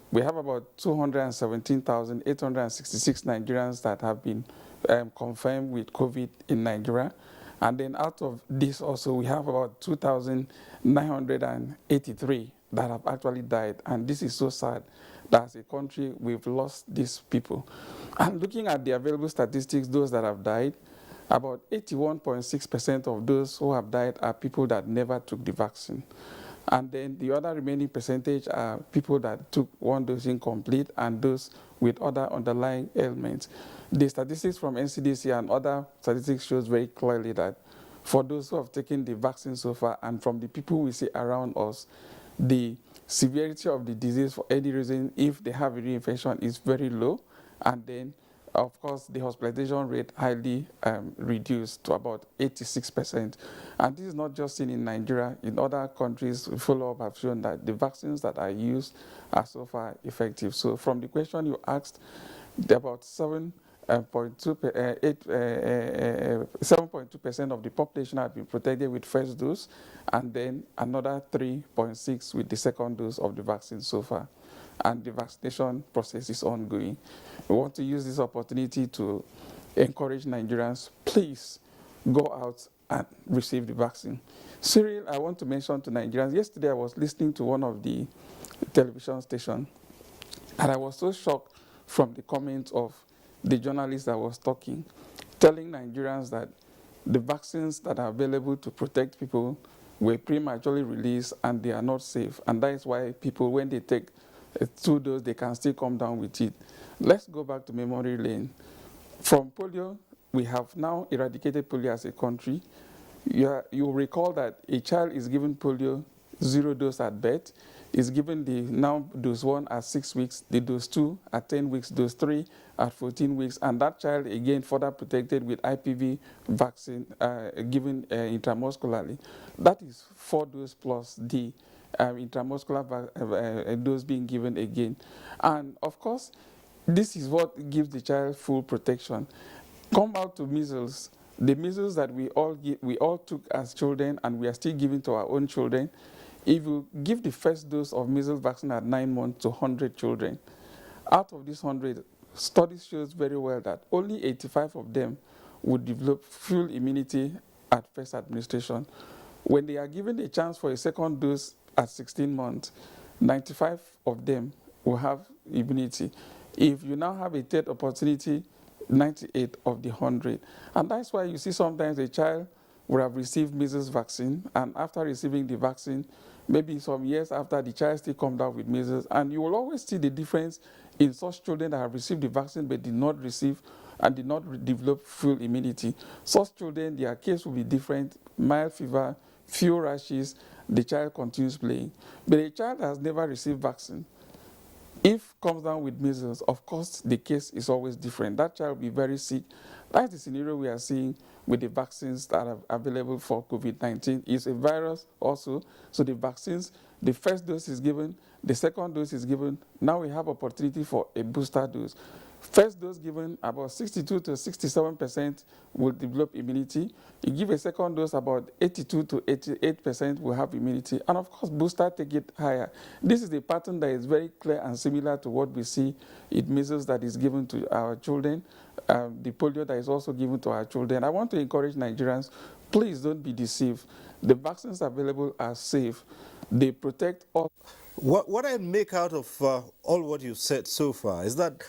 we have about 217,866 Nigerians that have been confirmed with COVID in Nigeria. And then out of this also, we have about 2,983 that have actually died. And this is so sad that as a country, we've lost these people. And looking at the available statistics, those that have died, about 81.6% of those who have died are people that never took the vaccine. And then the other remaining percentage are people that took one dose incomplete and those with other underlying ailments. The statistics from NCDC and other statistics shows very clearly that for those who have taken the vaccine so far and from the people we see around us, the severity of the disease for any reason, if they have a reinfection, is very low. And then, of course, the hospitalization rate highly reduced to about 86%. And this is not just seen in Nigeria. In other countries, follow-up have shown that the vaccines that are used are so far effective. So from the question you asked, about 7.2 7.2% of the population have been protected with first dose, and then another 3.6 with the second dose of the vaccine so far. And the vaccination process is ongoing. We want to use this opportunity to encourage Nigerians, please go out and receive the vaccine. Cyril, I want to mention to Nigerians, yesterday I was listening to one of the television stations, and I was so shocked from the comments of the journalist that was talking, telling Nigerians that the vaccines that are available to protect people were prematurely released and they are not safe. And that is why people, when they take 2 doses, they can still come down with it. Let's go back to memory lane. From polio, we have now eradicated polio as a country. You recall that a child is given polio 0 dose at birth, is given the now dose 1 at 6 weeks, the dose 2 at 10 weeks, dose 3 at 14 weeks, and that child again further protected with IPV vaccine given intramuscularly. That is 4 doses plus the intramuscular dose being given again. And of course, this is what gives the child full protection. Come out to measles. The measles that we all took as children and we are still giving to our own children. If you give the first dose of measles vaccine at 9 months to 100 children, out of these 100, studies shows very well that only 85 of them would develop full immunity at first administration. When they are given a chance for a second dose at 16 months, 95 of them will have immunity. If you now have a third opportunity, 98 of the 100. And that's why you see sometimes a child will have received measles vaccine, and after receiving the vaccine, maybe some years after, the child still comes down with measles, and you will always see the difference in such children that have received the vaccine but did not receive and did not develop full immunity. Such children, their case will be different, mild fever, few rashes, the child continues playing. But a child has never received vaccine, if comes down with measles, of course, the case is always different. That child will be very sick. That's the scenario we are seeing with the vaccines that are available for COVID-19. It's a virus also, so the vaccines, the first dose is given, the second dose is given. Now we have opportunity for a booster dose. First dose given, about 62 to 67% will develop immunity. You give a second dose, about 82 to 88% will have immunity. And of course, booster take it higher. This is a pattern that is very clear and similar to what we see in measles that is given to our children, the polio that is also given to our children. I want to encourage Nigerians, please don't be deceived. The vaccines available are safe. They protect all. What I make out of all what you've said so far is that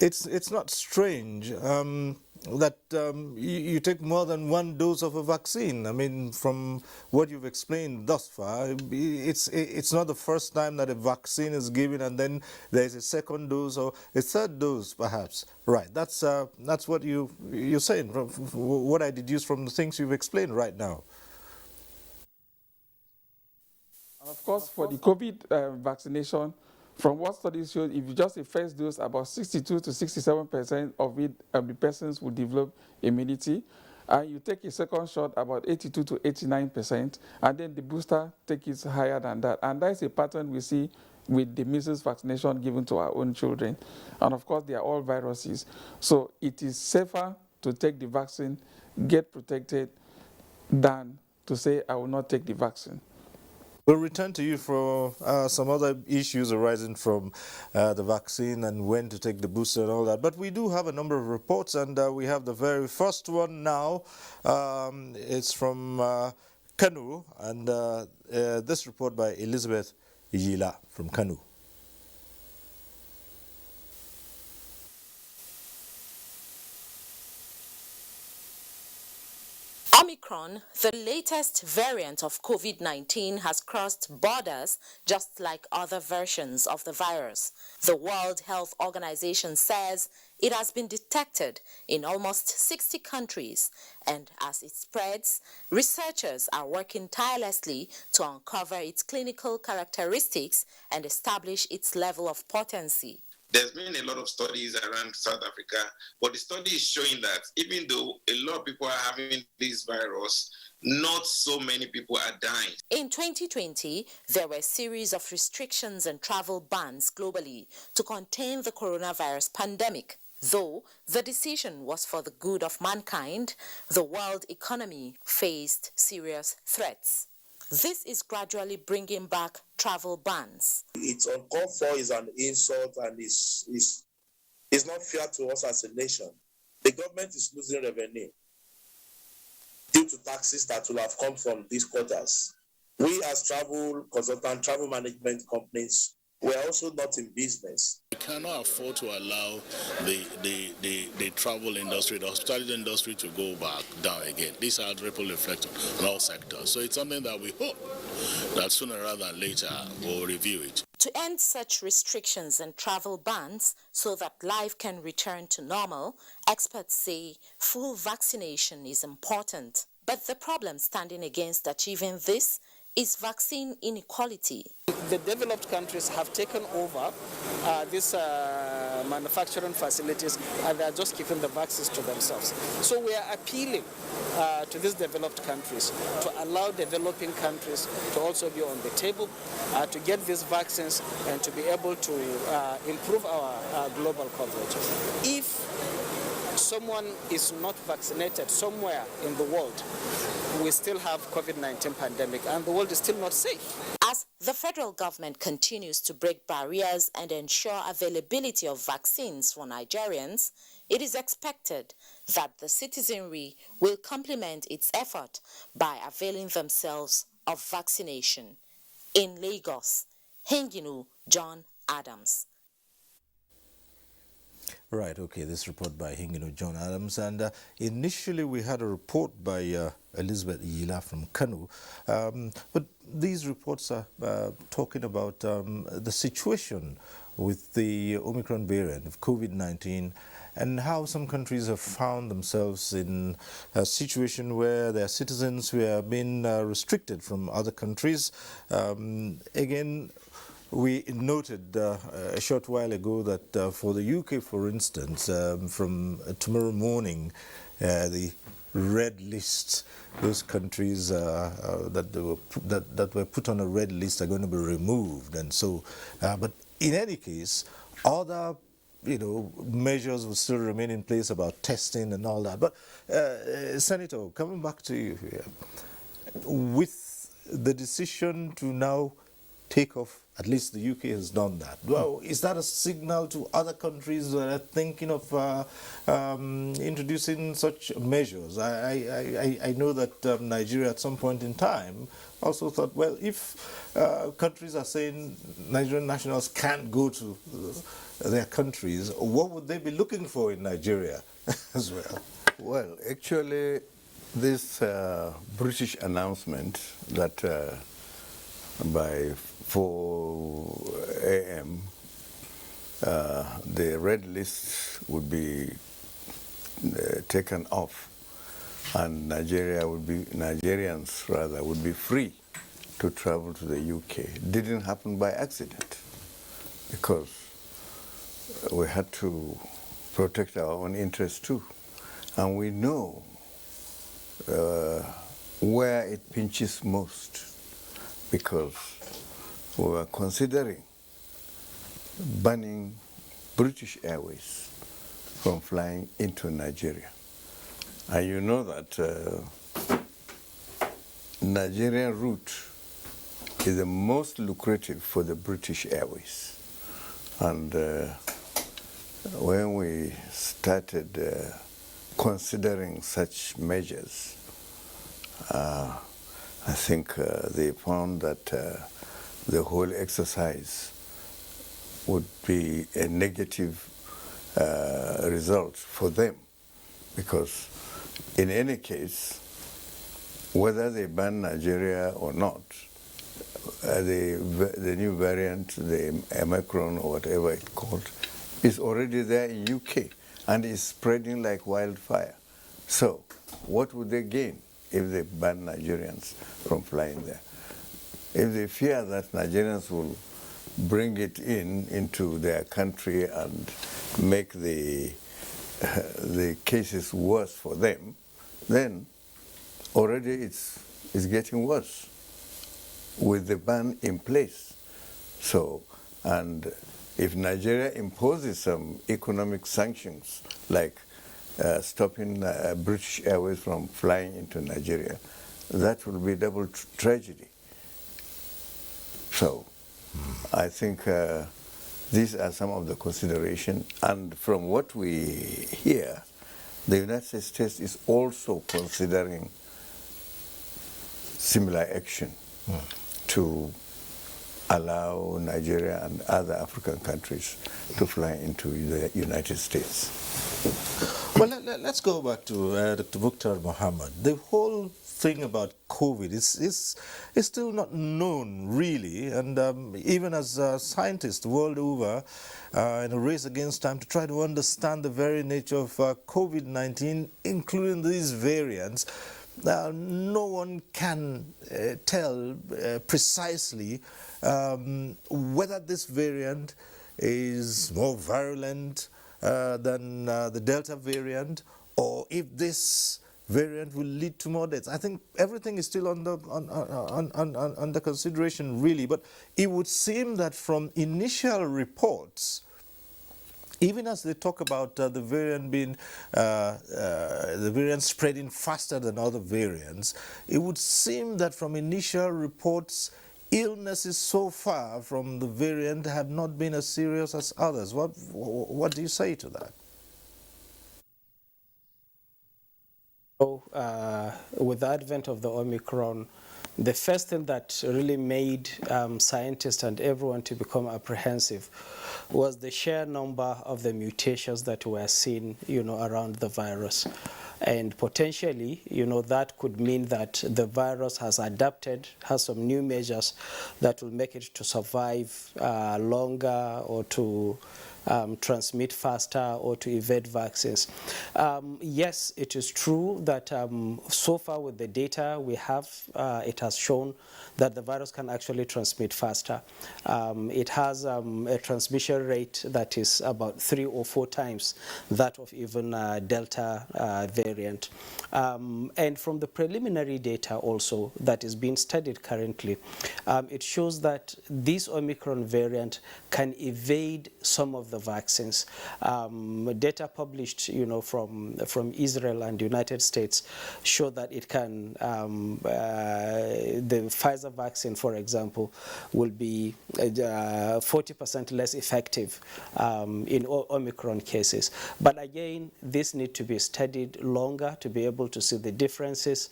it's not strange that you take more than 1 dose of a vaccine. I mean, from what you've explained thus far, it's not the first time that a vaccine is given and then there's a second dose or a third dose, perhaps. Right. That's what you're saying. From what I deduce from the things you've explained right now. Of course, for the COVID vaccination, from what studies show, if you just a first dose, about 62 to 67% of the persons will develop immunity. And you take a second shot, about 82 to 89%, and then the booster take it higher than that. And that's a pattern we see with the measles vaccination given to our own children. And of course, they are all viruses. So it is safer to take the vaccine, get protected, than to say, I will not take the vaccine. We'll return to you for some other issues arising from the vaccine and when to take the booster and all that. But we do have a number of reports, and we have the very first one now. It's from Kanu, and this report by Elizabeth Yila from Kanu. Omicron, the latest variant of COVID-19, has crossed borders just like other versions of the virus. The World Health Organization says it has been detected in almost 60 countries, and as it spreads, researchers are working tirelessly to uncover its clinical characteristics and establish its level of potency. There's been a lot of studies around South Africa, but the study is showing that even though a lot of people are having this virus, not so many people are dying. In 2020, there were a series of restrictions and travel bans globally to contain the coronavirus pandemic. Though the decision was for the good of mankind, the world economy faced serious threats. This is gradually bringing back travel bans. It's uncalled for, is an insult, and is not fair to us as a nation. The government is losing revenue due to taxes that will have come from these quarters. We as travel consultant, travel management companies, we are also not in business. We cannot afford to allow the travel industry, the hospitality industry to go back down again. This has ripple effect on all sectors. So it's something that we hope that sooner rather than later we'll review it. To end such restrictions and travel bans so that life can return to normal, experts say full vaccination is important. But the problem standing against achieving this is vaccine inequality. The developed countries have taken over these manufacturing facilities, and they are just keeping the vaccines to themselves. So we are appealing to these developed countries to allow developing countries to also be on the table, to get these vaccines and to be able to improve our global coverage. If someone is not vaccinated somewhere in the world, we still have COVID-19 pandemic and the world is still not safe. As the federal government continues to break barriers and ensure availability of vaccines for Nigerians, it is expected that the citizenry will complement its effort by availing themselves of vaccination. In Lagos, Henginu John Adams. Right, okay, this report by Hingino John Adams. And initially we had a report by Elizabeth Iyila from Kano. But these reports are talking about the situation with the Omicron variant of COVID-19 and how some countries have found themselves in a situation where their citizens were being restricted from other countries. Again, we noted a short while ago that for the UK, for instance, from tomorrow morning, the red list, those countries that were put on a red list are going to be removed. And so, but in any case, other measures will still remain in place about testing and all that. But Senator, coming back to you here, with the decision to now take off, at least the UK has done that. Well, is that a signal to other countries that are thinking of introducing such measures? I know that Nigeria at some point in time also thought, well, if countries are saying Nigerian nationals can't go to their countries, what would they be looking for in Nigeria as well? Well, actually, this British announcement that by 4 a.m. The red list would be taken off, and Nigerians would be free to travel to the UK. It didn't happen by accident, because we had to protect our own interests too, and we know where it pinches most, because we were considering banning British Airways from flying into Nigeria. And you know that Nigerian route is the most lucrative for the British Airways. And when we started considering such measures, I think they found that the whole exercise would be a negative result for them, because in any case, whether they ban Nigeria or not, the new variant, the Omicron or whatever it's called, is already there in UK and is spreading like wildfire. So what would they gain if they ban Nigerians from flying there? If they fear that Nigerians will bring it into their country and make the cases worse for them, then already it's getting worse with the ban in place. So, and if Nigeria imposes some economic sanctions, like stopping British Airways from flying into Nigeria, that will be double tragedy. So I think these are some of the considerations, and from what we hear, the United States is also considering similar action to allow Nigeria and other African countries to fly into the United States. Well, let's go back to Dr. Mukhtar Mohammed. The whole thing about COVID is still not known, really, and even as scientists world over, in a race against time to try to understand the very nature of COVID-19, including these variants, no one can tell precisely whether this variant is more virulent than the Delta variant, or if this variant will lead to more deaths. I think everything is still under consideration, really, but it would seem that from initial reports, even as they talk about the variant being the variant spreading faster than other variants, it would seem that from initial reports, illnesses so far from the variant have not been as serious as others. What do you say to that? So, with the advent of the Omicron, the first thing that really made scientists and everyone to become apprehensive was the sheer number of the mutations that were seen, around the virus. And potentially, that could mean that the virus has adapted, has some new measures that will make it to survive longer, or to transmit faster, or to evade vaccines. Yes, it is true that so far with the data we have, it has shown that the virus can actually transmit faster. It has a transmission rate that is about 3 or 4 times that of even Delta variant. And from the preliminary data also that is being studied currently, it shows that this Omicron variant can evade some of the vaccines. Data published, from Israel and the United States show that it can, the Pfizer vaccine, for example, will be 40% less effective in Omicron cases. But again, this needs to be studied longer to be able to see the differences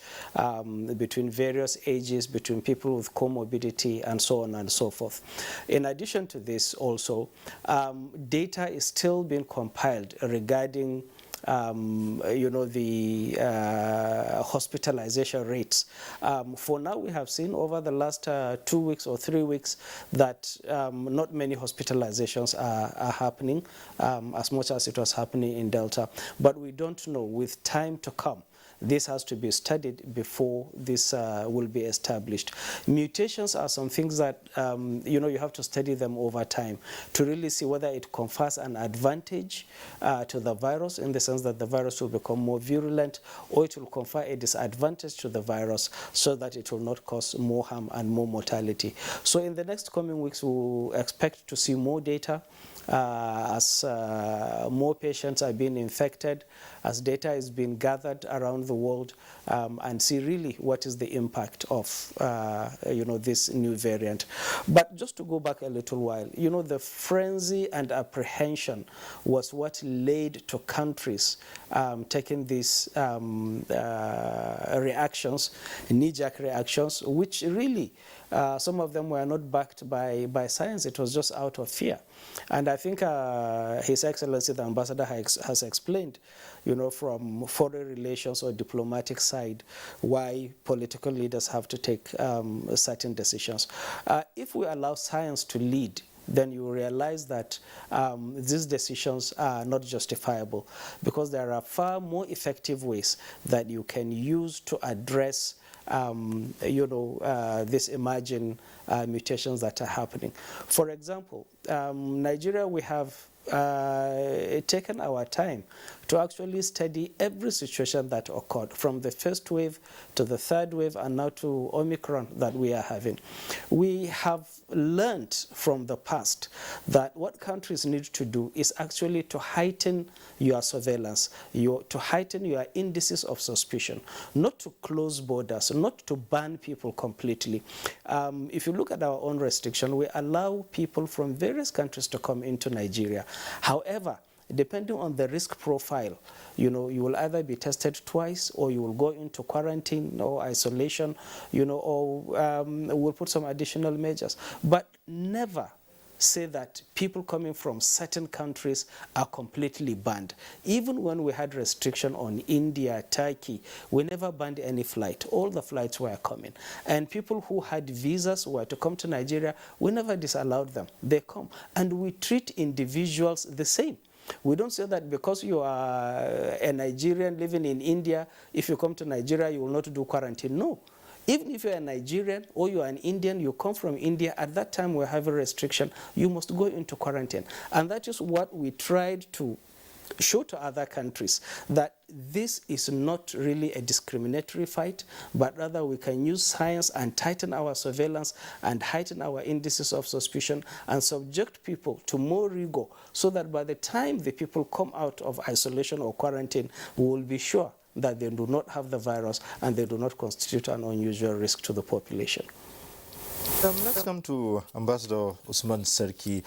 between various ages, between people with comorbidity, and so on and so forth. In addition to this also, data is still being compiled regarding the hospitalization rates. For now, we have seen over the last 2 weeks or 3 weeks that not many hospitalizations are happening as much as it was happening in Delta. But we don't know, with time to come. This has to be studied before this will be established. Mutations are some things that, you have to study them over time to really see whether it confers an advantage to the virus, in the sense that the virus will become more virulent, or it will confer a disadvantage to the virus so that it will not cause more harm and more mortality. So in the next coming weeks, we will expect to see more data as more patients are being infected, as data is being gathered around the world, and see really what is the impact of this new variant. But just to go back a little while, the frenzy and apprehension was what led to countries taking these reactions, knee-jerk reactions, which really some of them were not backed by science. It was just out of fear. And I think His Excellency the Ambassador has explained, from foreign relations or diplomatic side, why political leaders have to take certain decisions. If we allow science to lead, then you realize that these decisions are not justifiable, because there are far more effective ways that you can use to address these emerging mutations that are happening. For example, Nigeria, we have taken our time to actually study every situation that occurred, from the first wave to the third wave and now to Omicron that we are having. We have learned from the past that what countries need to do is actually to heighten your surveillance, to heighten your indices of suspicion, not to close borders, not to ban people completely. If you look at our own restriction, we allow people from various countries to come into Nigeria. However, depending on the risk profile, you will either be tested twice, or you will go into quarantine or isolation, or we'll put some additional measures. But never say that people coming from certain countries are completely banned. Even when we had restriction on India, Turkey, we never banned any flight. All the flights were coming. And people who had visas were to come to Nigeria, we never disallowed them. They come. And we treat individuals the same. We don't say that because you are a Nigerian living in India, if you come to Nigeria, you will not do quarantine. No. Even if you're a Nigerian or you're an Indian, you come from India, at that time we have a restriction, you must go into quarantine. And that is what we tried to show to other countries, that this is not really a discriminatory fight, but rather we can use science and tighten our surveillance and heighten our indices of suspicion and subject people to more rigor, so that by the time the people come out of isolation or quarantine, we will be sure that they do not have the virus and they do not constitute an unusual risk to the population. Let's come to Ambassador Usman Serki.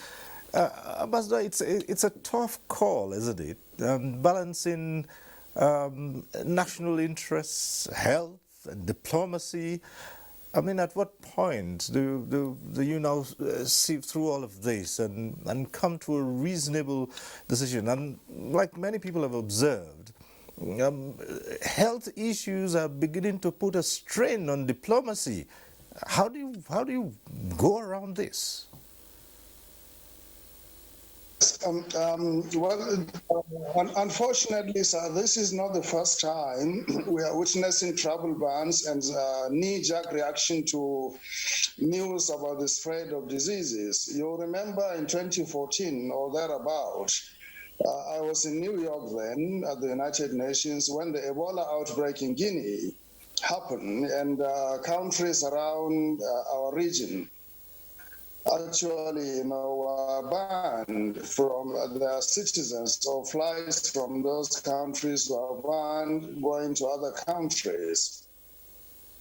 Ambassador, it's a tough call, isn't it? Balancing national interests, health, and diplomacy. I mean, at what point do you now sieve through all of this and come to a reasonable decision? And like many people have observed, health issues are beginning to put a strain on diplomacy. How do you go around this? Unfortunately, sir, this is not the first time we are witnessing travel bans and knee-jerk reaction to news about the spread of diseases. You remember in 2014 or thereabout, I was in New York then at the United Nations when the Ebola outbreak in Guinea happened, and countries around our region actually, banned from their citizens, or flights from those countries were banned going to other countries.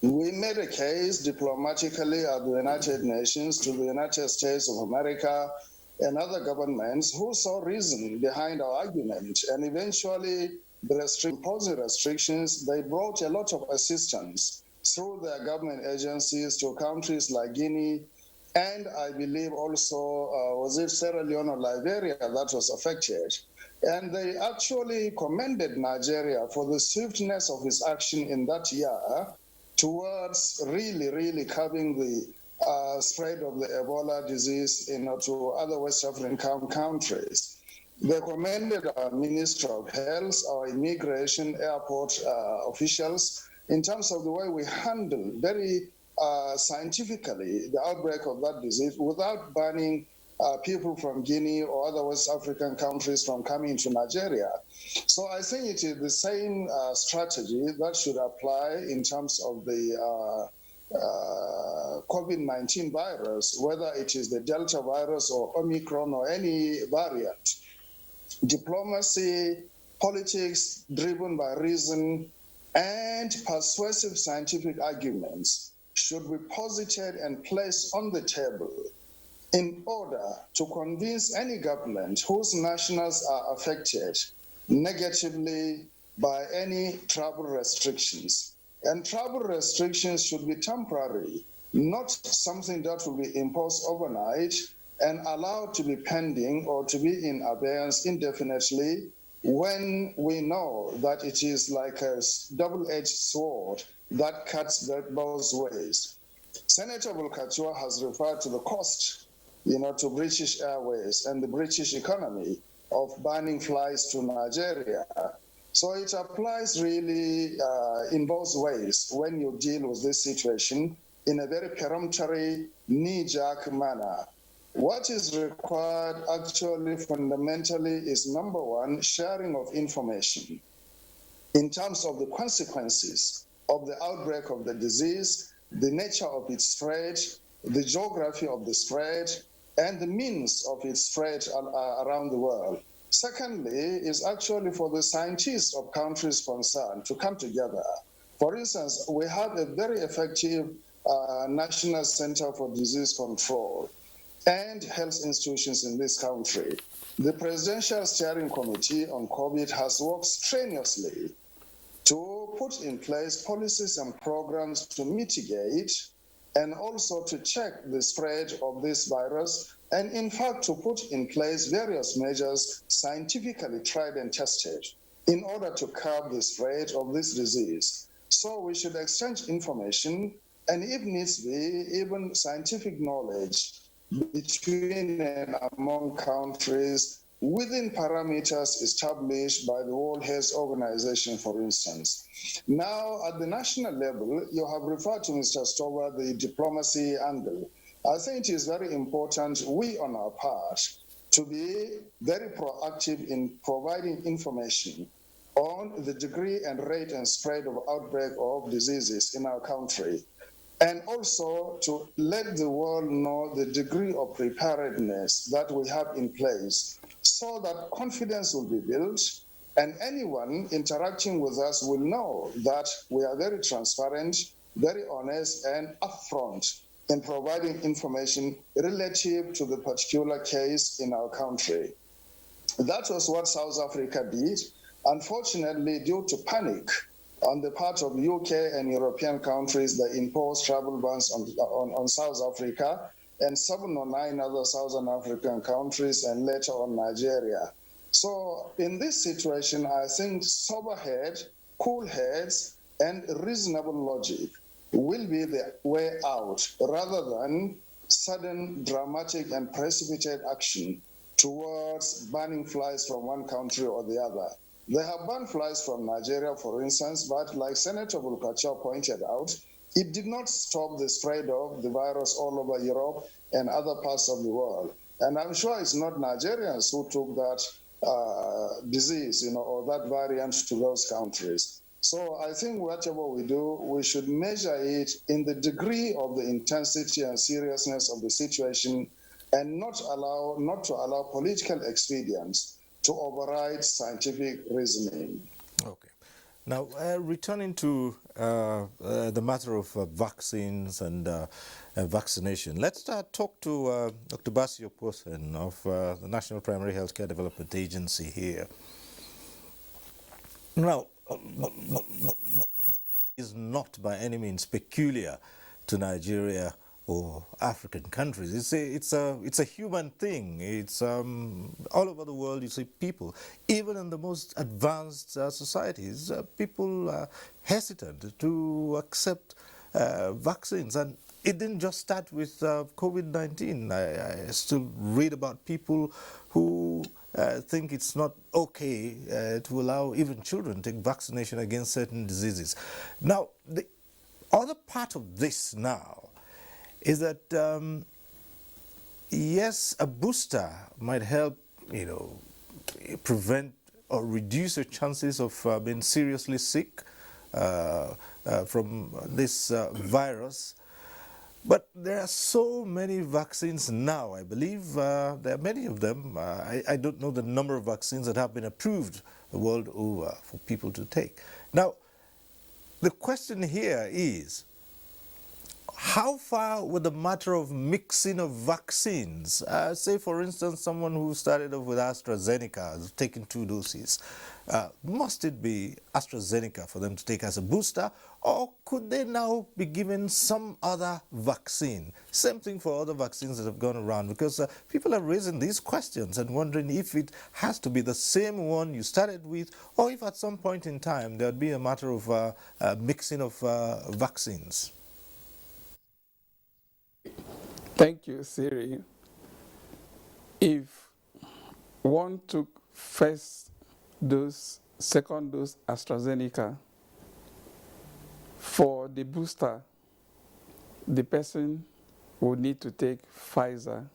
We made a case diplomatically at the United Nations to the United States of America and other governments who saw reason behind our argument, and eventually imposing restrictions, they brought a lot of assistance through their government agencies to countries like Guinea, and I believe also, was it Sierra Leone or Liberia that was affected? And they actually commended Nigeria for the swiftness of its action in that year towards really curbing the spread of the Ebola disease to other West African countries. They commended our Minister of Health, our immigration, airport officials, in terms of the way we handle very scientifically the outbreak of that disease without banning people from Guinea or other West African countries from coming to Nigeria. So I think it is the same strategy that should apply in terms of the COVID-19 virus, whether it is the Delta virus or Omicron or any variant. Diplomacy, politics driven by reason, and persuasive scientific arguments should be posited and placed on the table in order to convince any government whose nationals are affected negatively by any travel restrictions. And travel restrictions should be temporary, not something that will be imposed overnight and allowed to be pending or to be in abeyance indefinitely, when we know that it is like a double-edged sword that cuts both ways. Senator Bulkatua has referred to the cost, to British Airways and the British economy of banning flights to Nigeria. So it applies really in both ways when you deal with this situation in a very peremptory, knee-jerk manner. What is required actually fundamentally is, number one, sharing of information in terms of the consequences of the outbreak of the disease, the nature of its spread, the geography of the spread, and the means of its spread around the world. Secondly, is actually for the scientists of countries concerned to come together. For instance, we have a very effective National Center for Disease Control and health institutions in this country. The Presidential Steering Committee on COVID has worked strenuously to put in place policies and programs to mitigate and also to check the spread of this virus, and in fact to put in place various measures scientifically tried and tested in order to curb the spread of this disease. So we should exchange information and, if needs be, even scientific knowledge between and among countries within parameters established by the World Health Organization, for instance. Now, at the national level, you have referred to, Mr. Stover, the diplomacy angle. I think it is very important, we on our part, to be very proactive in providing information on the degree and rate and spread of outbreak of diseases in our country, and also to let the world know the degree of preparedness that we have in place, so that confidence will be built and anyone interacting with us will know that we are very transparent, very honest, and upfront in providing information relative to the particular case in our country. That was what South Africa did. Unfortunately, due to panic on the part of UK and European countries, they imposed travel bans on South Africa and 7 or 9 other Southern African countries, and later on Nigeria. So in this situation, I think sober head, cool heads, and reasonable logic will be the way out, rather than sudden, dramatic, and precipitate action towards banning flights from one country or the other. They have banned flights from Nigeria, for instance, but like Senator Bulkacha pointed out, it did not stop the spread of the virus all over Europe and other parts of the world. And I'm sure it's not Nigerians who took that disease, or that variant to those countries. So I think whatever we do, we should measure it in the degree of the intensity and seriousness of the situation, and not to allow political expedience to override scientific reasoning. Okay. Now, returning to the matter of vaccines and vaccination, let's talk to Dr. Basio Posen of the National Primary Healthcare Development Agency here. Now, is not by any means peculiar to Nigeria or African countries. It's a human thing. It's all over the world. You see people, even in the most advanced societies, people are hesitant to accept vaccines. And it didn't just start with COVID-19. I still read about people who think it's not okay to allow even children to take vaccination against certain diseases. Now, the other part of this now is that, yes, a booster might help, prevent or reduce your chances of being seriously sick from this virus. But there are so many vaccines now. I believe there are many of them. I don't know the number of vaccines that have been approved the world over for people to take. Now, the question here is, how far would the matter of mixing of vaccines, say for instance someone who started off with AstraZeneca, has taken 2 doses, must it be AstraZeneca for them to take as a booster, or could they now be given some other vaccine? Same thing for other vaccines that have gone around, because people are raising these questions and wondering if it has to be the same one you started with, or if at some point in time there would be a matter of mixing of vaccines. Thank you, Siri. If one took first dose, second dose AstraZeneca, for the booster, the person would need to take Pfizer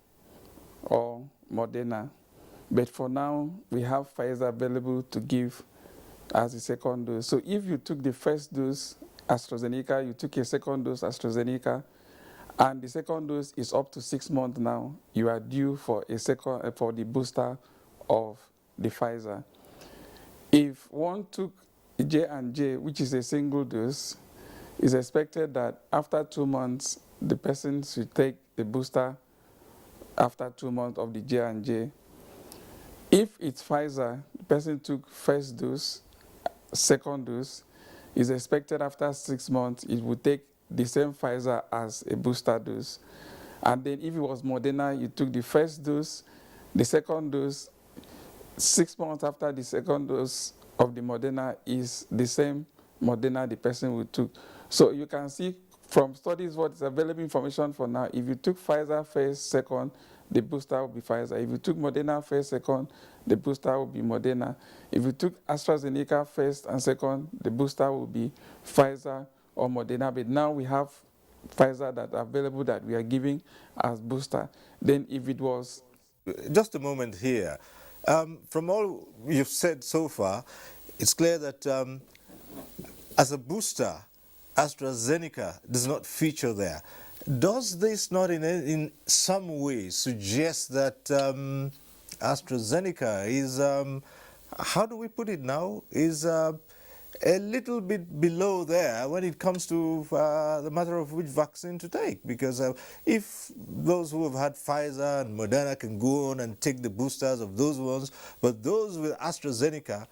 or Moderna. But for now, we have Pfizer available to give as a second dose. So if you took the first dose AstraZeneca, you took a second dose AstraZeneca, and the second dose is up to 6 months now, you are due for a second for the booster of the Pfizer. If one took J&J, which is a single dose, it's expected that after 2 months, the person should take the booster after 2 months of the J&J. If it's Pfizer, the person took first dose, second dose, is expected after 6 months, it would take the same Pfizer as a booster dose. And then if it was Moderna, you took the first dose, the second dose, 6 months after the second dose of the Moderna is the same Moderna the person would took. So you can see from studies what is available information for now. If you took Pfizer first, second, the booster will be Pfizer. If you took Moderna first, second, the booster will be Moderna. If you took AstraZeneca first and second, the booster will be Pfizer or Moderna. But now we have Pfizer that are available that we are giving as booster. Then if it was... Just a moment here. From all you've said so far, it's clear that as a booster, AstraZeneca does not feature there. Does this not in some way suggest that AstraZeneca is, how do we put it now, is a little bit below there when it comes to the matter of which vaccine to take? Because if those who have had Pfizer and Moderna can go on and take the boosters of those ones, but those with AstraZeneca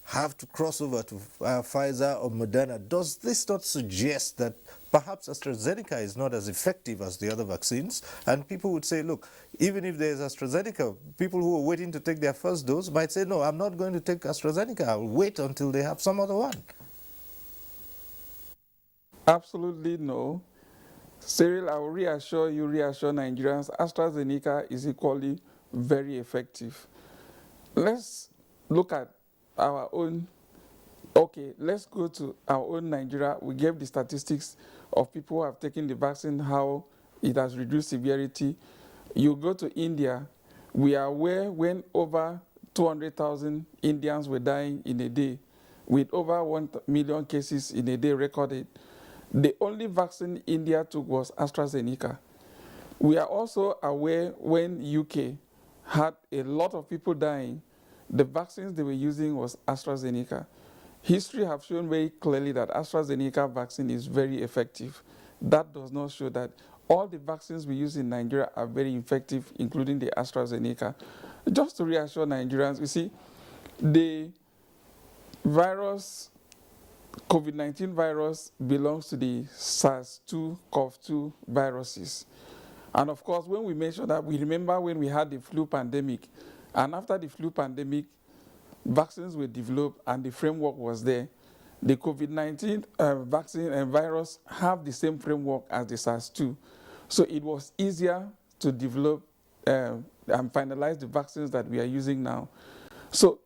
have to cross over to Pfizer or Moderna, does this not suggest that perhaps AstraZeneca is not as effective as the other vaccines? And people would say, look, even if there's AstraZeneca, people who are waiting to take their first dose might say, no, I'm not going to take AstraZeneca. I'll wait until they have some other one. Absolutely no. Cyril, I will reassure Nigerians, AstraZeneca is equally very effective. Let's look at our own, let's go to our own Nigeria. We gave the statistics of people who have taken the vaccine, how it has reduced severity. You go to India, we are aware when over 200,000 Indians were dying in a day, with over 1 million cases in a day recorded. The only vaccine India took was AstraZeneca. We are also aware when UK had a lot of people dying, the vaccines they were using was AstraZeneca. History have shown very clearly that AstraZeneca vaccine is very effective. That does not show that all the vaccines we use in Nigeria are very effective, including the AstraZeneca. Just to reassure Nigerians, you see, the virus, COVID-19 virus, belongs to the SARS-CoV-2 viruses. And of course, when we mention that, we remember when we had the flu pandemic. And after the flu pandemic, vaccines were developed and the framework was there. The COVID-19 vaccine and virus have the same framework as the SARS-2. So it was easier to develop and finalize the vaccines that we are using now. So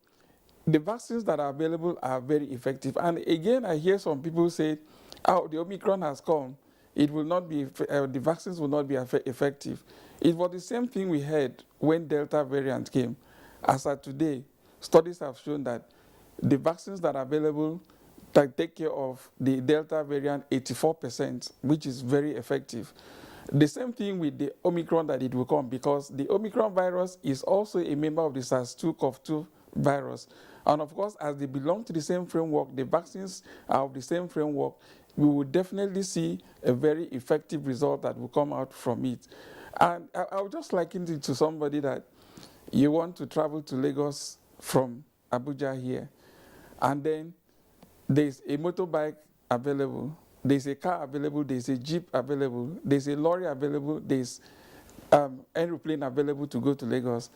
the vaccines that are available are very effective. And again, I hear some people say, oh, the Omicron has come. It will not be, the vaccines will not be effective. It was the same thing we had when Delta variant came. As of today, studies have shown that the vaccines that are available that take care of the Delta variant 84%, which is very effective. The same thing with the Omicron that it will come, because the Omicron virus is also a member of the SARS-CoV-2 virus. And of course, as they belong to the same framework, the vaccines are of the same framework, we will definitely see a very effective result that will come out from it. And I would just liken it to somebody that you want to travel to Lagos from Abuja here, and then there's a motorbike available, there's a car available, there's a jeep available, there's a lorry available, there's aeroplane available to go to Lagos.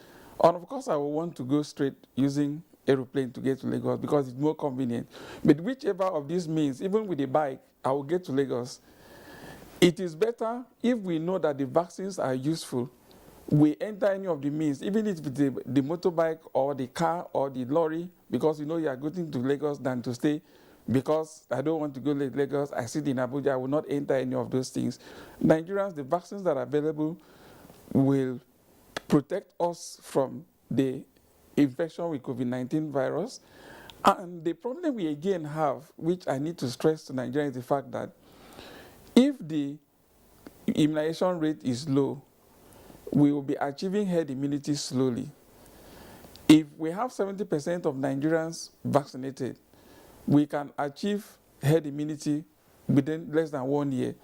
And of course, I will want to go straight using aeroplane to get to Lagos because it's more convenient. But whichever of these means, even with a bike, I will get to Lagos. It is better if we know that the vaccines are useful, we enter any of the means, even if it's the motorbike or the car or the lorry, because you know you are going to Lagos, than to stay, because I don't want to go to Lagos, I sit in Abuja, I will not enter any of those things. Nigerians, the vaccines that are available will protect us from the infection with COVID-19 virus. And the problem we again have, which I need to stress to Nigeria, is the fact that if the immunization rate is low, we will be achieving herd immunity slowly. If we have 70% of Nigerians vaccinated, we can achieve herd immunity within less than 1 year.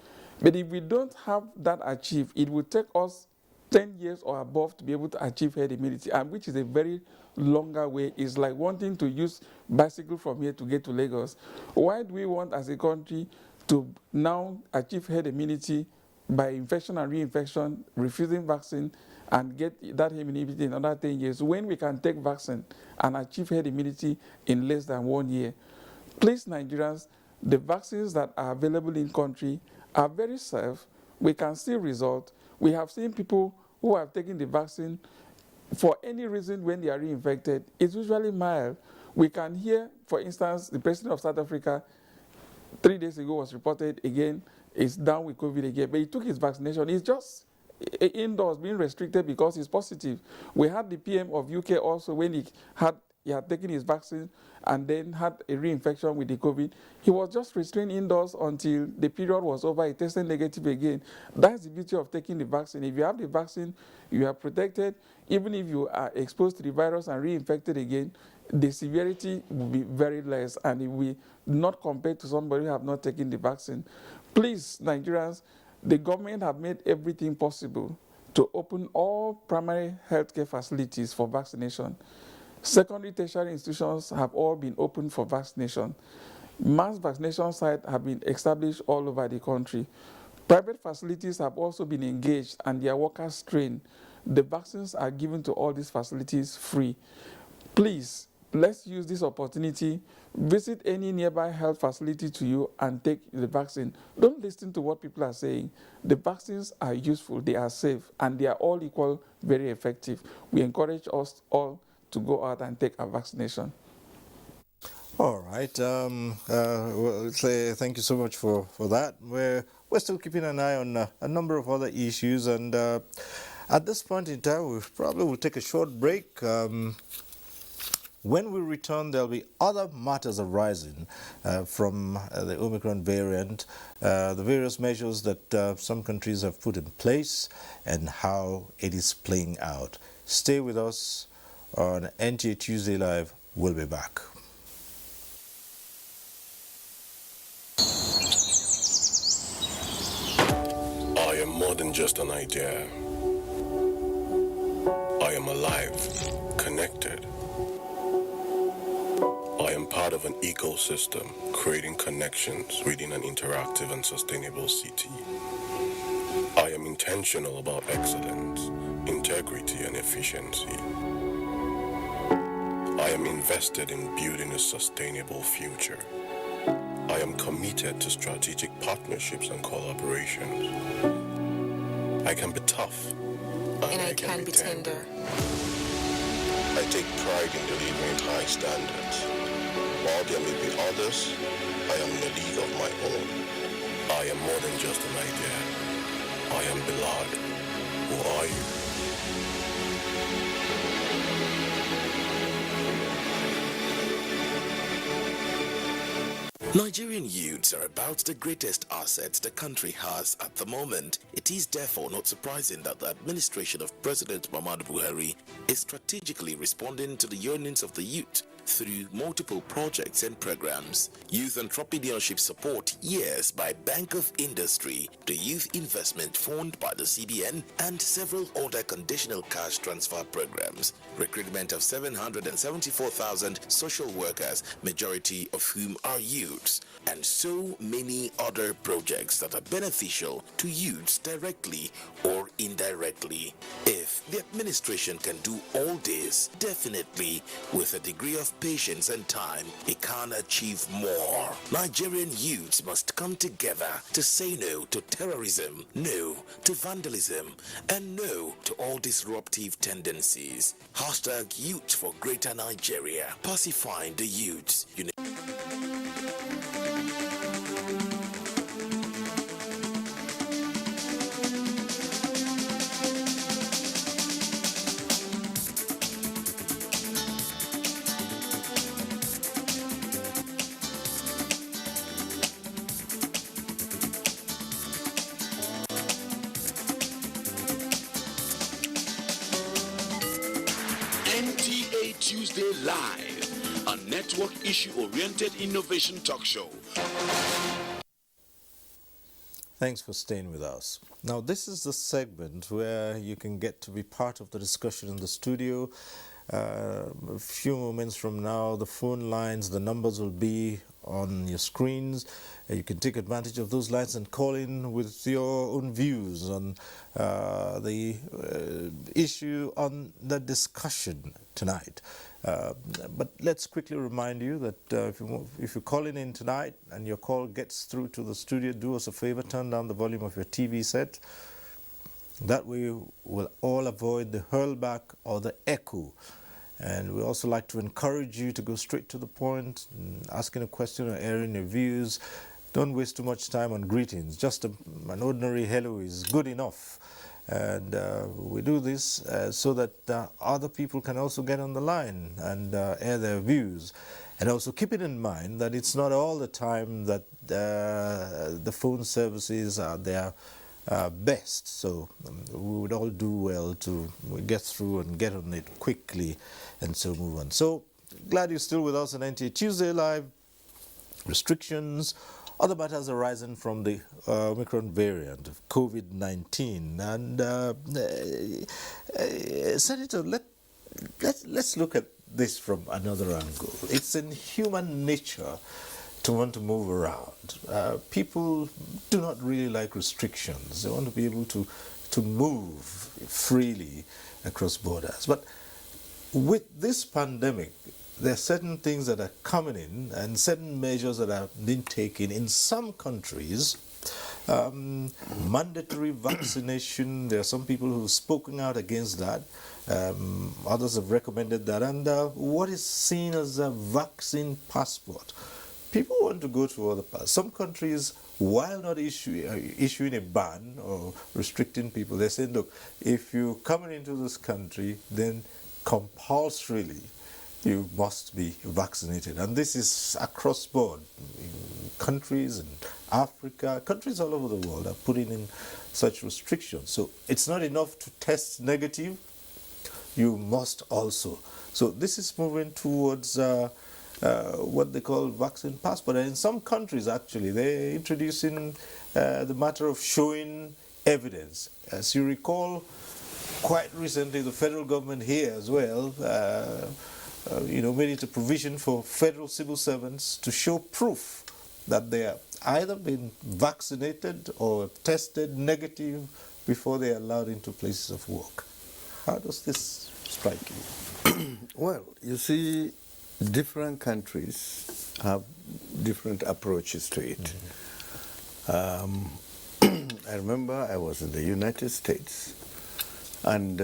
But if we don't have that achieved, it will take us 10 years or above to be able to achieve herd immunity, and which is a very longer way. It's like wanting to use bicycle from here to get to Lagos. Why do we want as a country to now achieve herd immunity by infection and reinfection, refusing vaccine, and get that herd immunity in another 10 years, when we can take vaccine and achieve herd immunity in less than 1 year? Please, Nigerians, the vaccines that are available in country are very safe. We can see results. We have seen people who have taken the vaccine for any reason when they are reinfected. It's usually mild. We can hear, for instance, the president of South Africa 3 days ago was reported again, is down with COVID again, but he took his vaccination. He's just indoors being restricted because he's positive. We had the PM of UK also, when he had taken his vaccine and then had a reinfection with the COVID. He was just restrained indoors until the period was over. He tested negative again. That's the beauty of taking the vaccine. If you have the vaccine, you are protected. Even if you are exposed to the virus and reinfected again, the severity will be very less, and it will not compare to somebody who have not taken the vaccine. Please, Nigerians, the government have made everything possible to open all primary healthcare facilities for vaccination. Secondary, tertiary institutions have all been opened for vaccination. Mass vaccination sites have been established all over the country. Private facilities have also been engaged and their workers trained. The vaccines are given to all these facilities free. Please, let's use this opportunity. Visit any nearby health facility to you and take the vaccine. Don't listen to what people are saying. The vaccines are useful, they are safe, and they are all equal, very effective. We encourage us all to go out and take a vaccination. All right. We'll say thank you so much for that. We're still keeping an eye on a number of other issues, and at this point in time, we probably will take a short break. When we return, there'll be other matters arising from the Omicron variant, the various measures that some countries have put in place, and how it is playing out. Stay with us on NTA Tuesday Live. We'll be back. I am more than just an idea. I am alive, connected. I am part of an ecosystem, creating connections within an interactive and sustainable city. I am intentional about excellence, integrity, and efficiency. I am invested in building a sustainable future. I am committed to strategic partnerships and collaborations. I can be tough, and I can be tender. I take pride in delivering high standards. While there may be others, I am in a league of my own. I am more than just an idea. I am blood. Who are you? Nigerian youths are about the greatest assets the country has at the moment. It is therefore not surprising that the administration of President Muhammadu Buhari is strategically responding to the yearnings of the youth through multiple projects and programs. Youth entrepreneurship support years by Bank of Industry, the Youth Investment Fund by the CBN, and several other conditional cash transfer programs. Recruitment of 774,000 social workers, majority of whom are youths, and so many other projects that are beneficial to youths directly or indirectly. If the administration can do all this, definitely with a degree of patience and time, it can achieve more. Nigerian youths must come together to say no to terrorism, no to vandalism, and no to all disruptive tendencies. Hashtag Youth for Greater Nigeria. Pacifying the youths. Tuesday Live, a network issue-oriented innovation talk show. Thanks for staying with us. Now, this is the segment where you can get to be part of the discussion in the studio. A few moments from now, the phone lines, the numbers will be on your screens. You can take advantage of those lines and call in with your own views on the issue on the discussion tonight. But let's quickly remind you that if you're calling in tonight and your call gets through to the studio, do us a favor, turn down the volume of your TV set. That way we'll all avoid the hurlback or the echo. And we also like to encourage you to go straight to the point, asking a question or airing your views. Don't waste too much time on greetings. Just an ordinary hello is good enough. And we do this so that other people can also get on the line and air their views. And also keeping in mind that it's not all the time that the phone services are their best. So we would all do well to get through and get on it quickly and so move on. So glad you're still with us on NTA Tuesday Live. Restrictions, other matters arising from the Omicron variant of COVID-19. And Senator, let's look at this from another angle. It's in human nature to want to move around. People do not really like restrictions. They want to be able to move freely across borders. But with this pandemic, there are certain things that are coming in and certain measures that have been taken in some countries. Mandatory vaccination, there are some people who've spoken out against that. Others have recommended that. And what is seen as a vaccine passport. People want to go to other parts. Some countries, while not issuing a ban or restricting people, they're saying, look, if you're coming into this country, then compulsorily you must be vaccinated. And this is across board. Countries in Africa, countries all over the world are putting in such restrictions. So it's not enough to test negative, you must also. So this is moving towards what they call vaccine passport. And in some countries, actually, they're introducing the matter of showing evidence. As you recall, quite recently, the federal government here as well, made it a provision for federal civil servants to show proof that they have either been vaccinated or tested negative before they are allowed into places of work. How does this strike you? Well, you see, different countries have different approaches to it. I remember I was in the United States, and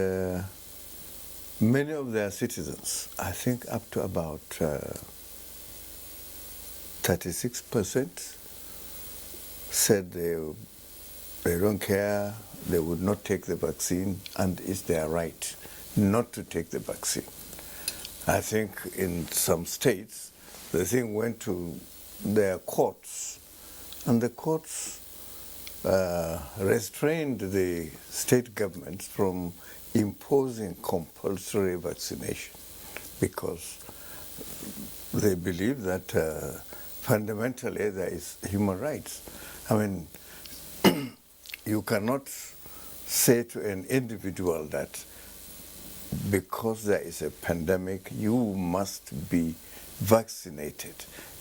many of their citizens, I think up to about 36%, said they don't care, they would not take the vaccine, and it's their right not to take the vaccine. I think in some states, the thing went to their courts, and the courts restrained the state governments from imposing compulsory vaccination because they believe that fundamentally there is human rights. I mean, you cannot say to an individual that because there is a pandemic, you must be vaccinated.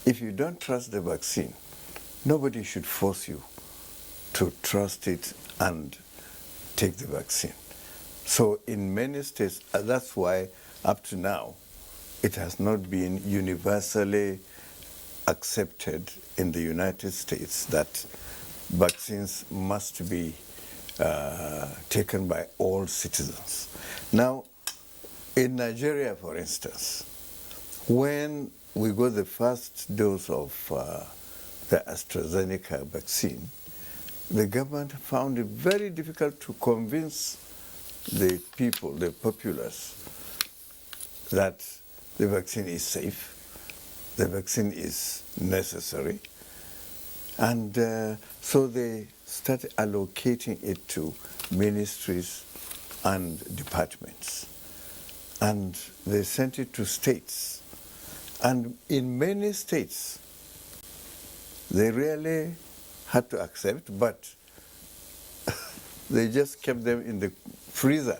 If you don't trust the vaccine, nobody should force you to trust it and take the vaccine. So in many states, that's why up to now, it has not been universally accepted in the United States that vaccines must be taken by all citizens. Now, in Nigeria, for instance, when we got the first dose of the AstraZeneca vaccine, the government found it very difficult to convince the people, the populace, that the vaccine is safe, the vaccine is necessary, and so they started allocating it to ministries and departments. and they sent it to states. And in many states, they really had to accept, but they just kept them in the freezer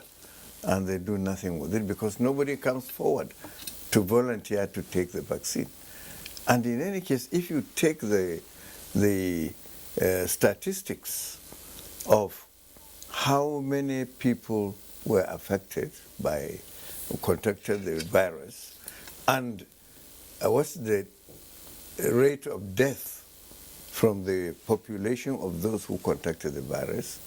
and they do nothing with it because nobody comes forward to volunteer to take the vaccine. And in any case, if you take the statistics of how many people were affected by, who contracted the virus, and what's the rate of death from the population of those who contracted the virus,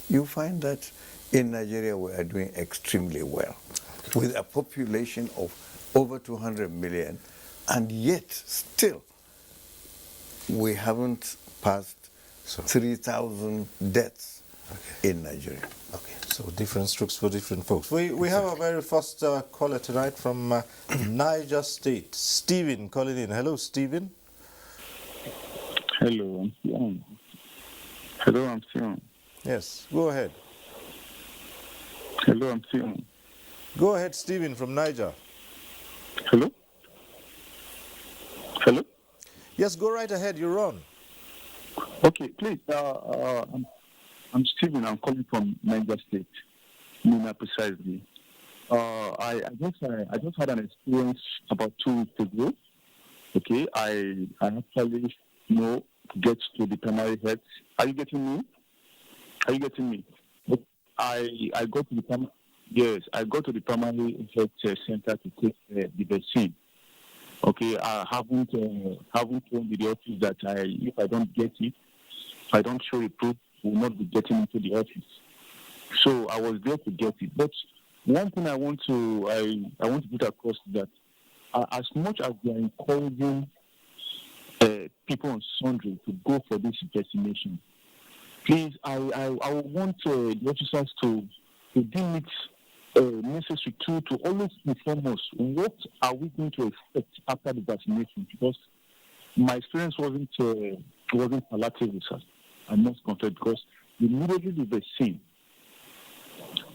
you find that in Nigeria we are doing extremely well, with a population of over 200 million, and yet still we haven't passed 3,000 deaths in Nigeria. Okay, so different strokes for different folks. We have a very first caller tonight from Niger State. Stephen calling in. Hello, Stephen. Hello, I'm Sion. Hello, I'm Sion. Yes, go ahead. Hello, I'm Sion. Go ahead, Stephen from Niger. Hello? Hello? Yes, go right ahead. You're on. Okay, please. I'm Stephen. I'm calling from Niger State, Mina precisely. I just had an experience about 2 weeks ago. Okay, I actually get to the primary health. Are you getting me? Are you getting me? I go to the primary. Yes, I go to the primary health center to take the vaccine. Okay, I haven't told the office that if I don't get it, if I don't show the proof, will not be getting into the office. So I was there to get it. But one thing I want to put across is that as much as they are encouraging people on Sunday to go for this vaccination, please, I want the officers to deem it necessary to always inform us what are we going to expect after the vaccination, because my experience wasn't palatable, sir. I must confess, because immediately the vaccine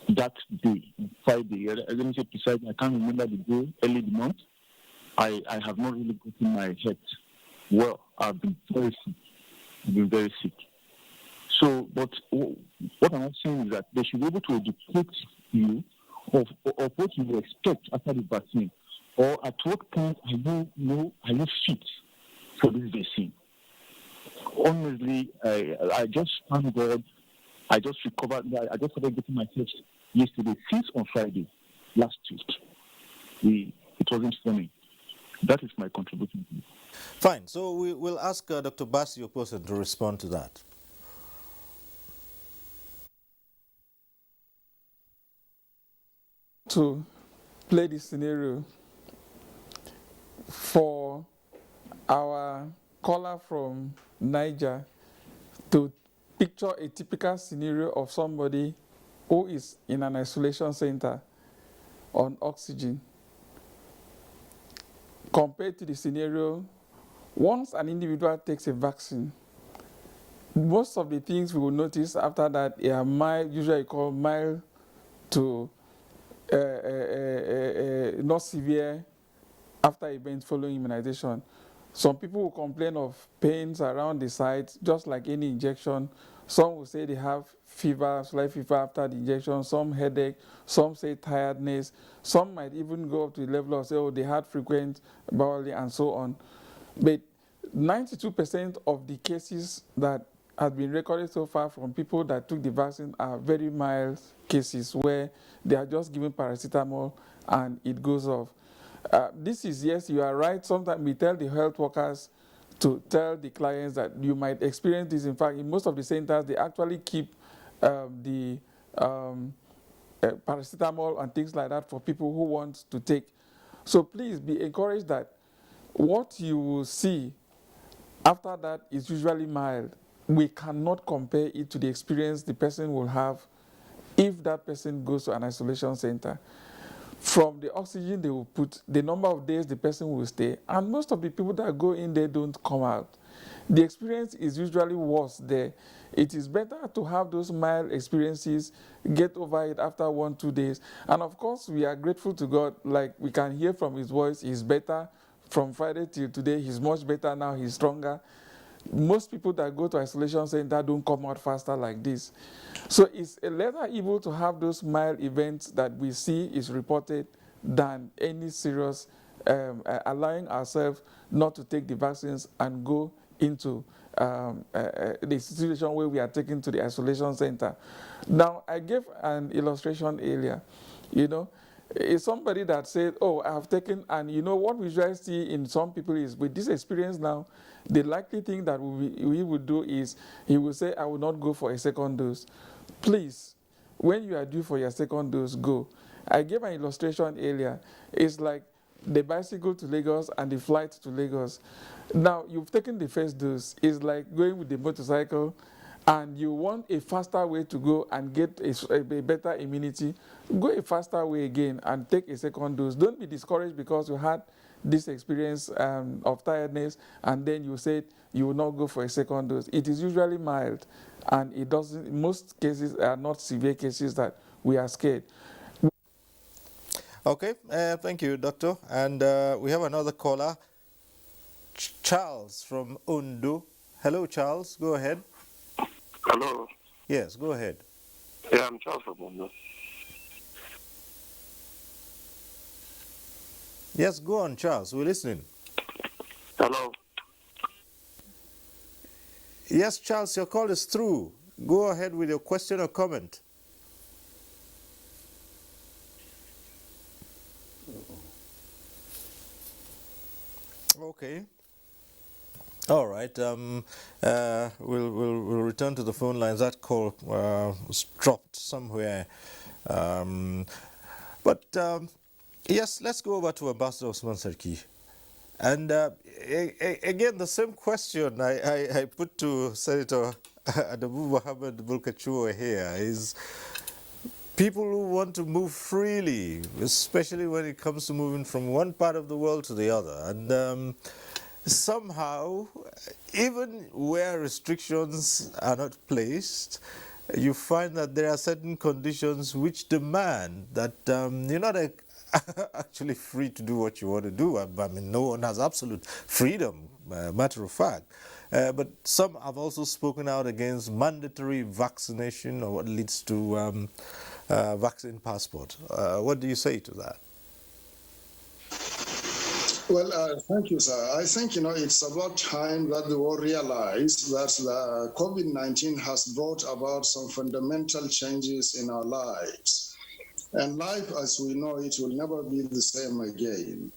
that day, Friday, let me say precisely, I can't remember the day, early the month, I have not really gotten my head well. I've been very sick. So, but what I'm saying is that they should be able to educate you of what you expect after the vaccine, or at what point are you fit for this vaccine. Honestly, I just thank God. I just recovered. I just started getting my test yesterday, since on Friday last week. It wasn't funny. That is my contribution. Fine. So we will ask Dr. Basi Oposen to respond to that. To play this scenario for our caller from Niger to picture a typical scenario of somebody who is in an isolation center on oxygen, compared to the scenario once an individual takes a vaccine. Most of the things we will notice after that are mild, usually called mild to not severe after events following immunization. Some people will complain of pains around the sites, just like any injection. Some will say they have fever, slight fever after the injection, some headache, some say tiredness. Some might even go up to the level of say, they had frequent bowel and so on. But 92% of the cases that have been recorded so far from people that took the vaccine are very mild cases where they are just given paracetamol and it goes off. This is, yes, you are right. Sometimes we tell the health workers to tell the clients that you might experience this. In fact, in most of the centers, they actually keep the paracetamol and things like that for people who want to take. So please be encouraged that what you will see after that is usually mild. We cannot compare it to the experience the person will have if that person goes to an isolation center. From the oxygen they will put, the number of days the person will stay, and most of the people that go in there don't come out. The experience is usually worse there. it is better to have those mild experiences, get over it after 1-2 days. And of course, we are grateful to God, like we can hear from his voice, he's better from Friday till today, he's much better now, he's stronger. Most people that go to isolation center don't come out faster like this. So it's a lesser evil to have those mild events that we see is reported than any serious allowing ourselves not to take the vaccines and go into the situation where we are taken to the isolation center. Now, I gave an illustration earlier. You know, it's somebody that said, oh, I have taken, and you know what we usually see in some people is with this experience now, the likely thing that we would do is he will say, I will not go for a second dose. Please, when you are due for your second dose, go. I gave an illustration earlier. It's like the bicycle to Lagos and the flight to Lagos. Now, you've taken the first dose. It's like going with the motorcycle and you want a faster way to go and get a better immunity, go a faster way again and take a second dose. Don't be discouraged because you had this experience of tiredness and then you said you will not go for a second dose. It is usually mild and it doesn't, most cases are not severe cases that we are scared. Okay, thank you, Doctor. And we have another caller, Charles from Ondo. Hello, Charles. Go ahead. Hello. Yes, go ahead. Yeah, I'm Charles from Ondo. Yes, go on, Charles. We're listening. Hello. Yes, Charles, your call is through. Go ahead with your question or comment. Okay. All right. We'll return to the phone lines. That call was dropped somewhere. Yes, let's go over to Ambassador Osman Serki. And again, the same question I put to Senator Adamu Mohammed Bulkachua here is people who want to move freely, especially when it comes to moving from one part of the world to the other. And somehow, even where restrictions are not placed, you find that there are certain conditions which demand that you're not actually free to do what you want to do. I mean, no one has absolute freedom, matter of fact. But some have also spoken out against mandatory vaccination or what leads to vaccine passport. What do you say to that? Well, thank you, sir. I think, it's about time that the world realize that the COVID-19 has brought about some fundamental changes in our lives. And life, as we know it, will never be the same again.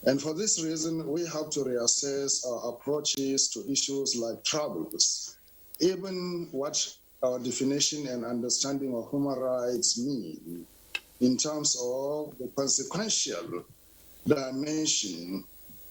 And for this reason, we have to reassess our approaches to issues like travels, even what our definition and understanding of human rights mean in terms of the consequential dimension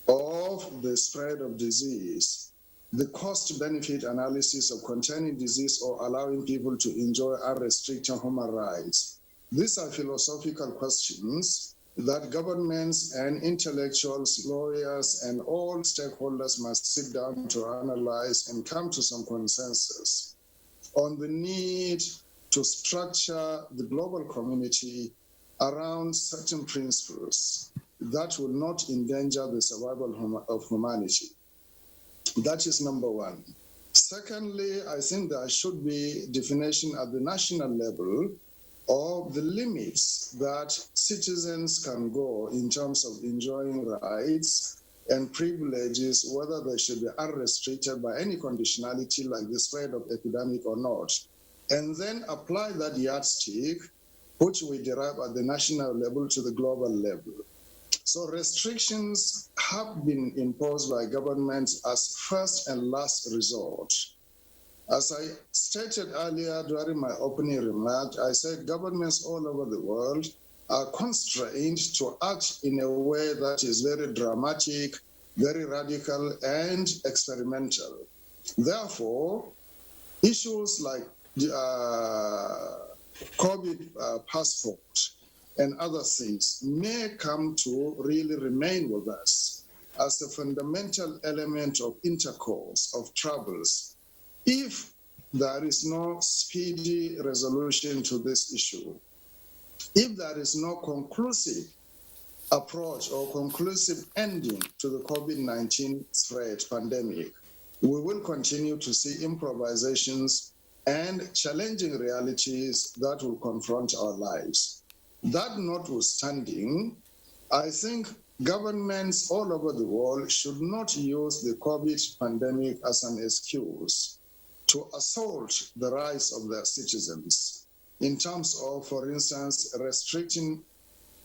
of the spread of disease, the cost-benefit analysis of containing disease or allowing people to enjoy unrestricted human rights. These are philosophical questions that governments and intellectuals, lawyers, and all stakeholders must sit down to analyze and come to some consensus on the need to structure the global community around certain principles that will not endanger the survival of humanity. That is number one. Secondly, I think there should be definition at the national level of the limits that citizens can go in terms of enjoying rights and privileges, whether they should be unrestricted by any conditionality like the spread of epidemic or not, and then apply that yardstick, which we derive at the national level to the global level. So restrictions have been imposed by governments as first and last resort. As I stated earlier during my opening remark, I said governments all over the world are constrained to act in a way that is very dramatic, very radical, and experimental. Therefore, issues like COVID passport and other things may come to really remain with us as a fundamental element of intercourse, of travels, if there is no speedy resolution to this issue, if there is no conclusive approach or conclusive ending to the COVID-19 threat pandemic, we will continue to see improvisations and challenging realities that will confront our lives. That notwithstanding, I think governments all over the world should not use the COVID pandemic as an excuse to assault the rights of their citizens in terms of, for instance, restricting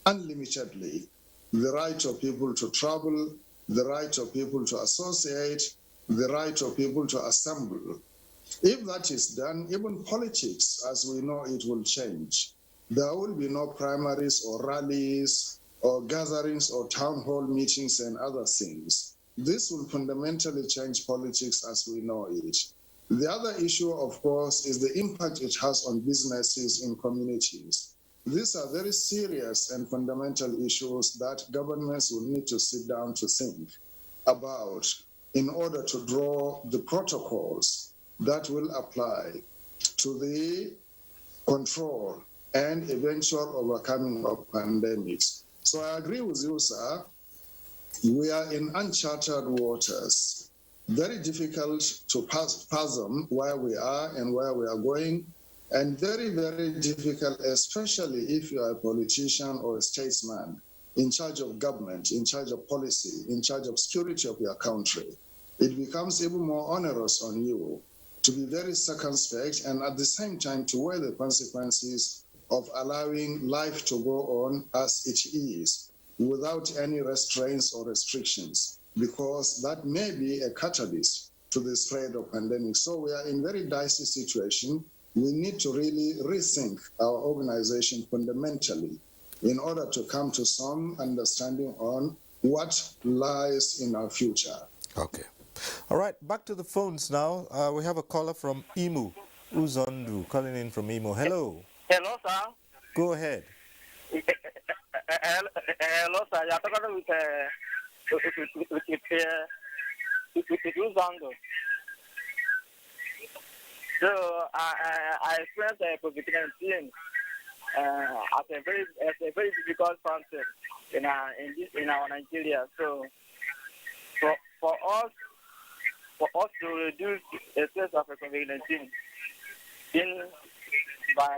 unlimitedly the right of people to travel, the right of people to associate, the right of people to assemble. If that is done, even politics, as we know it, will change. There will be no primaries or rallies or gatherings or town hall meetings and other things. This will fundamentally change politics as we know it. The other issue, of course, is the impact it has on businesses in communities. These are very serious and fundamental issues that governments will need to sit down to think about in order to draw the protocols that will apply to the control and eventual overcoming of pandemics. So I agree with you, sir. We are in uncharted waters. Very difficult to fathom where we are and where we are going, and very, very difficult, especially if you are a politician or a statesman in charge of government, in charge of policy, in charge of security of your country. It becomes even more onerous on you to be very circumspect and at the same time to weigh the consequences of allowing life to go on as it is without any restraints or restrictions, because that may be a catalyst to the spread of pandemic. So we are in very dicey situation. We need to really rethink our organization fundamentally in order to come to some understanding on what lies in our future. Okay. All right, back to the phones now. We have a caller from Imo, Uzondu, calling in from Imo. Hello. Hello, sir. Go ahead. Hello, sir. You're talking with Uzondu. So I experienced COVID-19 as a very difficult concept in our Nigeria. So for us to reduce the stress of COVID-19 by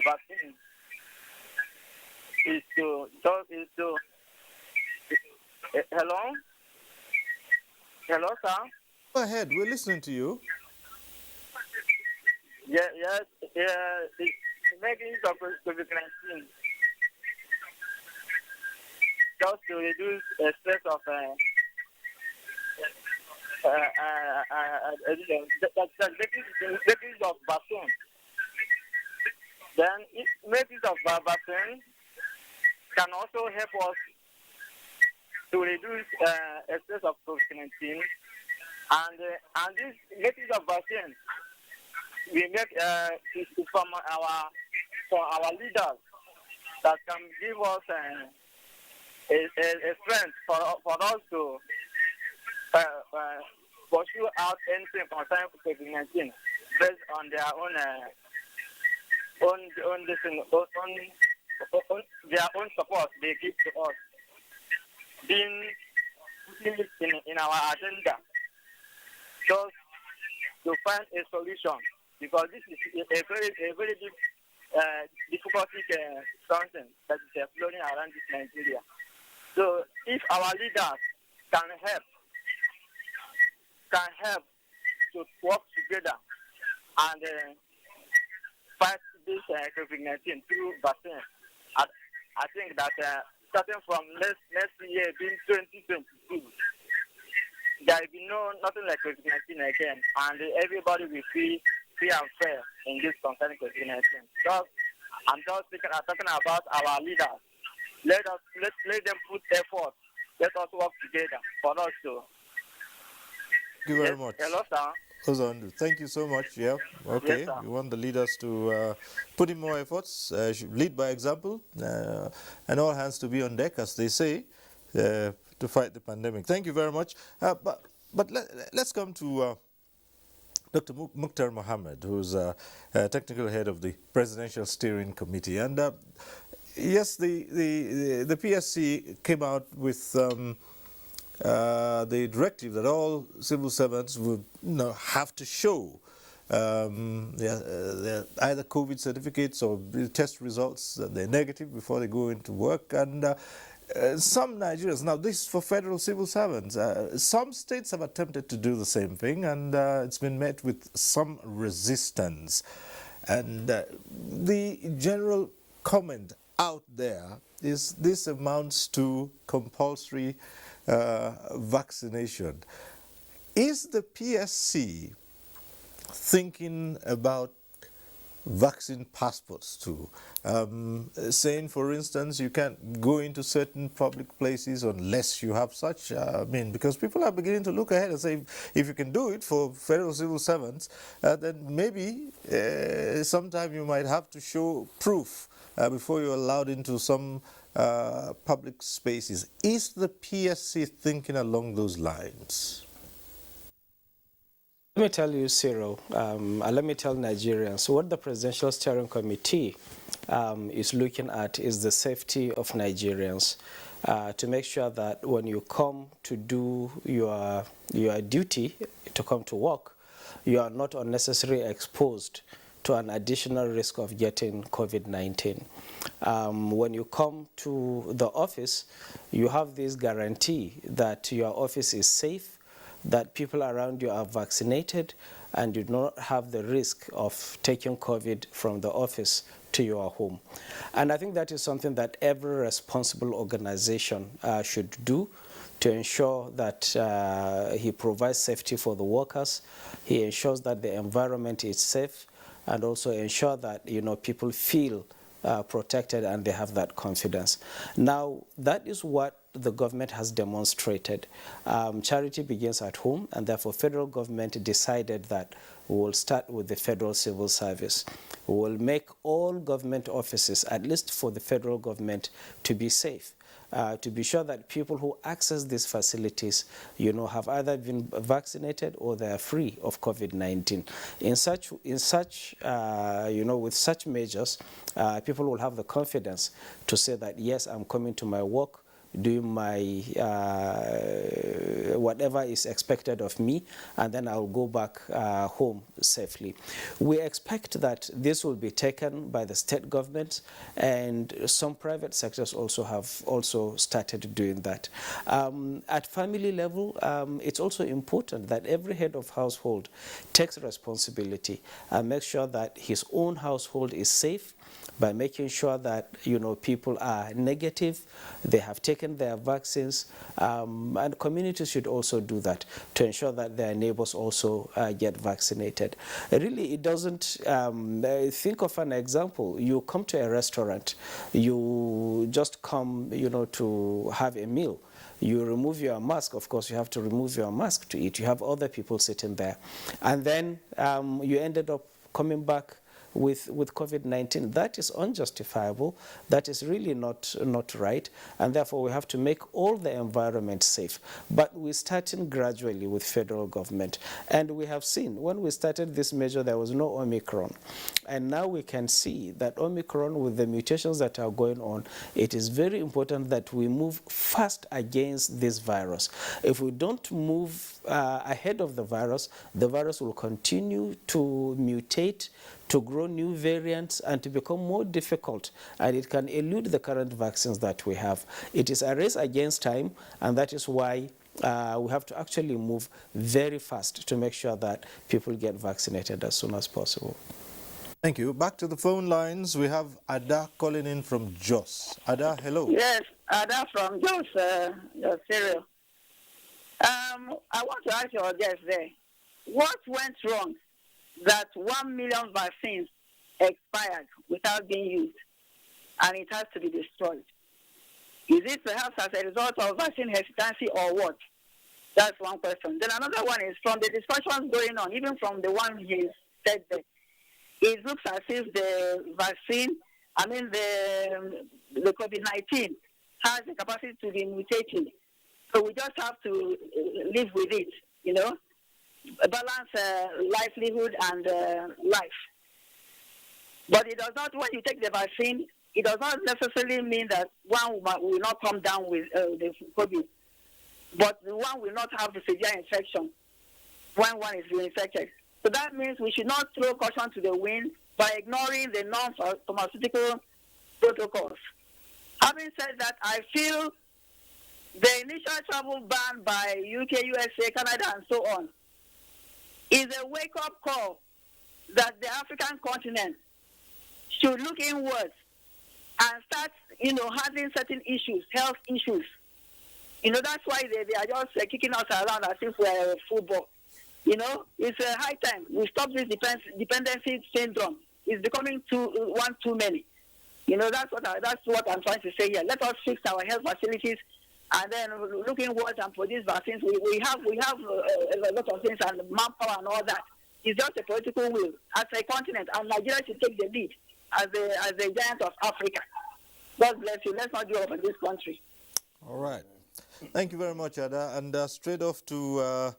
vaccine is to hello, sir. Go ahead. We're listening to you. Yes. It's making use of COVID-19 just to reduce the stress of making use of vaccine. Then making use of vaccine can also help us to reduce the stress of COVID-19, and this making use of vaccine we make from our leaders that can give us a strength for us to pursue out anything concerning COVID-19 based on their their own support they give to us, being in our agenda, just to find a solution, because this is a very big difficulty something that is floating around this Nigeria. So if our leaders can help to work together and fight this COVID-19 through vaccine, I think that starting from next year, being 2022, there will be nothing like COVID-19 again, and everybody will feel free and fair in this concerning COVID-19. So I'm just talking about our leaders. Let them put effort. Let us work together for us to. Thank you very much. Hello, sir. Ozandu, thank you so much. Yeah, okay. Yes, We want the leaders to put in more efforts, lead by example, and all hands to be on deck, as they say, to fight the pandemic. Thank you very much. But let's come to Dr. Mukhtar Mohammed, who's technical head of the Presidential Steering Committee. And yes, the PSC came out with the directive that all civil servants would have to show either COVID certificates or test results that they're negative before they go into work. And some Nigerians, now this is for federal civil servants, some states have attempted to do the same thing, and it's been met with some resistance. And the general comment out there is this amounts to compulsory vaccination. Is the PSC thinking about vaccine passports too? Saying, for instance, you can't go into certain public places unless you have such. I mean, because people are beginning to look ahead and say, if you can do it for federal civil servants, then maybe sometime you might have to show proof before you're allowed into some public spaces. Is the PSC thinking along those lines? Let me tell you, Cyril, and let me tell Nigerians, what the Presidential Steering Committee is looking at is the safety of Nigerians, to make sure that when you come to do your duty, to come to work, you are not unnecessarily exposed to an additional risk of getting COVID-19. When you come to the office, you have this guarantee that your office is safe, that people around you are vaccinated, and you do not have the risk of taking COVID from the office to your home. And I think that is something that every responsible organization should do to ensure that he provides safety for the workers, he ensures that the environment is safe, and also ensure that people feel protected and they have that confidence. Now, that is what the government has demonstrated. Charity begins at home, and therefore federal government decided that we will start with the federal civil service. We will make all government offices, at least for the federal government, to be safe. To be sure that people who access these facilities, have either been vaccinated or they are free of COVID-19. With such measures, people will have the confidence to say that, yes, I'm coming to my work, doing my whatever is expected of me, and then I'll go back home safely. We expect that this will be taken by the state governments, and some private sectors also have started doing that. At family level, it's also important that every head of household takes responsibility and makes sure that his own household is safe, by making sure that people are negative, they have taken their vaccines, and communities should also do that to ensure that their neighbors also get vaccinated. Really, it doesn't. Think of an example. You come to a restaurant, you just come, to have a meal. You remove your mask. Of course, you have to remove your mask to eat. You have other people sitting there, and then you ended up coming back with COVID-19. That is unjustifiable. That is really not right, and therefore we have to make all the environment safe. But we're starting gradually with federal government, and we have seen when we started this measure there was no Omicron, and now we can see that Omicron, with the mutations that are going on, it is very important that we move fast against this virus. If we don't move ahead of the virus will continue to mutate, to grow new variants, and to become more difficult, and it can elude the current vaccines that we have. It is a race against time, and that is why we have to actually move very fast to make sure that people get vaccinated as soon as possible. Thank you. Back to the phone lines. We have Ada calling in from Jos. Ada, hello. Yes, Ada from Jos, Cyril. I want to ask your guest there, what went wrong that 1 million vaccines expired without being used, and it has to be destroyed? Is it perhaps as a result of vaccine hesitancy or what? That's one question. Then another one is, from the discussions going on, even from the one he said there, it looks as if the vaccine, the COVID-19 has the capacity to be mutating. So we just have to live with it, livelihood and life. But it does not, when you take the vaccine, it does not necessarily mean that one will not come down with the COVID, but the one will not have the severe infection when one is infected. So that means we should not throw caution to the wind by ignoring the non-pharmaceutical protocols. Having said that, I feel the initial travel ban by UK, USA, Canada, and so on is a wake-up call that the African continent should look inwards and start, handling certain issues, health issues. That's why they are just kicking us around as if we're football. It's a high time we stop this dependency syndrome. It's becoming one too many. That's what I'm trying to say here. Let us fix our health facilities, and then look inwards and produce vaccines. We have a lot of things and manpower and all that. It's just a political will as a continent, and Nigeria should take the lead as a giant of Africa. God bless you. Let's not give up in this country. All right. Thank you very much, Ada. And straight off to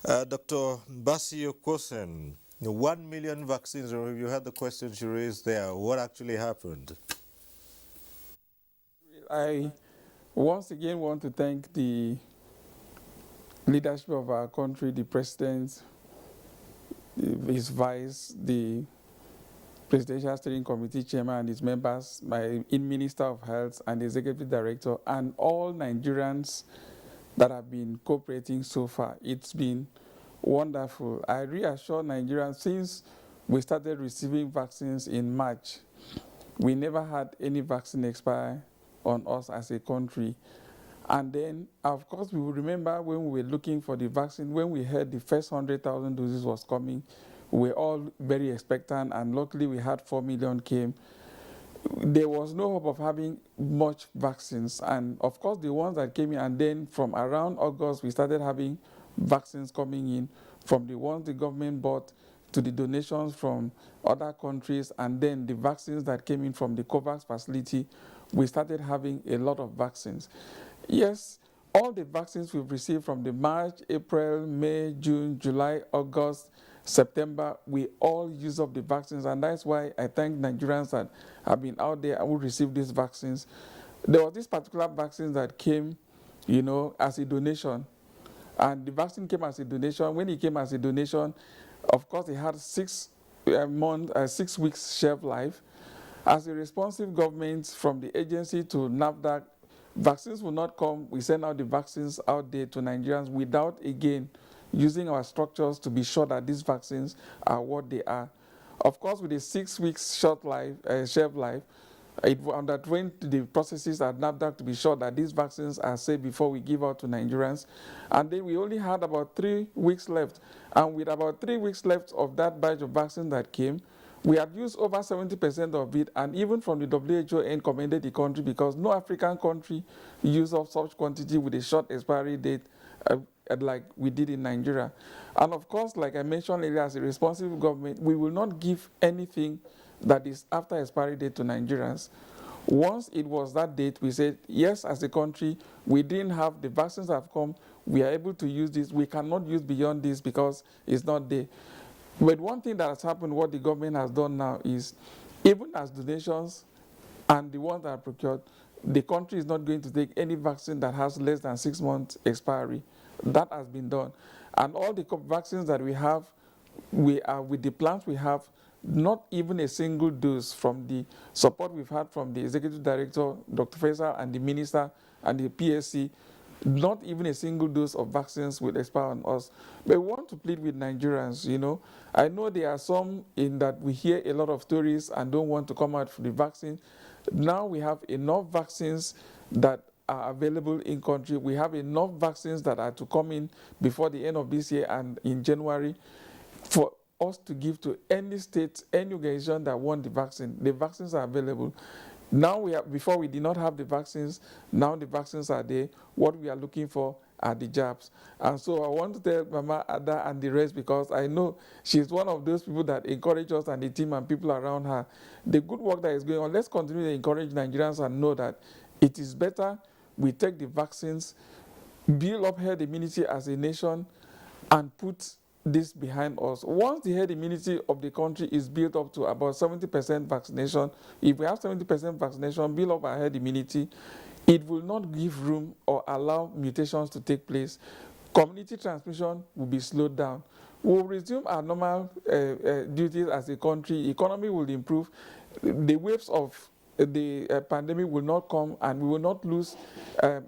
Dr. Basi Okosen. 1 million vaccines, or you had the question she raised there. What actually happened? I once again want to thank the leadership of our country, the president, his vice, the Presidential Steering Committee chairman and his members, my Minister of Health and the Executive Director, and all Nigerians that have been cooperating so far. It's been wonderful. I reassure Nigerians, since we started receiving vaccines in March, we never had any vaccine expire on us as a country. And then, of course, we will remember when we were looking for the vaccine, when we heard the first 100,000 doses was coming, we were all very expectant, and luckily we had 4 million came. There was no hope of having much vaccines, and of course the ones that came in, and then from around August we started having vaccines coming in, from the ones the government bought to the donations from other countries, and then the vaccines that came in from the COVAX facility. We started having a lot of vaccines. Yes, all the vaccines we've received from the March, April, May, June, July, August, September, we all use up the vaccines, and that's why I thank Nigerians that have been out there and will receive these vaccines. There was this particular vaccine that came, as a donation, and the vaccine came as a donation. When it came as a donation, of course, it had 6 weeks shelf life. As a responsive government from the agency to NAFDAC, vaccines will not come. We send out the vaccines out there to Nigerians without, again, using our structures to be sure that these vaccines are what they are. Of course, with a 6 weeks shelf life, it underwent the processes at NAFDAC to be sure that these vaccines are safe before we give out to Nigerians. And then we only had about 3 weeks left. And with about 3 weeks left of that batch of vaccine that came, we had used over 70% of it, and even from the WHO commended the country because no African country used up such quantity with a short expiry date like we did in Nigeria. And of course, like I mentioned earlier, as a responsible government, we will not give anything that is after expiry date to Nigerians. Once it was that date, we said, yes, as a country, we didn't have the vaccines that have come, we are able to use this. We cannot use beyond this because it's not there. But one thing that has happened, what the government has done now is, even as donations and the ones that are procured, the country is not going to take any vaccine that has less than 6 months expiry. That has been done. And all the vaccines that we have, we are with the plans we have, not even a single dose from the support we've had from the Executive Director, Dr. Faisal, and the Minister and the PSC, not even a single dose of vaccines will expire on us. But we want to plead with Nigerians, I know there are some in that we hear a lot of stories and don't want to come out for the vaccine. Now we have enough vaccines that are available in country. We have enough vaccines that are to come in before the end of this year and in January for us to give to any state, any organization that want the vaccine. The vaccines are available. Now before we did not have the vaccines, now the vaccines are there. What we are looking for are the jabs. And so I want to tell Mama Ada and the rest, because I know she's one of those people that encourage us and the team and people around her. The good work that is going on, let's continue to encourage Nigerians and know that it is better we take the vaccines, build up herd immunity as a nation, and put this behind us. Once the herd immunity of the country is built up to about 70% vaccination, if we have 70% vaccination, build up our herd immunity, it will not give room or allow mutations to take place. Community transmission will be slowed down. We'll resume our normal duties as a country. Economy will improve. The waves of the pandemic will not come, and we will not lose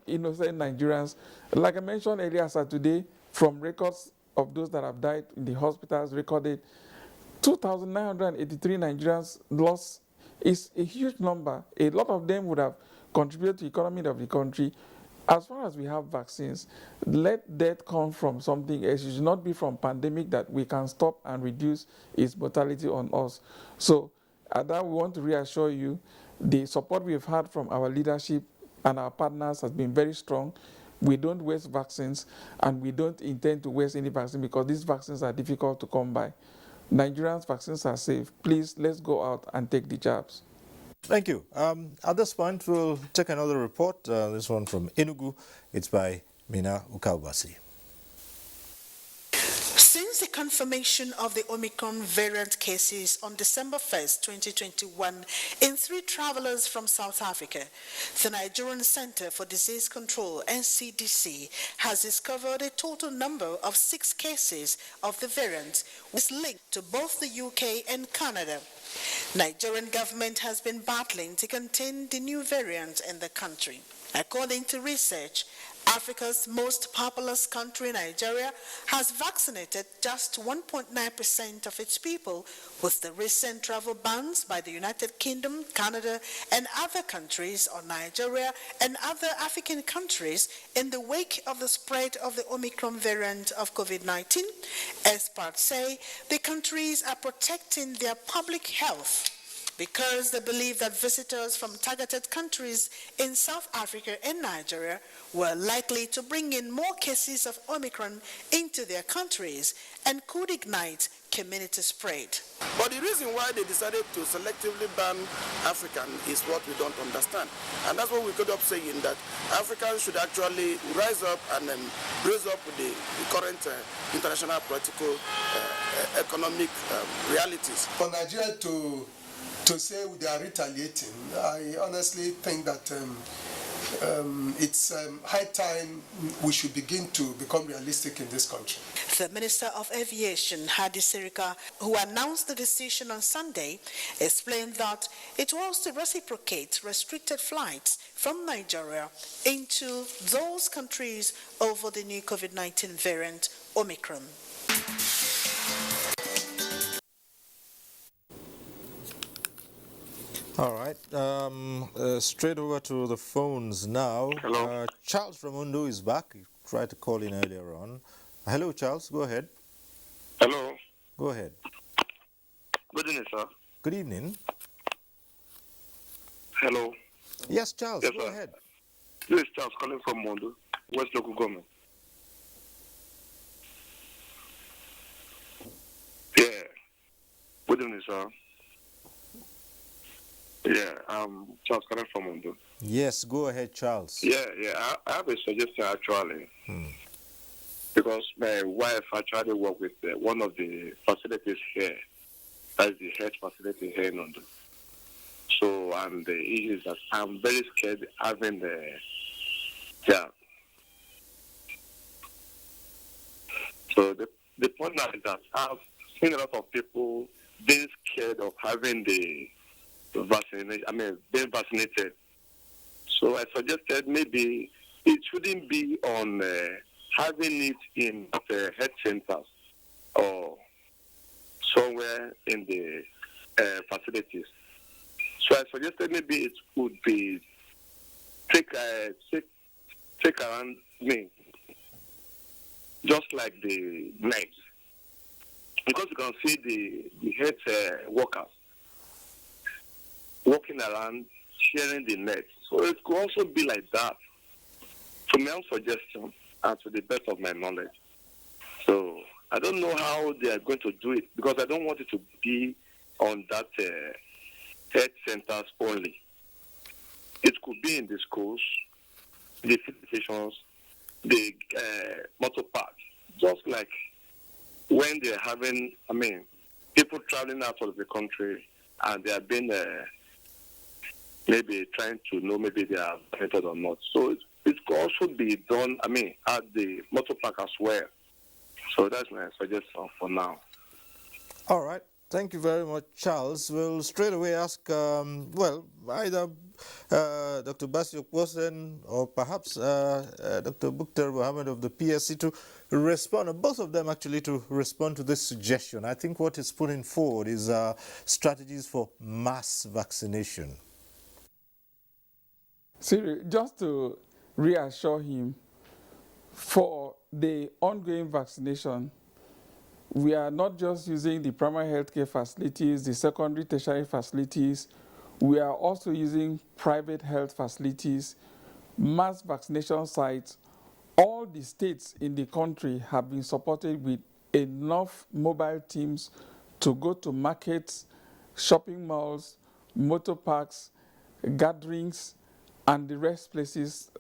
innocent Nigerians. Like I mentioned earlier, sir, today, from records of those that have died in the hospitals recorded, 2,983 Nigerians lost is a huge number. A lot of them would have contributed to the economy of the country. As far as we have vaccines, let death come from something else. It should not be from pandemic that we can stop and reduce its mortality on us. So that we want to reassure you, the support we've had from our leadership and our partners has been very strong. We don't waste vaccines, and we don't intend to waste any vaccine because these vaccines are difficult to come by. Nigerians' vaccines are safe. Please, let's go out and take the jabs. Thank you. At this point, we'll take another report. This one from Enugu. It's by Mina Ukawbasi. Since the confirmation of the Omicron variant cases on December 1st, 2021, in 3 travelers from South Africa, the Nigerian Center for Disease Control, NCDC, has discovered a total number of 6 cases of the variant, which is linked to both the UK and Canada. Nigerian government has been battling to contain the new variant in the country. According to research, Africa's most populous country, Nigeria, has vaccinated just 1.9% of its people, with the recent travel bans by the United Kingdom, Canada, and other countries on Nigeria and other African countries in the wake of the spread of the Omicron variant of COVID-19. Experts say the countries are protecting their public health because they believe that visitors from targeted countries in South Africa and Nigeria were likely to bring in more cases of Omicron into their countries and could ignite community spread. But the reason why they decided to selectively ban African is what we don't understand. And that's what we could up saying, that Africans should actually rise up and then raise up with the current international political, economic realities. For Nigeria to say they are retaliating, I honestly think that it's high time we should begin to become realistic in this country. The Minister of Aviation, Hadi Sirika, who announced the decision on Sunday, explained that it was to reciprocate restricted flights from Nigeria into those countries over the new COVID-19 variant, Omicron. All right, straight over to the phones now. Hello. Charles from Undo is back. He tried to call in earlier on. Hello, Charles. Go ahead. Hello. Go ahead. Good evening, sir. Good evening. Hello. Yes, Charles. Yes, go sir. ahead. This is Charles calling from Mondo, West Local Government. Yeah. Good evening, sir. Yeah, Charles calling from Mondo. Yes, go ahead, Charles. Yeah. I have a suggestion actually. Because my wife actually worked with one of the facilities here. That's the health facility here in London. So, and the issue is that I'm very scared having the job. So the point now is that I've seen a lot of people being scared of having the vaccination, being vaccinated. So I suggested maybe it shouldn't be on having it in the health centers or somewhere in the facilities. So I suggested maybe it would be take around me, just like the night, because you can see the health workers walking around sharing the net. So it could also be like that. So my own suggestion, and to the best of my knowledge. So I don't know how they are going to do it, because I don't want it to be on that health centers only. It could be in the schools, the stations, the motor parks, just like when they're having, people traveling out of the country and they have been maybe trying to know maybe they are vaccinated or not. So it could also be done, at the motor park as well. So that's my suggestion for now. All right. Thank you very much, Charles. We'll straight away ask, either Dr. Basio Kwosen or perhaps Dr. Bukhtar Mohammed of the PSC to respond, or both of them actually to respond to this suggestion. I think what is putting forward is strategies for mass vaccination. Siri, just to reassure him, for the ongoing vaccination, we are not just using the primary healthcare facilities, the secondary, tertiary facilities. We are also using private health facilities, mass vaccination sites. All the states in the country have been supported with enough mobile teams to go to markets, shopping malls, motor parks, gatherings, and the rest places,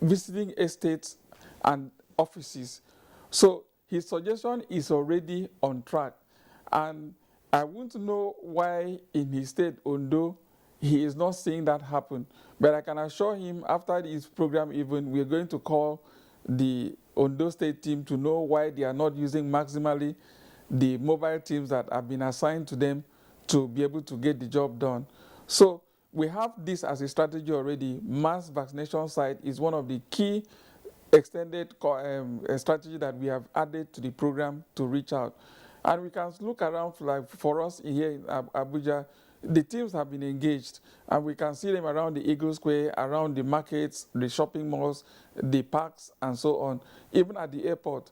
visiting estates and offices. So his suggestion is already on track. And I want to know why in his state, Ondo, he is not seeing that happen. But I can assure him after this program even, we're going to call the Ondo State team to know why they are not using maximally the mobile teams that have been assigned to them to be able to get the job done. So we have this as a strategy already. Mass vaccination site is one of the key extended strategy that we have added to the program to reach out. And we can look around, like for us here in Abuja, the teams have been engaged, and we can see them around the Eagle Square, around the markets, the shopping malls, the parks, and so on, even at the airport.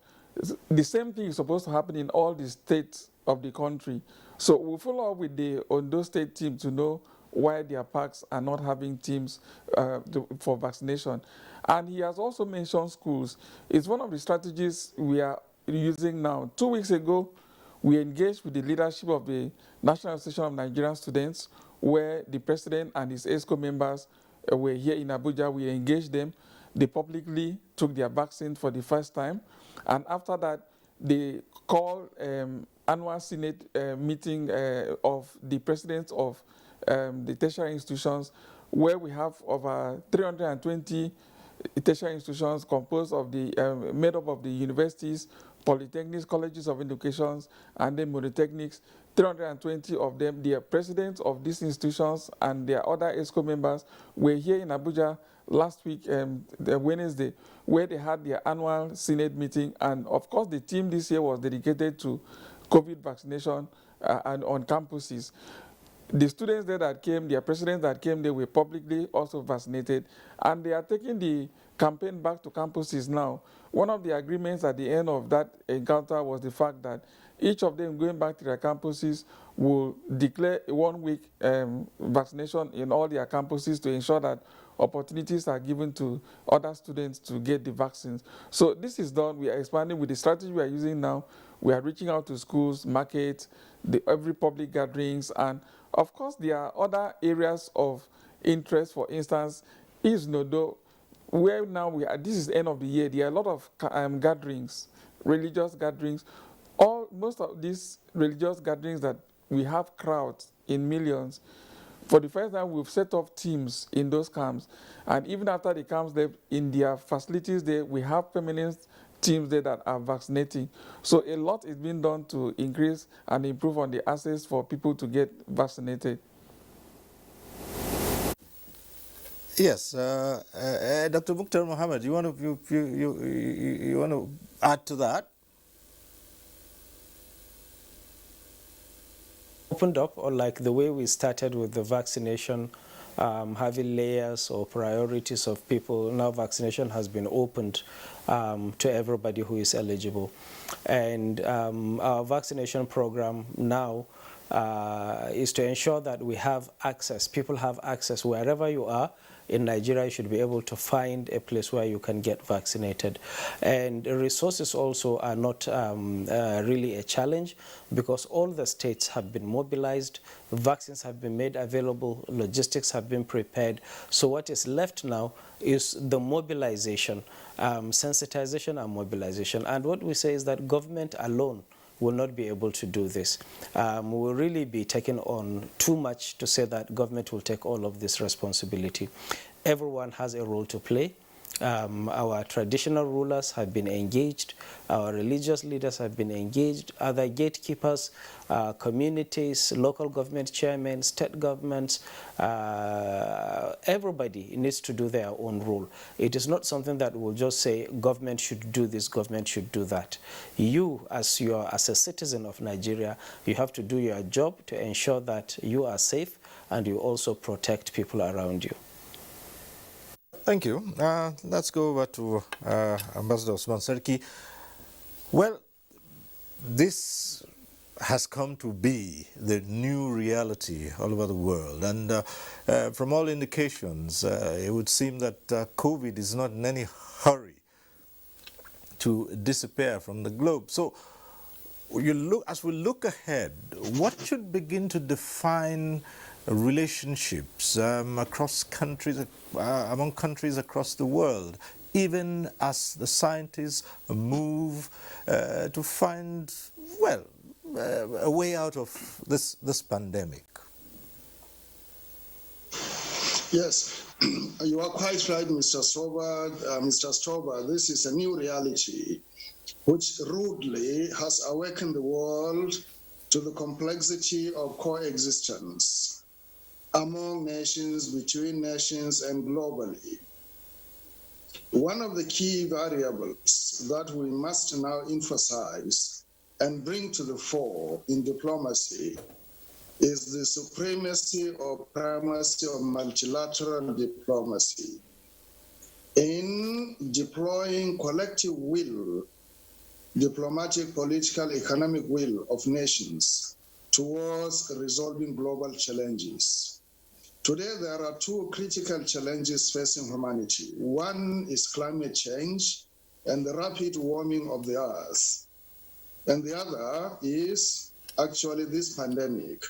The same thing is supposed to happen in all the states of the country. So we'll follow up with the Ondo State team to know why their parks are not having teams for vaccination. And he has also mentioned schools. It's one of the strategies we are using now. 2 weeks ago, we engaged with the leadership of the National Association of Nigerian Students, where the president and his ESCO members were here in Abuja. We engaged them. They publicly took their vaccine for the first time. And after that, they called annual Senate meeting of the presidents of the tertiary institutions, where we have over 320 tertiary institutions composed of the made up of the universities, polytechnics, colleges of education, and then polytechnics. 320 of them, the presidents of these institutions and their other ESCO members were here in Abuja last week, the Wednesday, where they had their annual Senate meeting. And of course, the team this year was dedicated to COVID vaccination and on campuses. The students there that came, their presidents that came, they were publicly also vaccinated, and they are taking the campaign back to campuses now. One of the agreements at the end of that encounter was the fact that each of them going back to their campuses will declare a 1 week vaccination in all their campuses to ensure that opportunities are given to other students to get the vaccines. So this is done. We are expanding with the strategy we are using now. We are reaching out to schools, markets, every public gatherings, and of course there are other areas of interest. For instance, East Nodo, where now we are, this is the end of the year, there are a lot of gatherings, religious gatherings. Most of these religious gatherings that we have crowds in millions. For the first time, we've set up teams in those camps. And even after the camps, in their facilities there, we have permanent teams there that are vaccinating. So a lot is being done to increase and improve on the access for people to get vaccinated. Yes, Dr. Bukhtar Mohammed, you want to add to that? Opened up, or like the way we started with the vaccination, having layers or priorities of people. Now vaccination has been opened to everybody who is eligible. And our vaccination program now is to ensure that we have access. People have access wherever you are. In Nigeria, you should be able to find a place where you can get vaccinated. And resources also are not really a challenge, because all the states have been mobilized, vaccines have been made available, logistics have been prepared. So what is left now is the mobilization, sensitization and mobilization. And what we say is that government alone will not be able to do this. We will really be taking on too much to say that government will take all of this responsibility. Everyone has a role to play. Our traditional rulers have been engaged, our religious leaders have been engaged, other gatekeepers, communities, local government chairmen, state governments, everybody needs to do their own role. It is not something that will just say government should do this, government should do that. You, as a citizen of Nigeria, you have to do your job to ensure that you are safe and you also protect people around you. Thank you. Let's go over to Ambassador Osman Serki. Well, this has come to be the new reality all over the world. And from all indications, it would seem that COVID is not in any hurry to disappear from the globe. So as we look ahead, what should begin to define relationships across countries, among countries across the world, even as the scientists move to find, well, a way out of this pandemic? Yes, you are quite right, Mr. Stover. This is a new reality which rudely has awakened the world to the complexity of coexistence among nations, between nations, and globally. One of the key variables that we must now emphasize and bring to the fore in diplomacy is the supremacy or primacy of multilateral diplomacy in deploying collective will, diplomatic, political, economic will of nations towards resolving global challenges. Today, there are two critical challenges facing humanity. One is climate change and the rapid warming of the earth. And the other is actually this pandemic,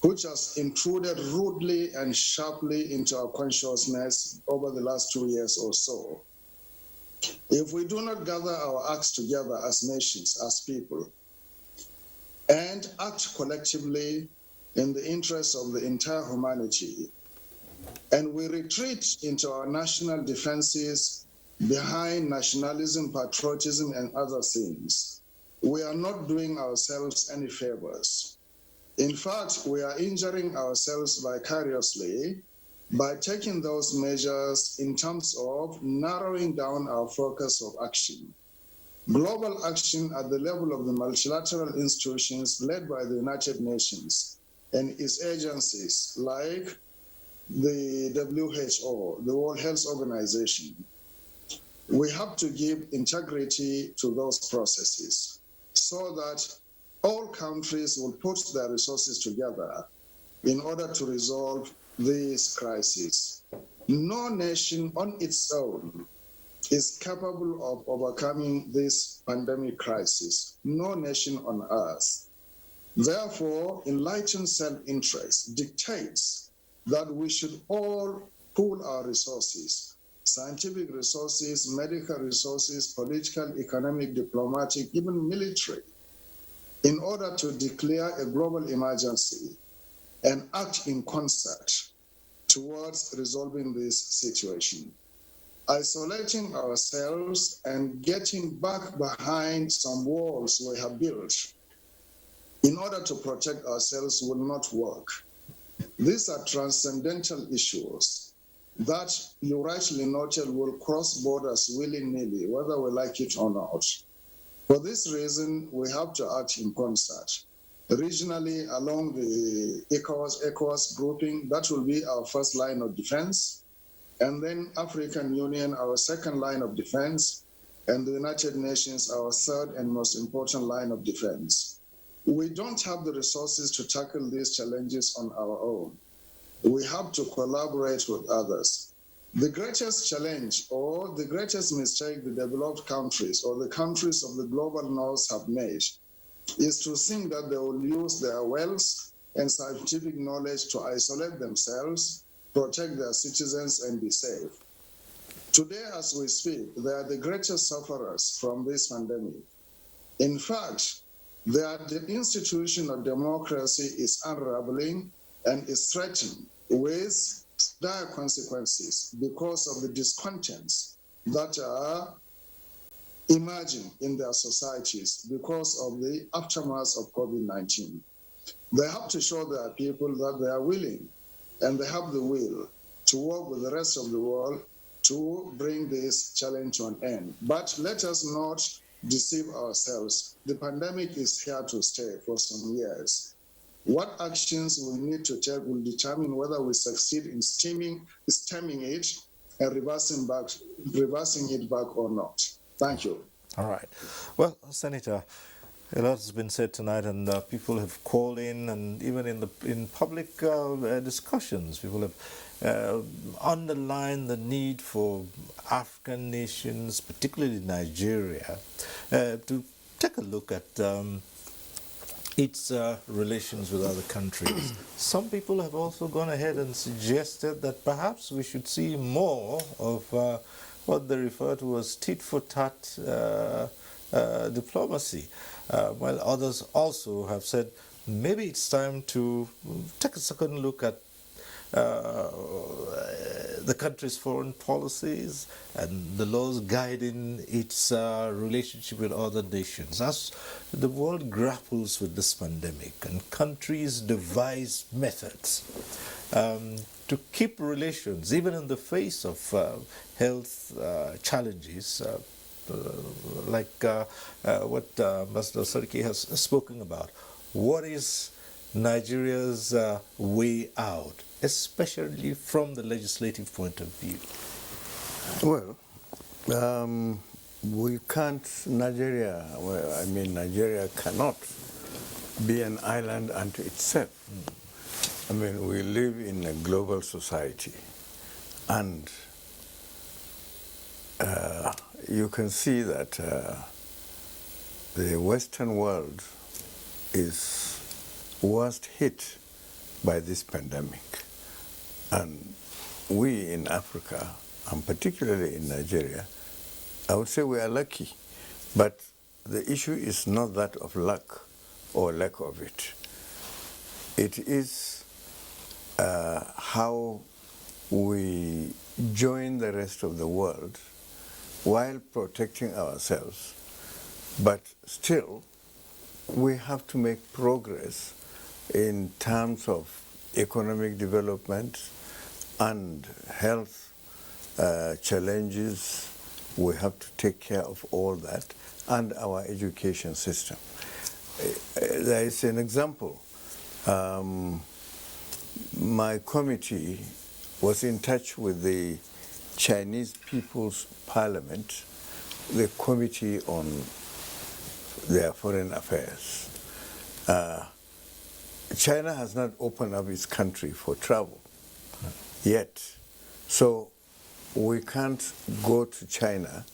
which has intruded rudely and sharply into our consciousness over the last 2 years or so. If we do not gather our acts together as nations, as people, and act collectively in the interests of the entire humanity, and we retreat into our national defenses behind nationalism, patriotism, and other things, we are not doing ourselves any favors. In fact, we are injuring ourselves vicariously by taking those measures in terms of narrowing down our focus of action. Global action at the level of the multilateral institutions led by the United Nations and its agencies like the WHO, the World Health Organization. We have to give integrity to those processes so that all countries will put their resources together in order to resolve this crisis. No nation on its own is capable of overcoming this pandemic crisis. No nation on earth. Therefore, enlightened self-interest dictates that we should all pool our resources, scientific resources, medical resources, political, economic, diplomatic, even military, in order to declare a global emergency and act in concert towards resolving this situation. Isolating ourselves and getting back behind some walls we have built in order to protect ourselves will not work. These are transcendental issues that you rightly noted will cross borders willy-nilly, whether we like it or not. For this reason, we have to act in concert. Regionally, along the ECOWAS grouping, that will be our first line of defense. And then African Union, our second line of defense, and the United Nations, our third and most important line of defense. We don't have the resources to tackle these challenges on our own. We have to collaborate with others. The greatest challenge or the greatest mistake the developed countries or the countries of the global north have made is to think that they will use their wealth and scientific knowledge to isolate themselves, protect their citizens, and be safe. Today, as we speak, they are the greatest sufferers from this pandemic. In fact, that the institution of democracy is unraveling and is threatened with dire consequences because of the discontents that are emerging in their societies because of the aftermath of COVID-19. They have to show their people that they are willing and they have the will to work with the rest of the world to bring this challenge to an end. But let us not deceive ourselves. The pandemic is here to stay for some years. What actions we need to take will determine whether we succeed in stemming it and reversing it back or not. Thank you. All right. Well, Senator, a lot has been said tonight, and people have called in, and even in public discussions, people have underlined the need for African nations, particularly Nigeria, to take a look at its relations with other countries. Some people have also gone ahead and suggested that perhaps we should see more of what they refer to as tit-for-tat diplomacy, while others also have said maybe it's time to take a second look at the country's foreign policies and the laws guiding its relationship with other nations. As the world grapples with this pandemic and countries devise methods to keep relations, even in the face of health challenges, like what Ambassador Sarki has spoken about. What is Nigeria's way out, especially from the legislative point of view? Well, we can't, Nigeria cannot be an island unto itself. I mean, we live in a global society, and you can see that the Western world is worst hit by this pandemic. And we in Africa, and particularly in Nigeria, I would say we are lucky. But the issue is not that of luck or lack of it. It is how we join the rest of the world while protecting ourselves. But still, we have to make progress in terms of economic development and health challenges. We have to take care of all that, and our education system. There is an example. My committee was in touch with the Chinese People's Parliament, the Committee on their Foreign Affairs. China has not opened up its country for travel yet. So we can't go to China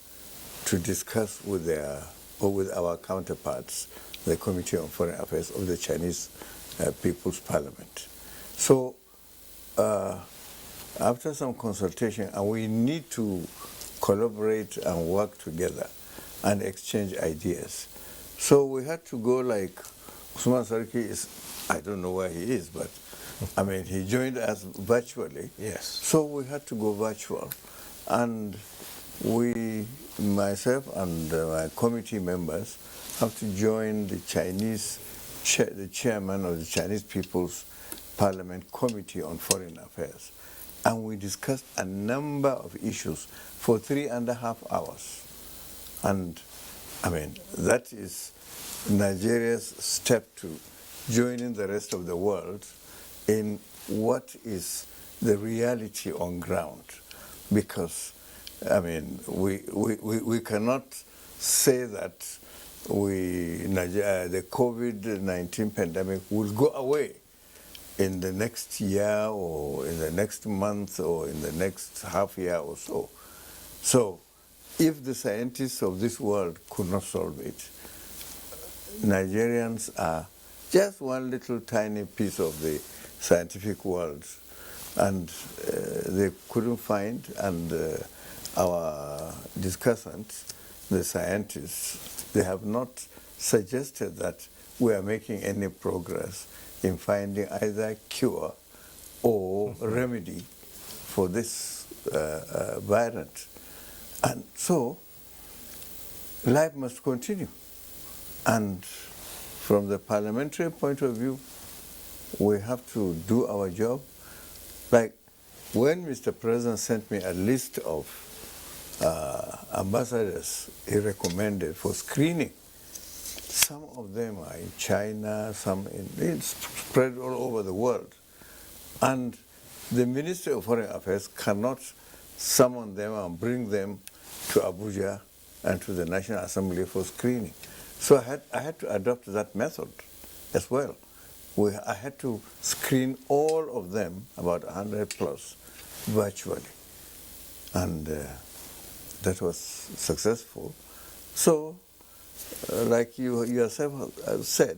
to discuss with our counterparts, the Committee on Foreign Affairs of the Chinese People's Parliament. So after some consultation, and we need to collaborate and work together and exchange ideas. So we had to go, like Usman Sarki is, I don't know where he is, but I mean, he joined us virtually. Yes. So we had to go virtual. And we, myself and my committee members, have to join the the chairman of the Chinese People's Parliament Committee on Foreign Affairs. And we discussed a number of issues for 3.5 hours. And I mean, that is Nigeria's step to joining the rest of the world in what is the reality on ground. Because, I mean, we cannot say that the COVID-19 pandemic will go away in the next year or in the next month or in the next half year or so. So, if the scientists of this world could not solve it, Nigerians are just one little tiny piece of the scientific world, and they couldn't find, and our discussants, the scientists, they have not suggested that we are making any progress in finding either cure or remedy for this variant. And so, life must continue. And from the parliamentary point of view, we have to do our job. Like when Mr. President sent me a list of ambassadors he recommended for screening, some of them are in China, it's spread all over the world. And the Ministry of Foreign Affairs cannot summon them and bring them to Abuja and to the National Assembly for screening. So I had to adopt that method as well. I had to screen all of them, about 100 plus, virtually. And that was successful. So, like you yourself said,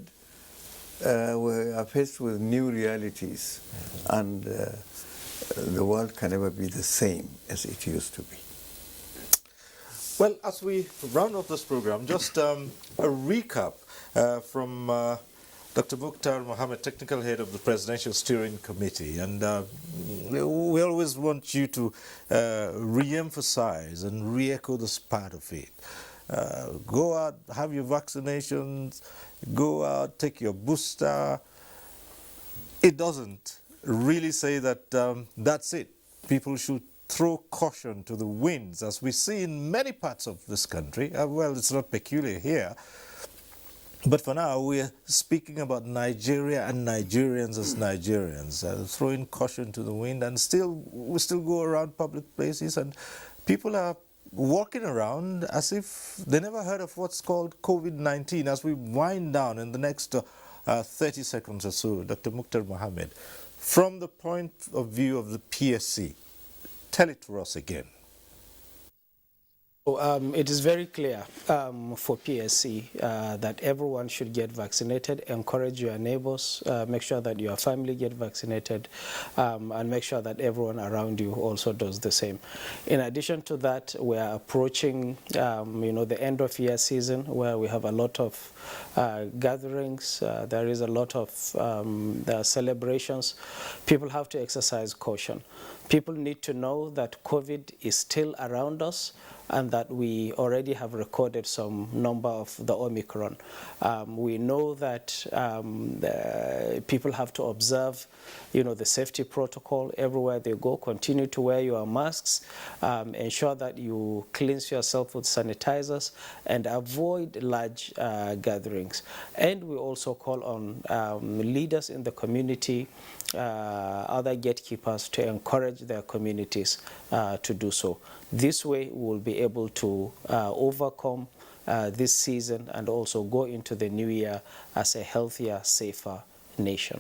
we are faced with new realities, and the world can never be the same as it used to be. Well, as we round off this program, just a recap from Dr. Mukhtar Mohammed, Technical Head of the Presidential Steering Committee. And we always want you to re-emphasize and re-echo this part of it. Go out, have your vaccinations, go out, take your booster. It doesn't really say that that's it. People should throw caution to the winds, as we see in many parts of this country. Well, it's not peculiar here. But for now, we're speaking about Nigeria and Nigerians as Nigerians, throwing caution to the wind, and we still go around public places and people are walking around as if they never heard of what's called COVID-19. As we wind down in the next 30 seconds or so, Dr. Mukhtar Mohammed, from the point of view of the PSC, tell it to us again. It is very clear for PSC that everyone should get vaccinated. Encourage your neighbors, make sure that your family get vaccinated, and make sure that everyone around you also does the same. In addition to that, we are approaching the end of year season, where we have a lot of gatherings. There is a lot of celebrations. People have to exercise caution. People need to know that COVID is still around us, and that we already have recorded some number of the Omicron. We know that people have to observe, the safety protocol everywhere they go. Continue to wear your masks. Ensure that you cleanse yourself with sanitizers and avoid large gatherings. And we also call on leaders in the community, other gatekeepers, to encourage their communities to do so. This way, we will be able to overcome this season and also go into the new year as a healthier, safer nation.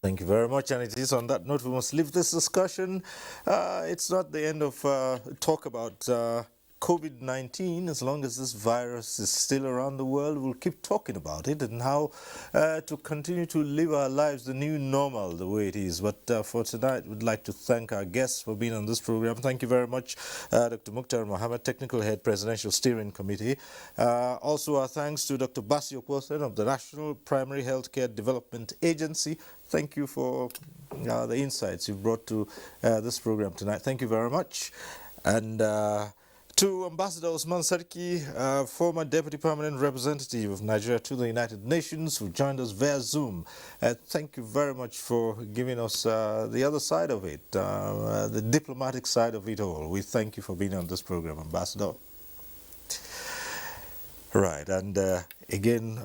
Thank you very much. And it is on that note we must leave this discussion. It's not the end of talk about COVID-19. As long as this virus is still around the world, we'll keep talking about it and how to continue to live our lives, the new normal, the way it is. But for tonight, we'd like to thank our guests for being on this program. Thank you very much, Dr. Mukhtar Mohammed, Technical Head, Presidential Steering Committee. Also, our thanks to Dr. Basi Okwosen of the National Primary Healthcare Development Agency. Thank you for the insights you brought to this program tonight. Thank you very much. And to Ambassador Osman Sarki, former Deputy Permanent Representative of Nigeria to the United Nations, who joined us via Zoom. Thank you very much for giving us the other side of it, the diplomatic side of it all. We thank you for being on this program, Ambassador. Right, and again,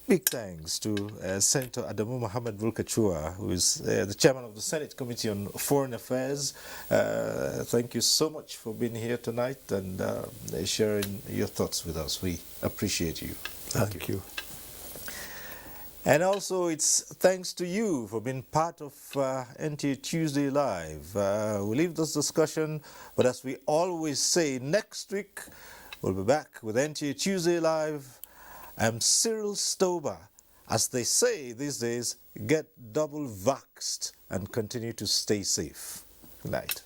big thanks to Senator Adamu Mohammed Vulkachua, who is the chairman of the Senate Committee on Foreign Affairs. Thank you so much for being here tonight and sharing your thoughts with us. We appreciate you. Thank you. And also, it's thanks to you for being part of NTA Tuesday Live. We leave this discussion, but as we always say, next week we'll be back with NTA Tuesday Live. I'm Cyril Stober. As they say these days, get double vaxxed and continue to stay safe. Good night.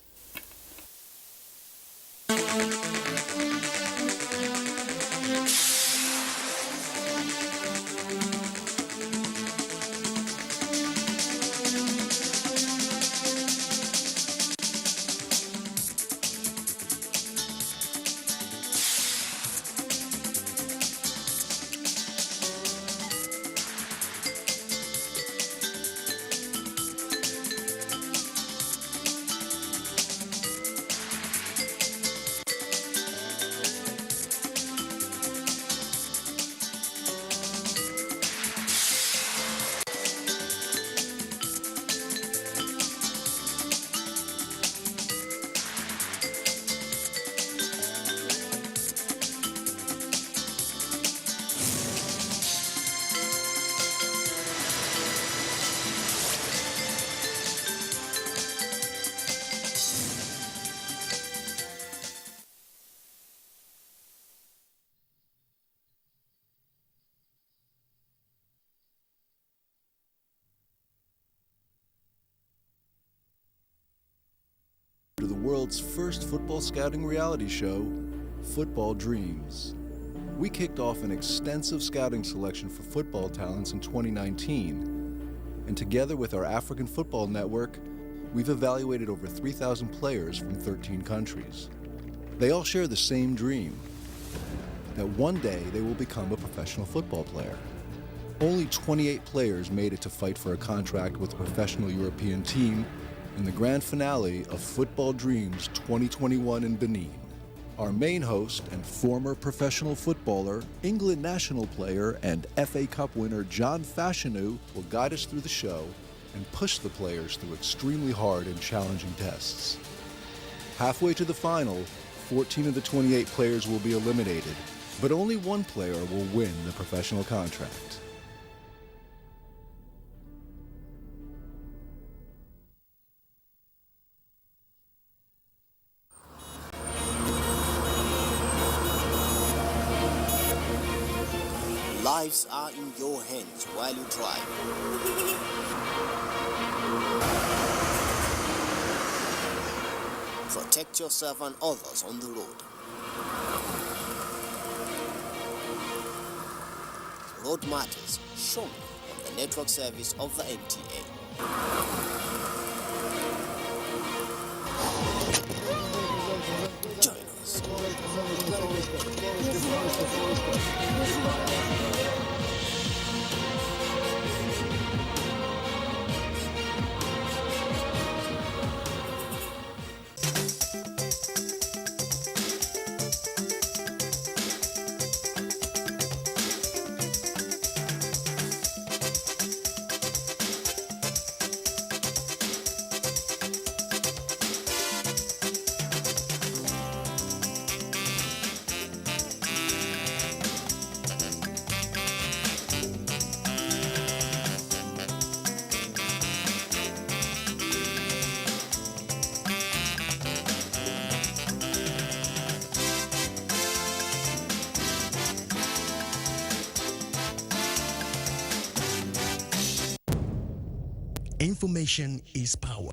world's first football scouting reality show, Football Dreams. We kicked off an extensive scouting selection for football talents in 2019, and together with our African Football Network, we've evaluated over 3,000 players from 13 countries. They all share the same dream, that one day they will become a professional football player. Only 28 players made it to fight for a contract with a professional European team in the grand finale of Football Dreams 2021 in Benin. Our main host and former professional footballer, England national player, and FA Cup winner John Fashanu will guide us through the show and push the players through extremely hard and challenging tests. Halfway to the final, 14 of the 28 players will be eliminated, but only one player will win the professional contract. Lives are in your hands while you drive. Protect yourself and others on the road. Road Matters, shown on the network service of the NTA. Join us. Information is power.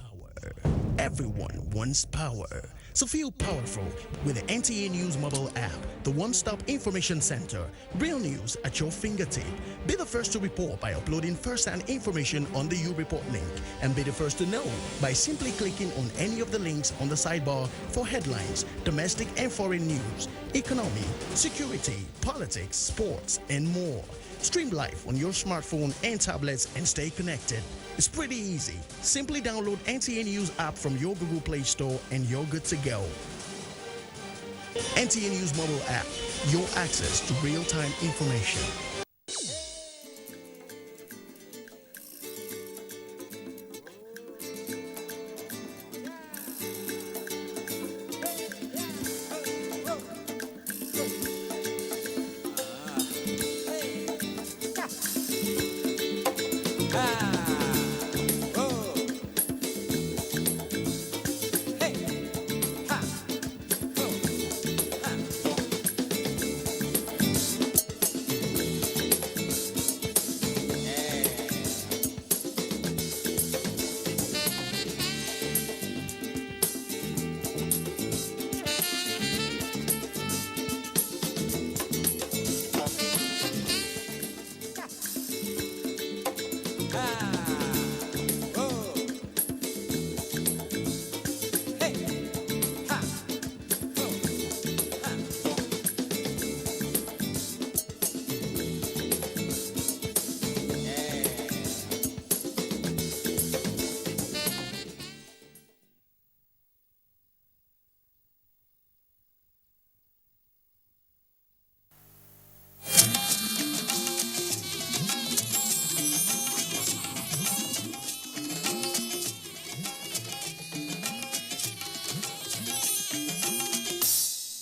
Everyone wants power. So feel powerful with the NTA News mobile app, the one-stop information center. Real news at your fingertip. Be the first to report by uploading first-hand information on the You Report link, and be the first to know by simply clicking on any of the links on the sidebar for headlines, domestic and foreign news, economy, security, politics, sports, and more. Stream live on your smartphone and tablets and stay connected. It's pretty easy. Simply download NTA News app from your Google Play Store and you're good to go. NTA News mobile app, your access to real-time information.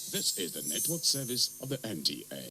This is the network service of the NTA.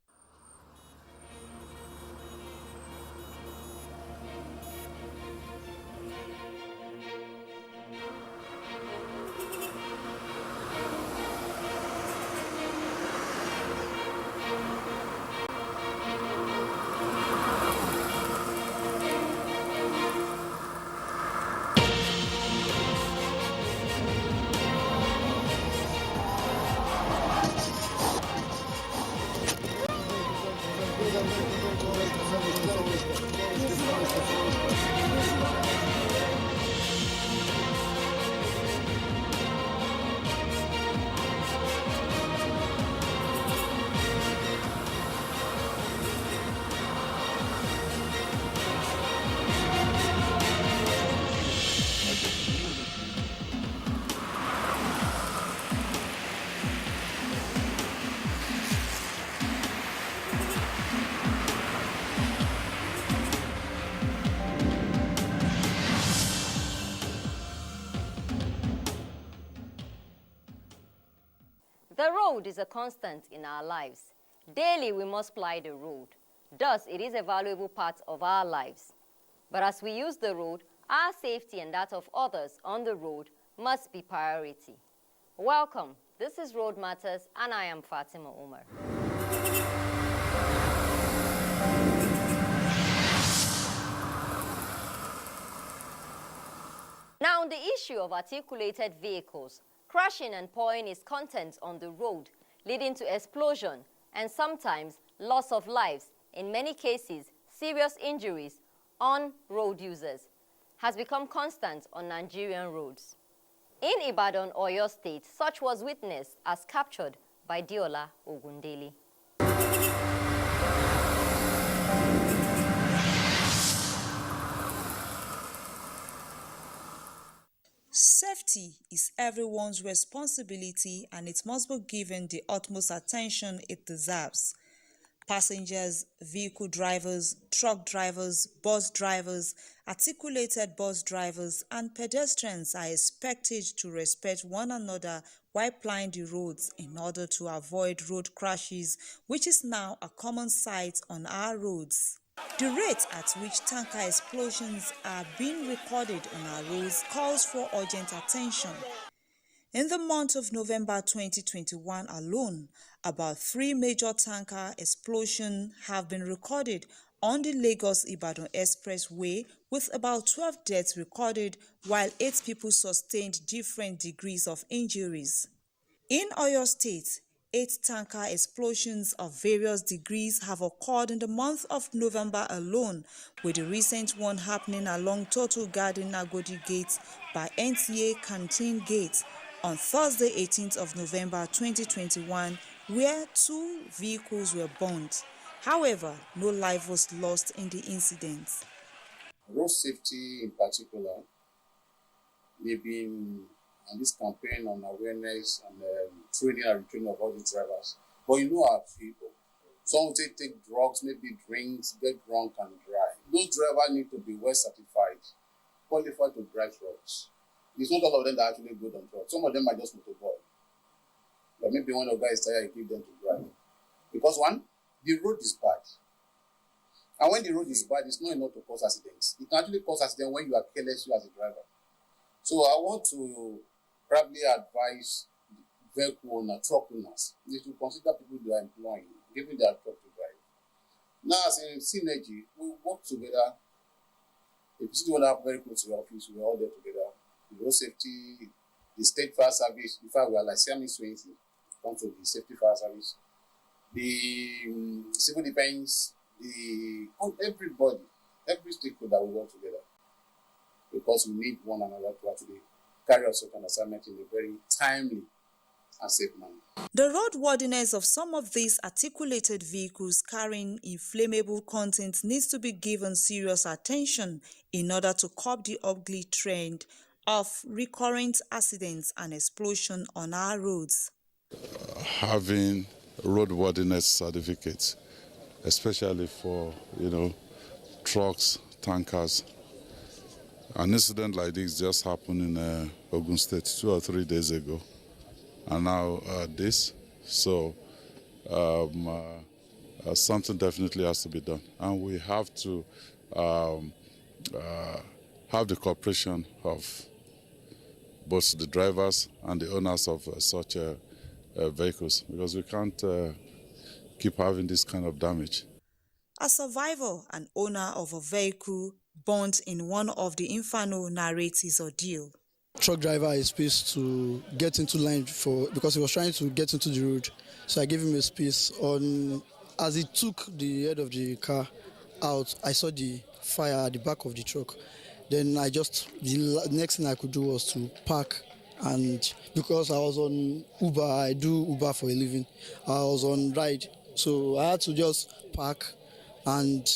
The road is a constant in our lives. Daily we must ply the road. Thus, it is a valuable part of our lives. But as we use the road, our safety and that of others on the road must be priority. Welcome. This is Road Matters, and I am Fatima Umar. Now, on the issue of articulated vehicles, crashing and pouring its contents on the road, leading to explosion and sometimes loss of lives, in many cases serious injuries on road users, has become constant on Nigerian roads. In Ibadan, Oyo State, such was witnessed as captured by Diola Ogundele. Safety is everyone's responsibility, and it must be given the utmost attention it deserves. Passengers, vehicle drivers, truck drivers, bus drivers, articulated bus drivers, and pedestrians are expected to respect one another while plying the roads in order to avoid road crashes, which is now a common sight on our roads. The rate at which tanker explosions are being recorded on our roads calls for urgent attention. In the month of November 2021 alone, about 3 major tanker explosions have been recorded on the Lagos-Ibadan Expressway, with about 12 deaths recorded, while 8 people sustained different degrees of injuries. In Oyo State, 8 tanker explosions of various degrees have occurred in the month of November alone, with the recent one happening along Total Garden Agodi Gate by NTA Canteen Gate on Thursday 18th of November 2021, where 2 vehicles were burnt. However, no life was lost in the incident. Road safety in particular, they've been on this campaign on awareness and training and retraining of all the drivers. But you know our people. Some will take drugs, maybe drinks, get drunk and drive. Those drivers need to be well certified, qualified to drive trucks. It's not all of them that are actually good on trucks. Some of them are just motorboy. But maybe one of the guys is tired, you give them to drive. Because one, the road is bad. And when the road is bad, it's not enough to cause accidents. It can actually cause accidents when you are careless, you as a driver. So I want to probably advise vehicle owners, truck owners, they should consider people they are employing, giving their truck to drive. Now, as in synergy, we work together. If you see one have very close to your office, we're all there together. The road safety, the state fire service, in fact, we are like Siamese twins, comes to the safety fire service, the civil defense, everybody, every stakeholder will work together, because we need one another to actually carry out certain assignment in a very timely and safe manner. The roadworthiness of some of these articulated vehicles carrying inflammable content needs to be given serious attention in order to curb the ugly trend of recurrent accidents and explosions on our roads. Having roadworthiness certificates, especially for, trucks, tankers. An incident like this just happened in Ogun State 2 or 3 days ago, and now this. So something definitely has to be done, and we have to have the cooperation of both the drivers and the owners of such vehicles, because we can't keep having this kind of damage. A survivor and owner of a vehicle burnt in one of the inferno narrates his ordeal. Truck driver is supposed to get into line because he was trying to get into the road. So I gave him a space. As he took the head of the car out, I saw the fire at the back of the truck. Then the next thing I could do was to park, and because I was on Uber, I do Uber for a living. I was on ride, so I had to just park, and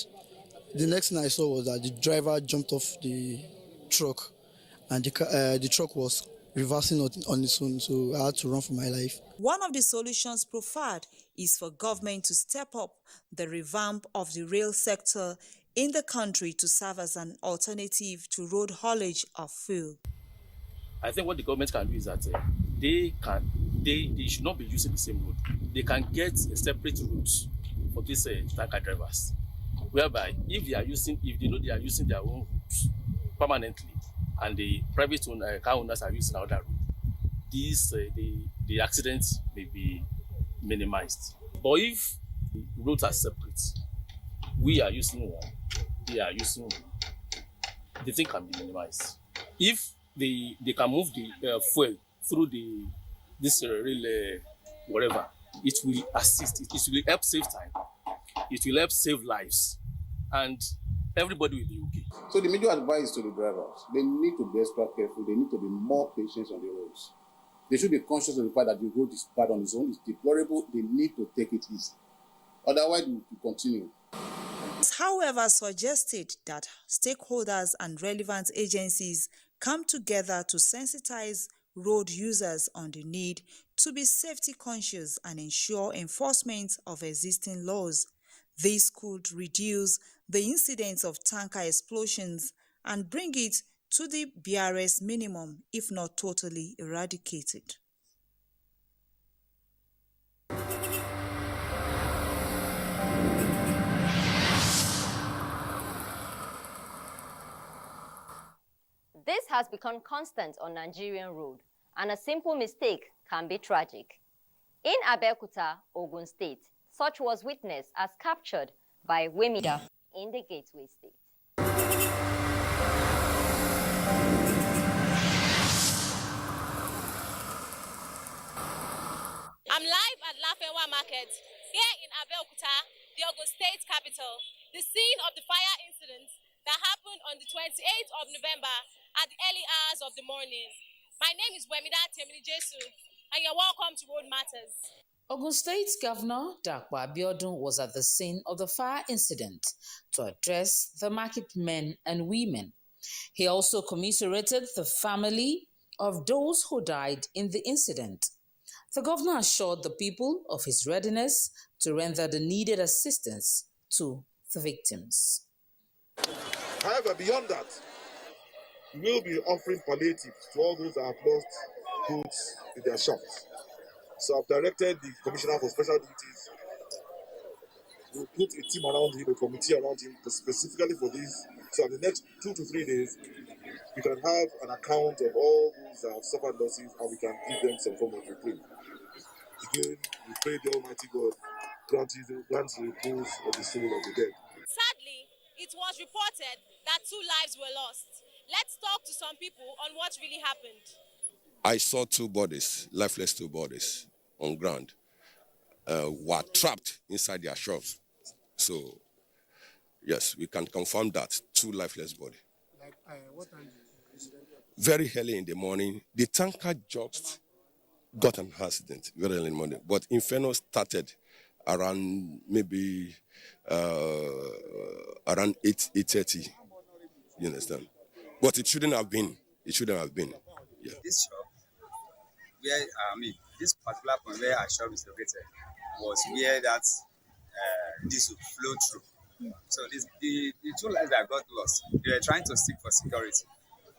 the next thing I saw was that the driver jumped off the truck, and the truck was reversing on its own, so I had to run for my life. One of the solutions proffered is for government to step up the revamp of the rail sector in the country to serve as an alternative to road haulage of fuel. I think what the government can do is that they can they should not be using the same road. They can get a separate routes for these tanker drivers, whereby if they know they are using their own routes permanently, and the private car owners are using another route, the accidents may be minimized. But if the roads are separate, we are using one, they are using one, the thing can be minimized. If they can move the fuel through this rail, whatever, it will assist. It will help save time. It will help save lives, and everybody will be okay. So the major advice to the drivers, they need to be extra careful. They need to be more patient on the roads. They should be conscious of the fact that the road is bad on its own. It's deplorable. They need to take it easy. Otherwise, we will continue. However, suggested that stakeholders and relevant agencies come together to sensitize road users on the need to be safety conscious and ensure enforcement of existing laws. This could reduce the incidence of tanker explosions and bring it to the barest minimum, if not totally eradicated. This has become constant on Nigerian road, and a simple mistake can be tragic. In Abeokuta, Ogun State, such was witnessed as captured by Wemida in the Gateway State. I'm live at Lafenwa Market, here in Abeokuta, the Ogun State capital, the scene of the fire incident that happened on the 28th of November at the early hours of the morning. My name is Wemida Temini-Jesu, and you're welcome to Road Matters. Ogun State Governor Dapo Abiodun was at the scene of the fire incident to address the market men and women. He also commiserated the family of those who died in the incident. The governor assured the people of his readiness to render the needed assistance to the victims. However, beyond that, we will be offering palliative to all those that have lost goods in their shops. So I've directed the Commissioner for Special Duties to put a team around him, a committee around him, specifically for this. So in the next 2 to 3 days, we can have an account of all those that have suffered losses, and we can give them some form of reprieve. Again, we pray the Almighty God grant the repose of the soul of the dead. Sadly, it was reported that 2 lives were lost. Let's talk to some people on what really happened. I saw 2 bodies, lifeless 2 bodies on ground, were trapped inside their shops. So, yes, we can confirm that 2 lifeless bodies. What time? Very early in the morning, the tanker just got an accident very early in the morning, but Inferno started around maybe around 8:30. You understand? But it shouldn't have been. It shouldn't have been. Yeah. This shop, where this particular point where our shop is located, was where that diesel flowed through. So the 2 lives that got lost, they were trying to seek for security,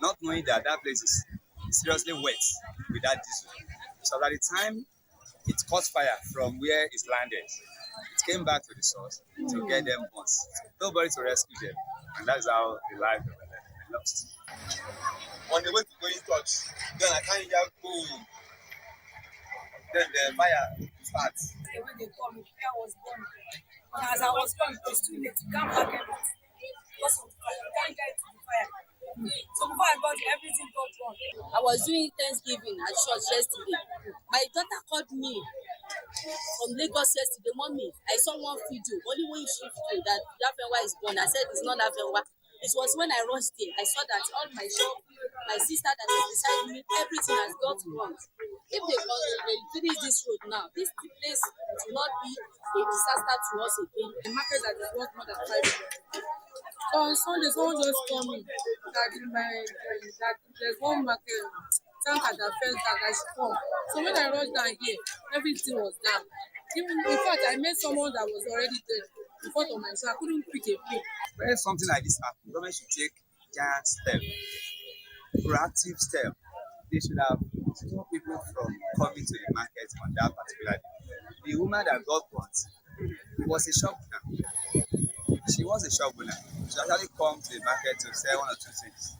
not knowing that that place is seriously wet with that diesel. So by the time it caught fire from where it landed, it came back to the source to get them once. Nobody to rescue them, and that's how the lives were lost. On the way to going church, then I can't hear boom. Then the fire starts. When they called me, I was born. And as I was born, it was too late to come back everything. Because of the fire, I can't get to the fire. So before I got it, everything got wrong. I was doing Thanksgiving at church yesterday. My daughter called me from Lagos yesterday. Mommy, I saw one video, only one shift that Lafenwa is gone. I said it's not Lafenwa. It was when I rushed in, I saw that all my shop, my sister that is beside me, everything has got wrong. If they finish this road now, this place will not be a disaster to us again. The market that is worth more than 5 million. So on Sunday, someone just told me that there's one market tanker that fell down, I should come. So when I rushed down here, everything was down. In fact, I met someone that was already dead in front of my shop. I couldn't pick a pin. When something like this happens, the government should take giant step, proactive step. They should have stop people from coming to the market on that particular day. The woman that got burnt was a shop owner. She was a shop owner. She actually come to the market to sell one or two things.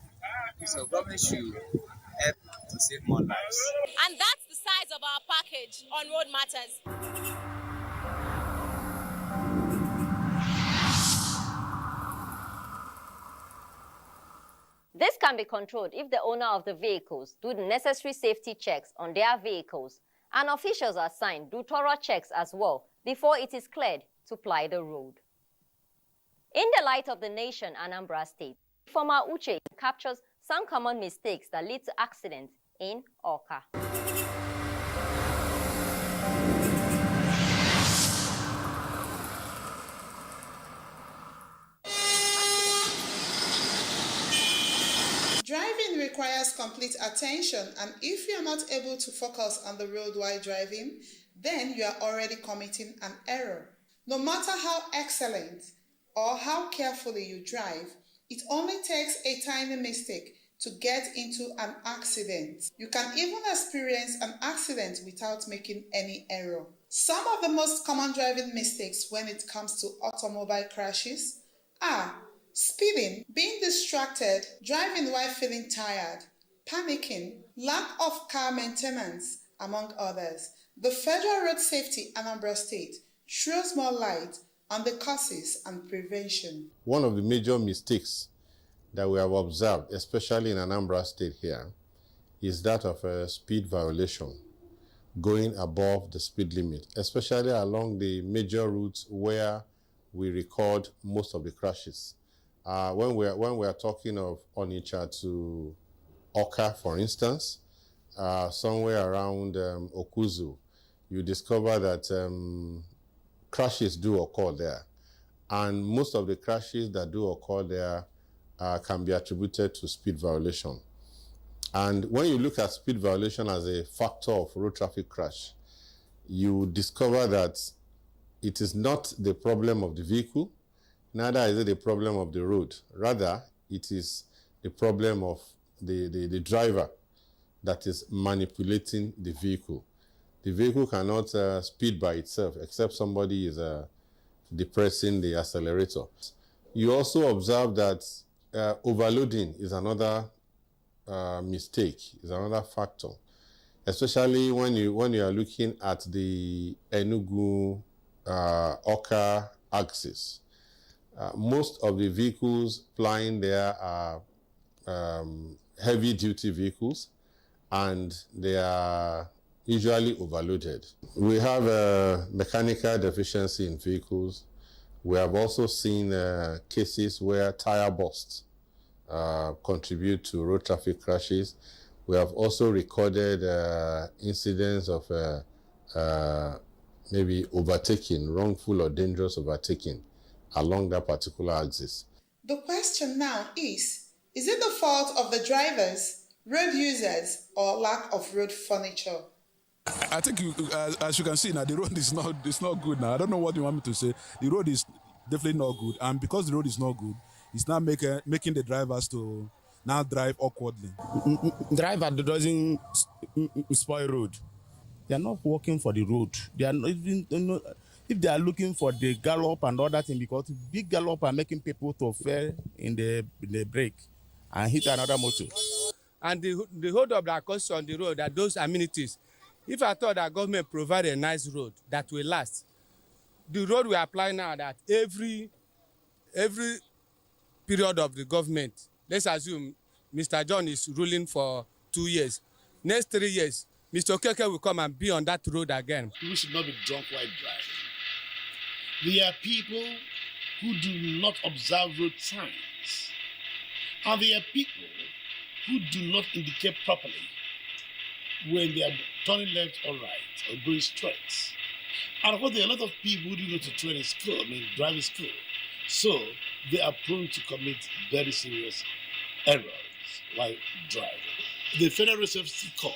So government should help to save more lives. And that's the size of our package on Road Matters. This can be controlled if the owner of the vehicles do the necessary safety checks on their vehicles, and officials assigned do thorough checks as well before it is cleared to ply the road. In the light of the nation, Anambra State, former Uche captures some common mistakes that lead to accidents in Awka. Driving requires complete attention, and if you are not able to focus on the road while driving, then you are already committing an error. No matter how excellent or how carefully you drive, it only takes a tiny mistake to get into an accident. You can even experience an accident without making any error. Some of the most common driving mistakes when it comes to automobile crashes are speeding, being distracted, driving while feeling tired, panicking, lack of car maintenance, among others. The Federal Road Safety Anambra State throws more light on the causes and prevention. One of the major mistakes that we have observed, especially in Anambra State here, is that of a speed violation, going above the speed limit, especially along the major routes where we record most of the crashes. When we are talking of Onitsha to Awka, for instance, somewhere around Okuzu, you discover that crashes do occur there. And most of the crashes that do occur there can be attributed to speed violation. And when you look at speed violation as a factor of road traffic crash, you discover that it is not the problem of the vehicle, neither is it the problem of the road. Rather, it is the problem of the driver that is manipulating the vehicle. The vehicle cannot speed by itself except somebody is depressing the accelerator. You also observe that overloading is another mistake, is another factor, especially when you are looking at the Enugu-Awka axis. Most of the vehicles plying there are heavy-duty vehicles, and they are usually overloaded. We have a mechanical deficiency in vehicles. We have also seen cases where tire bursts contribute to road traffic crashes. We have also recorded incidents of maybe overtaking, wrongful or dangerous overtaking along that particular axis. The question now is it the fault of the drivers, road users, or lack of road furniture? I think, as you can see now, the road is not good now. I don't know what you want me to say. The road is definitely not good, and because the road is not good, it's now making the drivers to now drive awkwardly. Driver doesn't spoil road. They are not working for the road. They are not even, if they are looking for the gallop and all that thing, because big gallop are making people to fail in the brake and hit another motor. And the hold up that costs on the road are those amenities. If I thought that government provide a nice road that will last, the road we apply now that every period of the government, let's assume Mr. John is ruling for 2 years. Next 3 years, Mr. Okeke will come and be on that road again. People should not be drunk while driving. There are people who do not observe road signs. And there are people who do not indicate properly when they are turning left or right or going straight. And of course, there are a lot of people who do go to training school, driving school. So they are prone to commit very serious errors while driving. The Federal Road Safety Corps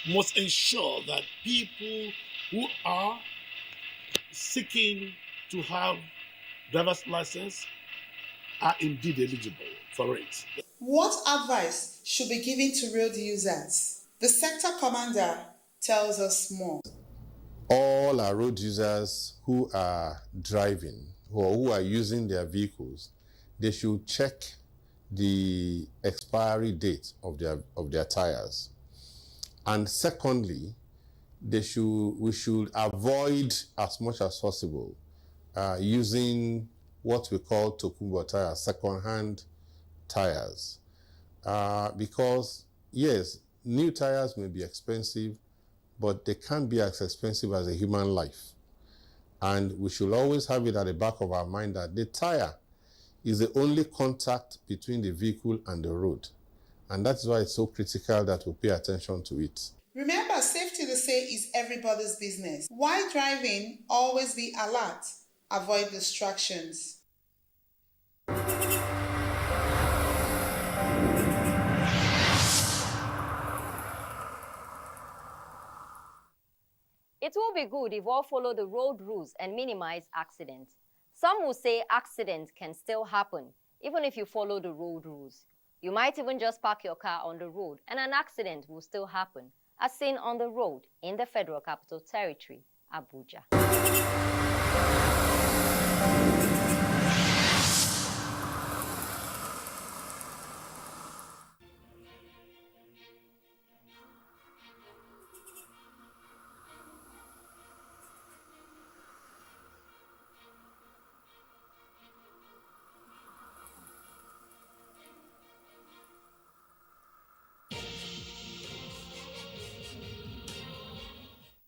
must ensure that people who are seeking to have driver's license are indeed eligible for it. What advice should be given to road users? The sector commander tells us more. All our road users who are driving or who are using their vehicles, they should check the expiry date of their tires. And secondly, we should avoid as much as possible using what we call tokumbo tires, second-hand tires. Because yes, new tires may be expensive, but they can't be as expensive as a human life. And we should always have it at the back of our mind that the tire is the only contact between the vehicle and the road. And that's why it's so critical that we pay attention to it. Remember, safety, they say, is everybody's business. While driving, always be alert. Avoid distractions. It will be good if all follow the road rules and minimize accidents. Some will say accidents can still happen, even if you follow the road rules. You might even just park your car on the road and an accident will still happen, as seen on the road in the Federal Capital Territory, Abuja.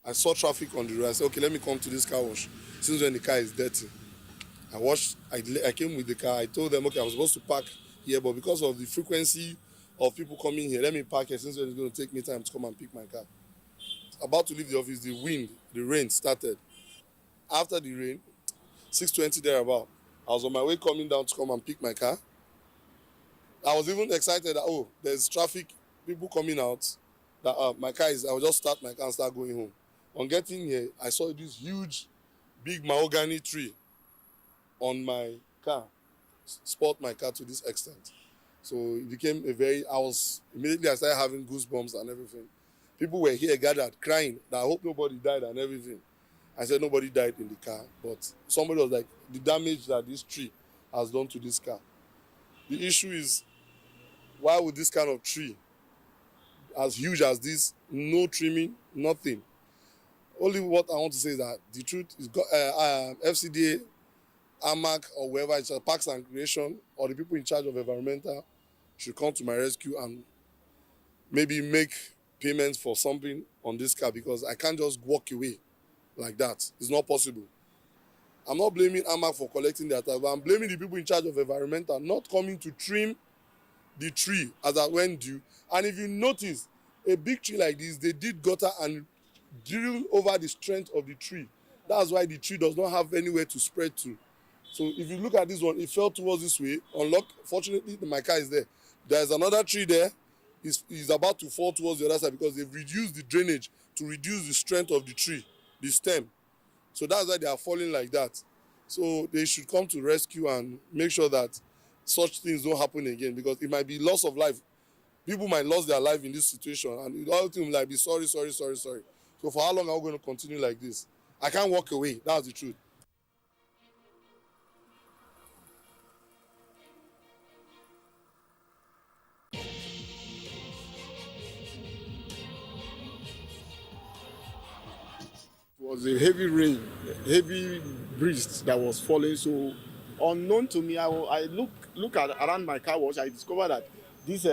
I saw traffic on the road. I said, okay, let me come to this car wash. Since when the car is dirty. I came with the car. I told them, okay, I'm supposed to park here, but because of the frequency of people coming here, let me park here since when it's going to take me time to come and pick my car. About to leave the office, the rain started. After the rain, 6:20 thereabout, I was on my way coming down to come and pick my car. I was even excited that, oh, there's traffic, people coming out. That I will just start my car and start going home. On getting here, I saw this huge, big mahogany tree on my car, spot my car to this extent. So it became immediately I started having goosebumps and everything. People were here gathered, crying, that I hope nobody died and everything. I said nobody died in the car, but somebody was like, the damage that this tree has done to this car. The issue is, why would this kind of tree, as huge as this, no trimming, nothing? Only what I want to say is that the truth is FCDA, AMAC, or whoever, it's Parks and Recreation, or the people in charge of environmental should come to my rescue and maybe make payments for something on this car, because I can't just walk away like that. It's not possible. I'm not blaming AMAC for collecting their tax, but I'm blaming the people in charge of environmental not coming to trim the tree as I went due. And if you notice, a big tree like this, they did gutter and drill over the strength of the tree. That's why the tree does not have anywhere to spread to. So if you look at this one, it fell towards this way. Fortunately, my car is there. There's another tree there. It's about to fall towards the other side because they've reduced the drainage to reduce the strength of the tree, the stem. So that's why they are falling like that. So they should come to rescue and make sure that such things don't happen again, because it might be loss of life. People might lose their life in this situation, and all things like be sorry. So for how long are we going to continue like this? I can't walk away. That's the truth. It was a heavy rain, heavy breeze that was falling. So unknown to me, I look around my car wash. I discovered that this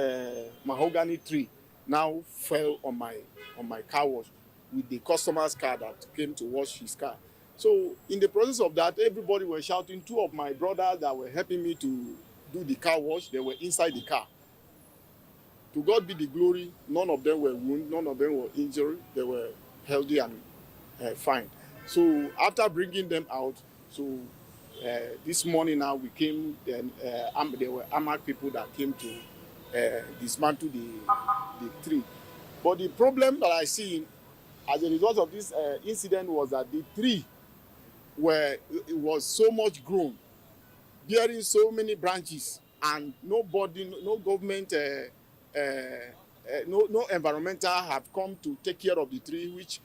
mahogany tree now fell on my car wash with the customer's car that came to wash his car. So in the process of that, everybody was shouting. Two of my brothers that were helping me to do the car wash, they were inside the car. To God be the glory, none of them were wounded, none of them were injured. They were healthy and fine. So after bringing them out, this morning now we came, then there were AMAC people that came to dismantle the tree. But the problem that I see as a result of this incident was that the tree was so much grown, bearing so many branches, and no government no environmental have come to take care of the tree, which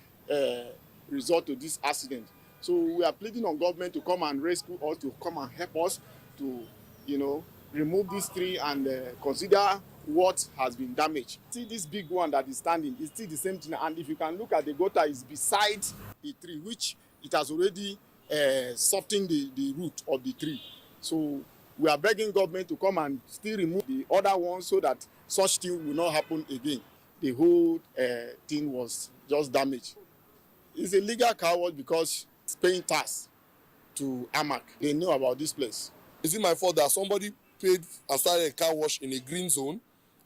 result to this accident. So we are pleading on government to come and rescue us, to come and help us to, remove this tree and consider what has been damaged. See this big one that is standing, it's still the same thing. And if you can look at the gutter, is beside the tree, which it has already softened the root of the tree. So we are begging government to come and still remove the other one so that such thing will not happen again. The whole thing was just damaged. It's a legal car wash because it's paying tax to AMAC. They know about this place. Is it my fault that somebody paid and started a car wash in a green zone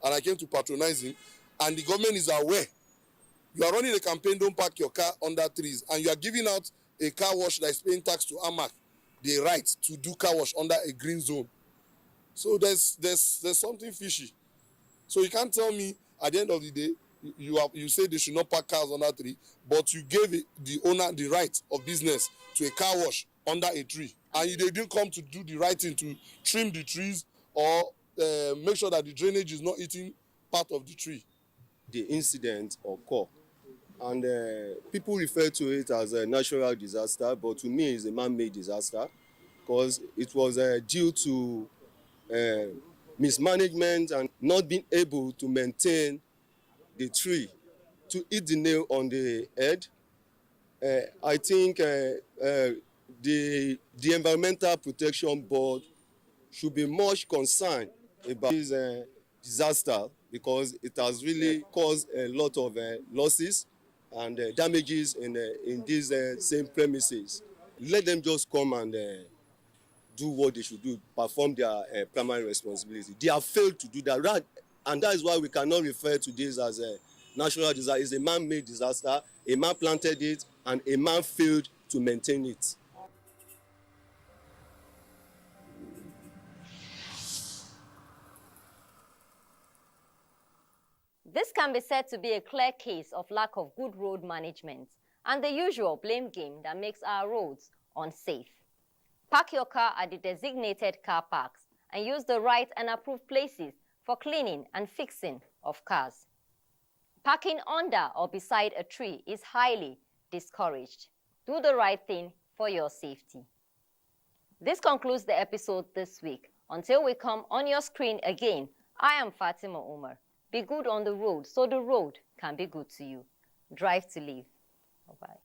and I came to patronize him, and the government is aware? You are running a campaign, don't park your car under trees, and you are giving out a car wash that is paying tax to AMAC the right to do car wash under a green zone. So there's something fishy. So you can't tell me at the end of the day, you say they should not park cars under tree, but you gave the owner the right of business to a car wash under a tree, and they didn't come to do the right thing to trim the trees or make sure that the drainage is not eating part of the tree. The incident occurred, and people refer to it as a natural disaster, but to me it's a man-made disaster because it was due to mismanagement and not being able to maintain the tree to hit the nail on the head. I think the Environmental Protection Board should be much concerned about this disaster because it has really caused a lot of losses and damages in these same premises. Let them just come and do what they should do, perform their primary responsibility. They have failed to do that, and that is why we cannot refer to this as a natural disaster. It's a man-made disaster. A man planted it, and a man failed to maintain it. This can be said to be a clear case of lack of good road management and the usual blame game that makes our roads unsafe. Park your car at the designated car parks and use the right and approved places for cleaning and fixing of cars. Parking under or beside a tree is highly discouraged. Do the right thing for your safety. This concludes the episode this week. Until we come on your screen again, I am Fatima Umar. Be good on the road so the road can be good to you. Drive to live. Bye-bye.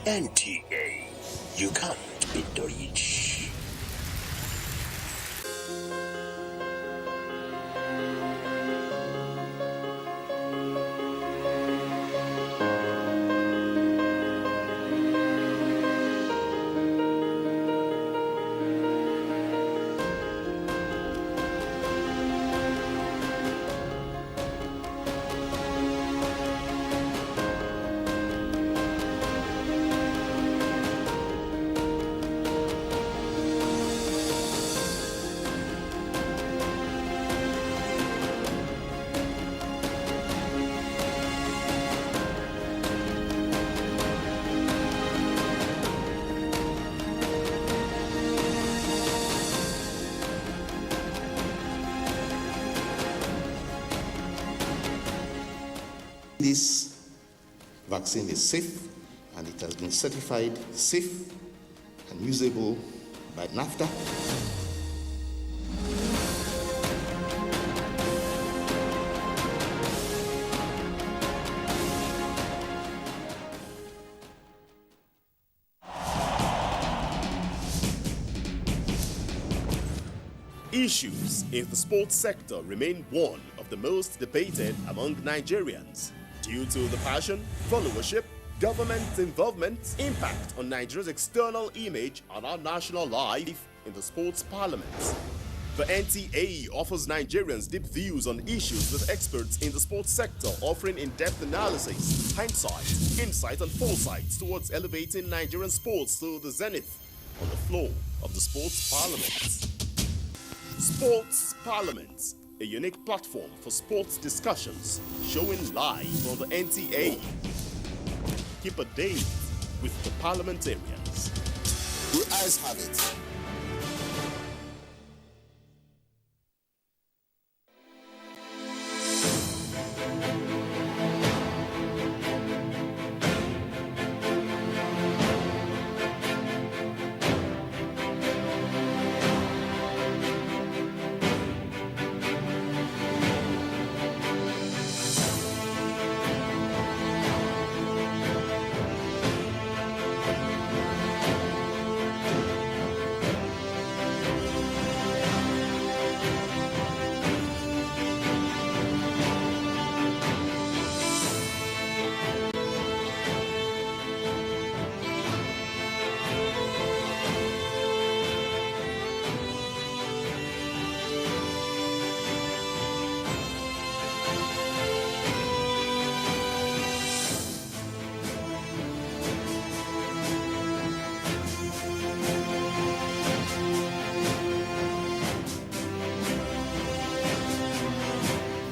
NTA, you can't beat the rich. this vaccine is safe and it has been certified safe and usable by NAFTA. Issues in the sports sector remain one of the most debated among Nigerians due to the passion, followership, government involvement, impact on Nigeria's external image and our national life in the sports parliament. The NTA offers Nigerians deep views on issues with experts in the sports sector, offering in-depth analysis, hindsight, insight and foresight towards elevating Nigerian sports to the zenith on the floor of the sports parliament. Sports Parliament, a unique platform for sports discussions, showing live on the NTA. Keep a date with the parliamentarians. The eyes have it.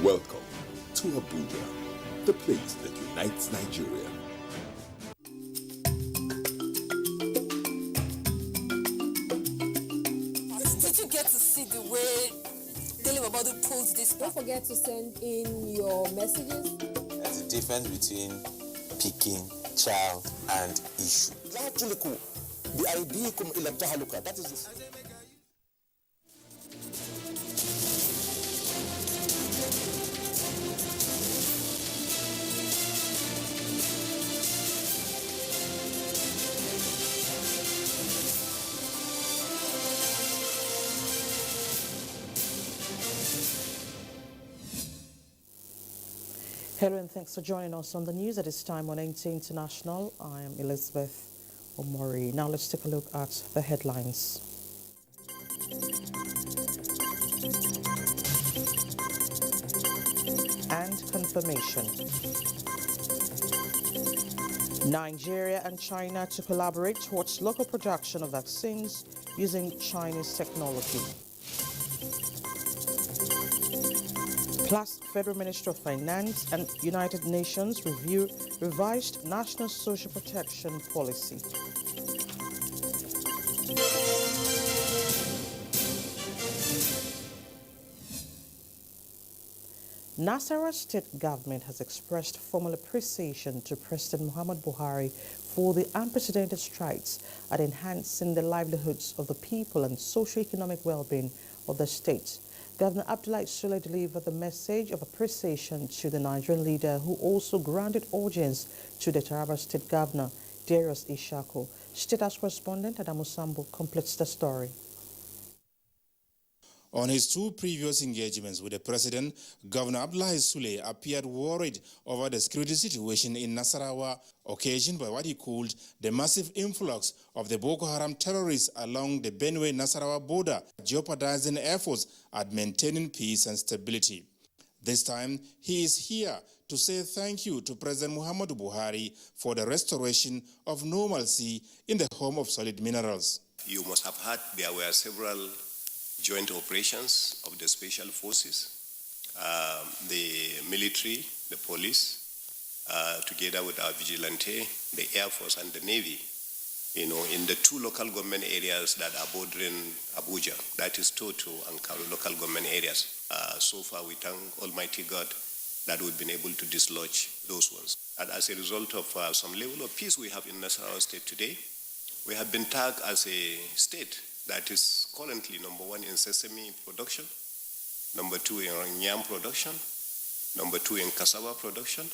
Welcome to Abuja, the place that unites Nigeria. Did you get to see the way Telebabadu pulls this? Don't forget to send in your messages. There's a difference between picking, child, and issue. That is the Hello and thanks for joining us on the news at this time on NTA International. I am Elizabeth Omori. Now let's take a look at the headlines. And confirmation. Nigeria and China to collaborate towards local production of vaccines using Chinese technology. Plus, Federal Minister of Finance and United Nations review revised National Social Protection Policy. Nasarawa State Government has expressed formal appreciation to President Muhammadu Buhari for the unprecedented strides at enhancing the livelihoods of the people and socio-economic well-being of the state. Governor Abdullahi Sule delivered the message of appreciation to the Nigerian leader, who also granted audience to the Taraba State Governor, Darius Ishako. State House correspondent Adamu Sambo completes the story. On his two previous engagements with the president, Governor Abdullahi Sule appeared worried over the security situation in Nasarawa, occasioned by what he called the massive influx of the Boko Haram terrorists along the Benue-Nasarawa border, jeopardizing efforts at maintaining peace and stability. This time, he is here to say thank you to President Muhammadu Buhari for the restoration of normalcy in the home of solid minerals. You must have heard there were several joint operations of the special forces, the military, the police, together with our vigilante, the Air Force and the Navy, in the two local government areas that are bordering Abuja, that is Toto and Karu local government areas. So far, we thank Almighty God that we've been able to dislodge those ones. And as a result of some level of peace we have in Nasarawa State today, we have been tagged as a state that is currently number 1 in sesame production, number 2 in yam production, number 2 in cassava production,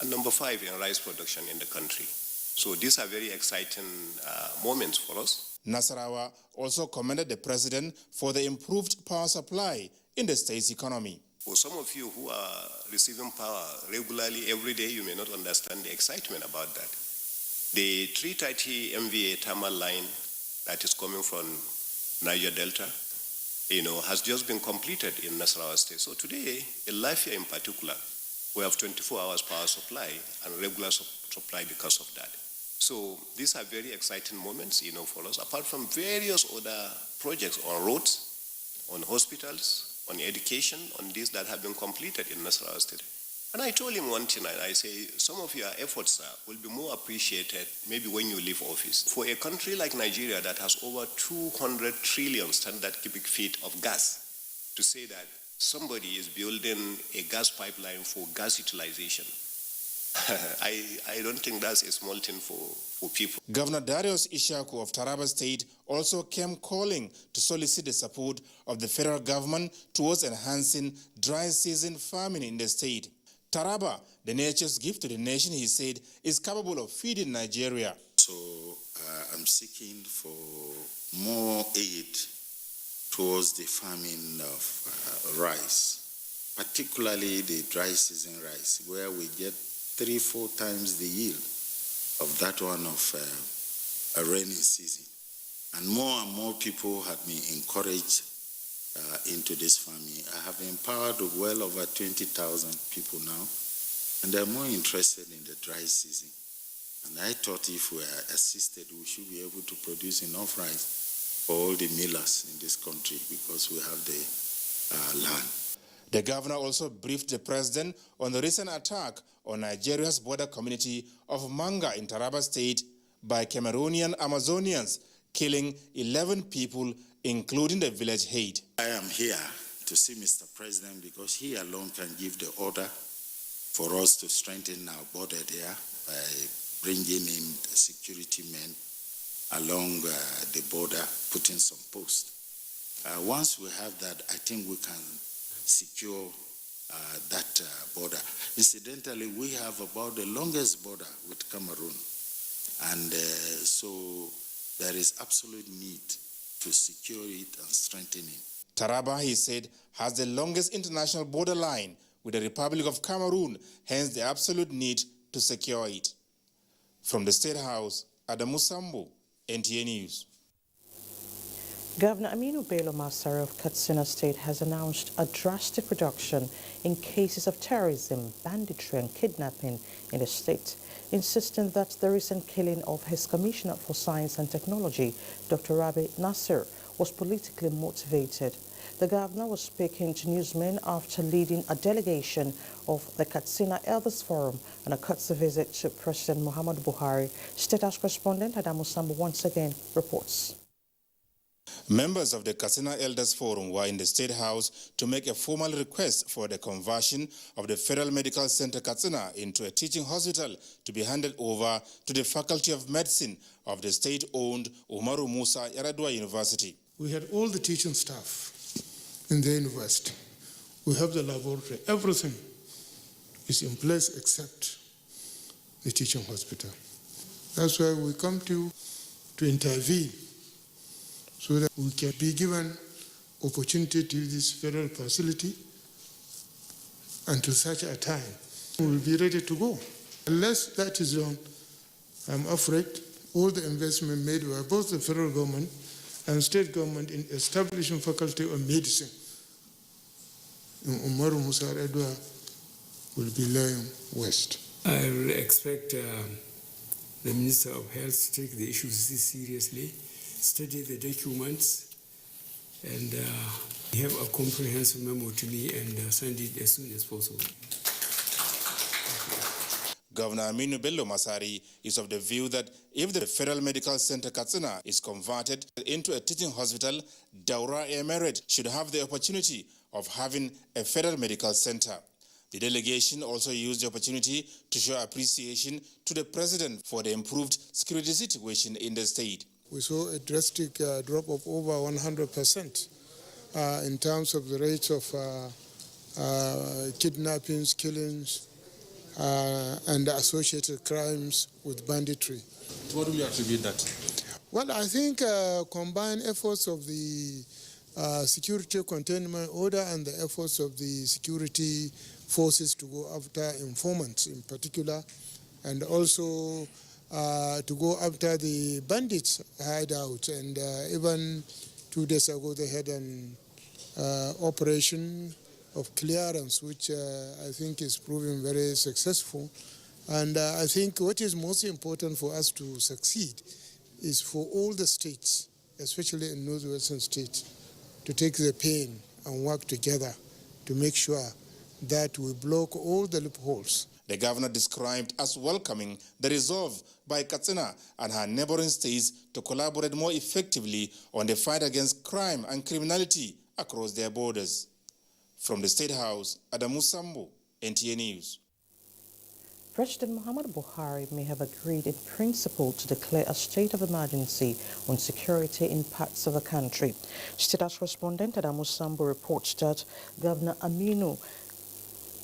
and number 5 in rice production in the country. So these are very exciting moments for us. Nasarawa also commended the president for the improved power supply in the state's economy. For some of you who are receiving power regularly every day, you may not understand the excitement about that. The 330 MVA thermal line that is coming from Niger Delta, has just been completed in Nasarawa State. So today, in Lafia in particular, we have 24 hours power supply and regular supply because of that. So these are very exciting moments, for us, apart from various other projects on roads, on hospitals, on education, on these that have been completed in Nasarawa State. And I told him one thing, and I say, some of your efforts will be more appreciated maybe when you leave office. For a country like Nigeria that has over 200 trillion standard cubic feet of gas, to say that somebody is building a gas pipeline for gas utilization, I don't think that's a small thing for people. Governor Darius Ishaku of Taraba State also came calling to solicit the support of the federal government towards enhancing dry season farming in the state. Taraba, the nature's gift to the nation, he said, is capable of feeding Nigeria. So I'm seeking for more aid towards the farming of rice, particularly the dry season rice, where we get 3-4 times the yield of that one of a rainy season. And more people have been encouraged into this farming. I have empowered well over 20,000 people now, and they're more interested in the dry season. And I thought if we are assisted, we should be able to produce enough rice for all the millers in this country because we have the land. The governor also briefed the president on the recent attack on Nigeria's border community of Manga in Taraba State by Cameroonian Amazonians, killing 11 people, including the village head. I am here to see Mr. President because he alone can give the order for us to strengthen our border there by bringing in security men along the border, putting some posts. Once we have that, I think we can secure that border. Incidentally, we have about the longest border with Cameroon, and so there is absolute need to secure it and strengthen it. Taraba, he said, has the longest international border line with the Republic of Cameroon, hence the absolute need to secure it. From the State House, Adamu Sambo, NTA News. Governor Aminu Bello Masari of Katsina State has announced a drastic reduction in cases of terrorism, banditry and kidnapping in the state, insisting that the recent killing of his Commissioner for Science and Technology, Dr. Rabi Nasir, was politically motivated. The governor was speaking to newsmen after leading a delegation of the Katsina Elders Forum on a courtesy visit to President Muhammadu Buhari. State House correspondent Adamu Sambo once again reports. Members of the Katsina Elders Forum were in the State House to make a formal request for the conversion of the Federal Medical Center Katsina into a teaching hospital to be handed over to the Faculty of Medicine of the state-owned Umaru Musa Yar'Adua University. We had all the teaching staff in the university. We have the laboratory. Everything is in place except the teaching hospital. That's why we come to intervene, so that we can be given opportunity to use this federal facility until such a time we will be ready to go. Unless that is done, I'm afraid all the investment made by both the federal government and state government in establishing faculty of medicine in Umaru Musa Yar'Adua will be laying waste. I will expect the Minister of Health to take the issue seriously, study the documents, and have a comprehensive memo to me and send it as soon as possible. Governor Aminu Bello Masari is of the view that if the Federal Medical Center Katsina is converted into a teaching hospital, Daura Emirate should have the opportunity of having a federal medical center. The delegation also used the opportunity to show appreciation to the president for the improved security situation in the state. We saw a drastic drop of over 100% in terms of the rates of kidnappings, killings, and associated crimes with banditry. What do you attribute that? Well, I think combined efforts of the security containment order and the efforts of the security forces to go after informants in particular, and also to go after the bandits hideout. And even 2 days ago, they had an operation of clearance, which I think is proving very successful. And I think what is most important for us to succeed is for all the states, especially in northwestern states, to take the pain and work together to make sure that we block all the loopholes. The governor described as welcoming the resolve by Katsina and her neighboring states to collaborate more effectively on the fight against crime and criminality across their borders. From the State House, Adamu Sambo, NTA News. President Muhammad Buhari may have agreed in principle to declare a state of emergency on security in parts of the country. State House correspondent Adamu Sambo reports that Governor Aminu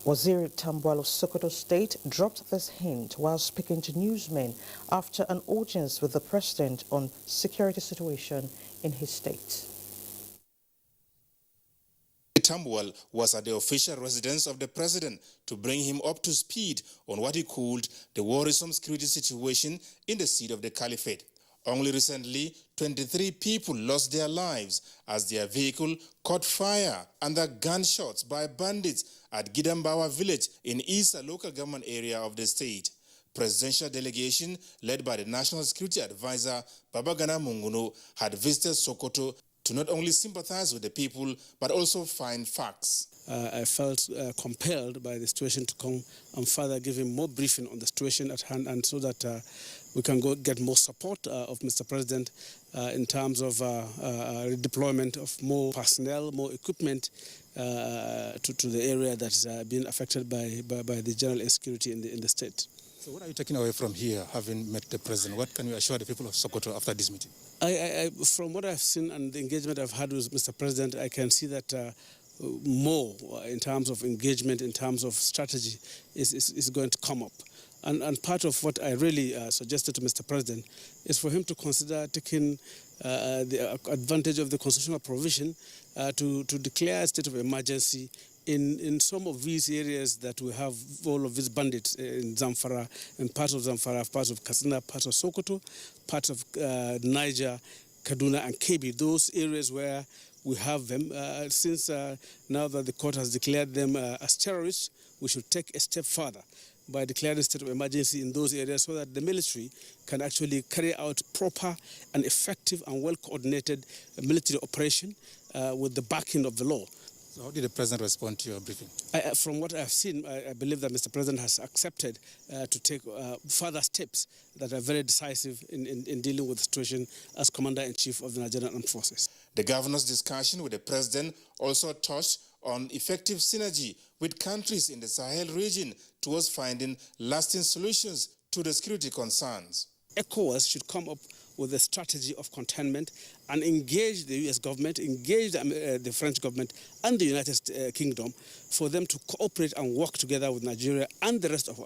Waziri Tambuwal of Sokoto State dropped this hint while speaking to newsmen after an audience with the president on security situation in his state. Tambuwal was at the official residence of the president to bring him up to speed on what he called the worrisome security situation in the seat of the caliphate. Only recently, 23 people lost their lives as their vehicle caught fire under gunshots by bandits at Gidambawa village in Isa local government area of the state. Presidential delegation led by the National Security Advisor Babagana Munguno had visited Sokoto to not only sympathize with the people, but also find facts. I felt compelled by the situation to come and further give him more briefing on the situation at hand, and so that we can go get more support of Mr. President in terms of redeployment of more personnel, more equipment to the area that's been affected by the general insecurity in the state. So what are you taking away from here, having met the president? What can you assure the people of Sokoto after this meeting? From what I've seen and the engagement I've had with Mr. President, I can see that more in terms of engagement, in terms of strategy, is going to come up. And part of what I really suggested to Mr. President is for him to consider taking the advantage of the constitutional provision to declare a state of emergency in some of these areas that we have all of these bandits in Zamfara, in parts of Zamfara, parts of Katsina, parts of Sokoto, parts of Niger, Kaduna and Kebbi, those areas where we have them. Since now that the court has declared them as terrorists, we should take a step further by declaring a state of emergency in those areas so that the military can actually carry out proper and effective and well-coordinated military operation with the backing of the law. So how did the president respond to your briefing? From what I've seen, I believe that Mr. President has accepted to take further steps that are very decisive in dealing with the situation as Commander-in-Chief of the Nigerian Armed Forces. The governor's discussion with the president also touched on effective synergy with countries in the Sahel region towards finding lasting solutions to the security concerns. ECOWAS should come up with a strategy of containment and engage the U.S. government, engage the French government and the United Kingdom for them to cooperate and work together with Nigeria and the rest of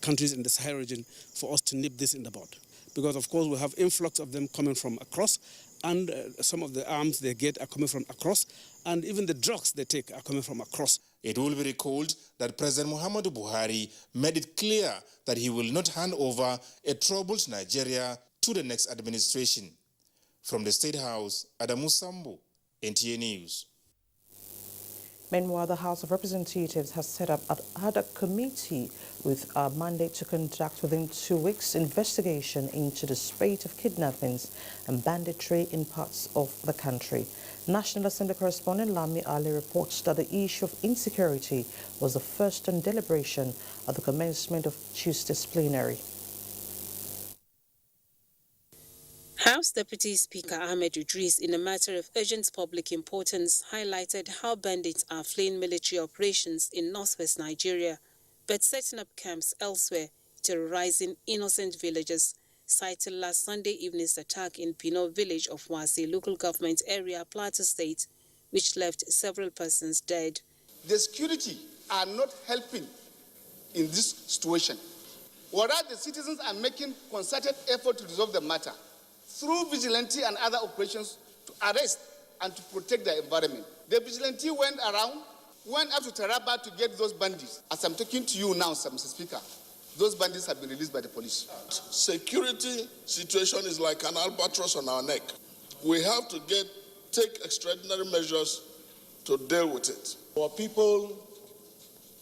countries in the Sahel region for us to nip this in the bud. Because, of course, we have influx of them coming from across, and some of the arms they get are coming from across, and even the drugs they take are coming from across. It will be recalled that President Muhammadu Buhari made it clear that he will not hand over a troubled Nigeria to the next administration. From the State House, Adamu Sambo, NTA News. Meanwhile, the House of Representatives has set up an ad hoc committee with a mandate to conduct within 2 weeks investigation into the spate of kidnappings and banditry in parts of the country. National Assembly correspondent Lami Ali reports that the issue of insecurity was the first on deliberation at the commencement of Tuesday's plenary. House Deputy Speaker Ahmed Idris, in a matter of urgent public importance, highlighted how bandits are fleeing military operations in northwest Nigeria, but setting up camps elsewhere, terrorizing innocent villagers, citing last Sunday evening's attack in Pino village of Wasi local government area, Plateau State, which left several persons dead. The security are not helping in this situation. Whereas the citizens are making concerted effort to resolve the matter through vigilante and other operations to arrest and to protect the environment. The vigilante went up to Taraba to get those bandits. As I'm talking to you now, Mr. Speaker, those bandits have been released by the police. Security situation is like an albatross on our neck. We have to take extraordinary measures to deal with it. Our people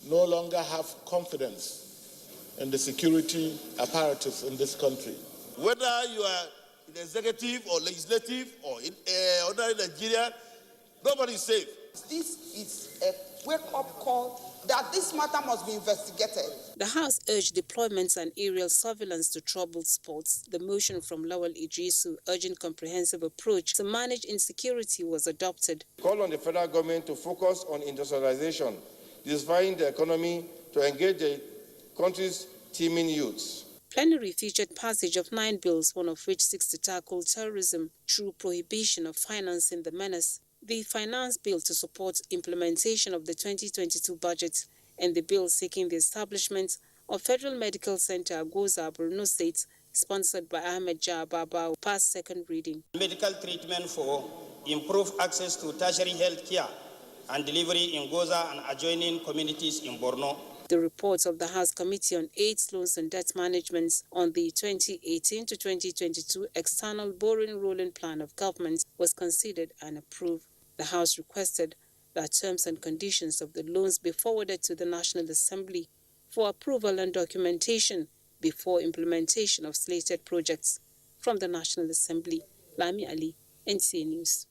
no longer have confidence in the security apparatus in this country. Whether you are in executive or legislative or in ordinary Nigeria, nobody is safe. This is a wake-up call that this matter must be investigated. The House urged deployments and aerial surveillance to troubled spots. The motion from Lawal Idrisu urging comprehensive approach to manage insecurity was adopted. Call on the federal government to focus on industrialization, diversifying the economy to engage the country's teeming youths. Plenary featured passage of 9 bills, one of which seeks to tackle terrorism through prohibition of financing the menace, the finance bill to support implementation of the 2022 budget, and the bill seeking the establishment of Federal Medical Center Agoza, Borno State, sponsored by Ahmed Jababa, passed second reading. Medical treatment for improved access to tertiary health care and delivery in Goza and adjoining communities in Borno. The reports of the House Committee on AIDS, Loans and Debt Management on the 2018 to 2022 External Borrowing Rolling Plan of Government was considered and approved. The House requested that terms and conditions of the loans be forwarded to the National Assembly for approval and documentation before implementation of slated projects. From the National Assembly, Lami Ali, NTA News.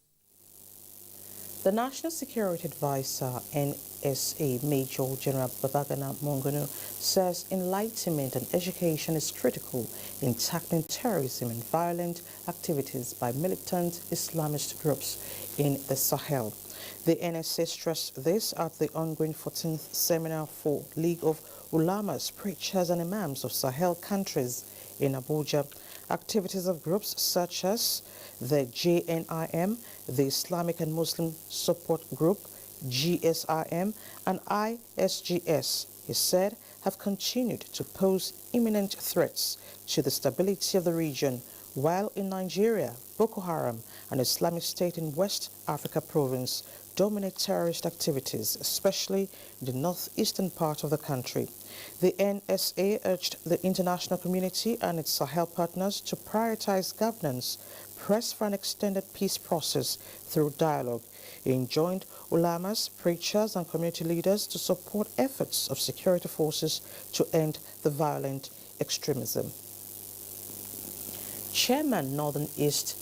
The National Security Advisor, NSA, Major General Babagana Mongono, says enlightenment and education is critical in tackling terrorism and violent activities by militant Islamist groups in the Sahel. The NSA stressed this at the ongoing 14th Seminar for League of Ulamas, Preachers and Imams of Sahel countries in Abuja. Activities of groups such as the JNIM, the Islamic and Muslim Support Group, GSIM, and ISGS, he said, have continued to pose imminent threats to the stability of the region, while in Nigeria, Boko Haram and Islamic State in West Africa province dominate terrorist activities, especially in the northeastern part of the country. The NSA urged the international community and its Sahel partners to prioritize governance, press for an extended peace process through dialogue, enjoined ulamas, preachers and community leaders to support efforts of security forces to end the violent extremism. Chairman Northeast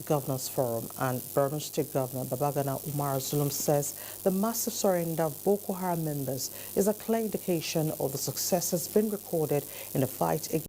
Governors Forum and Borno State Governor Babagana Umar Zulum says the massive surrender of Boko Haram members is a clear indication of the successes being recorded in the fight against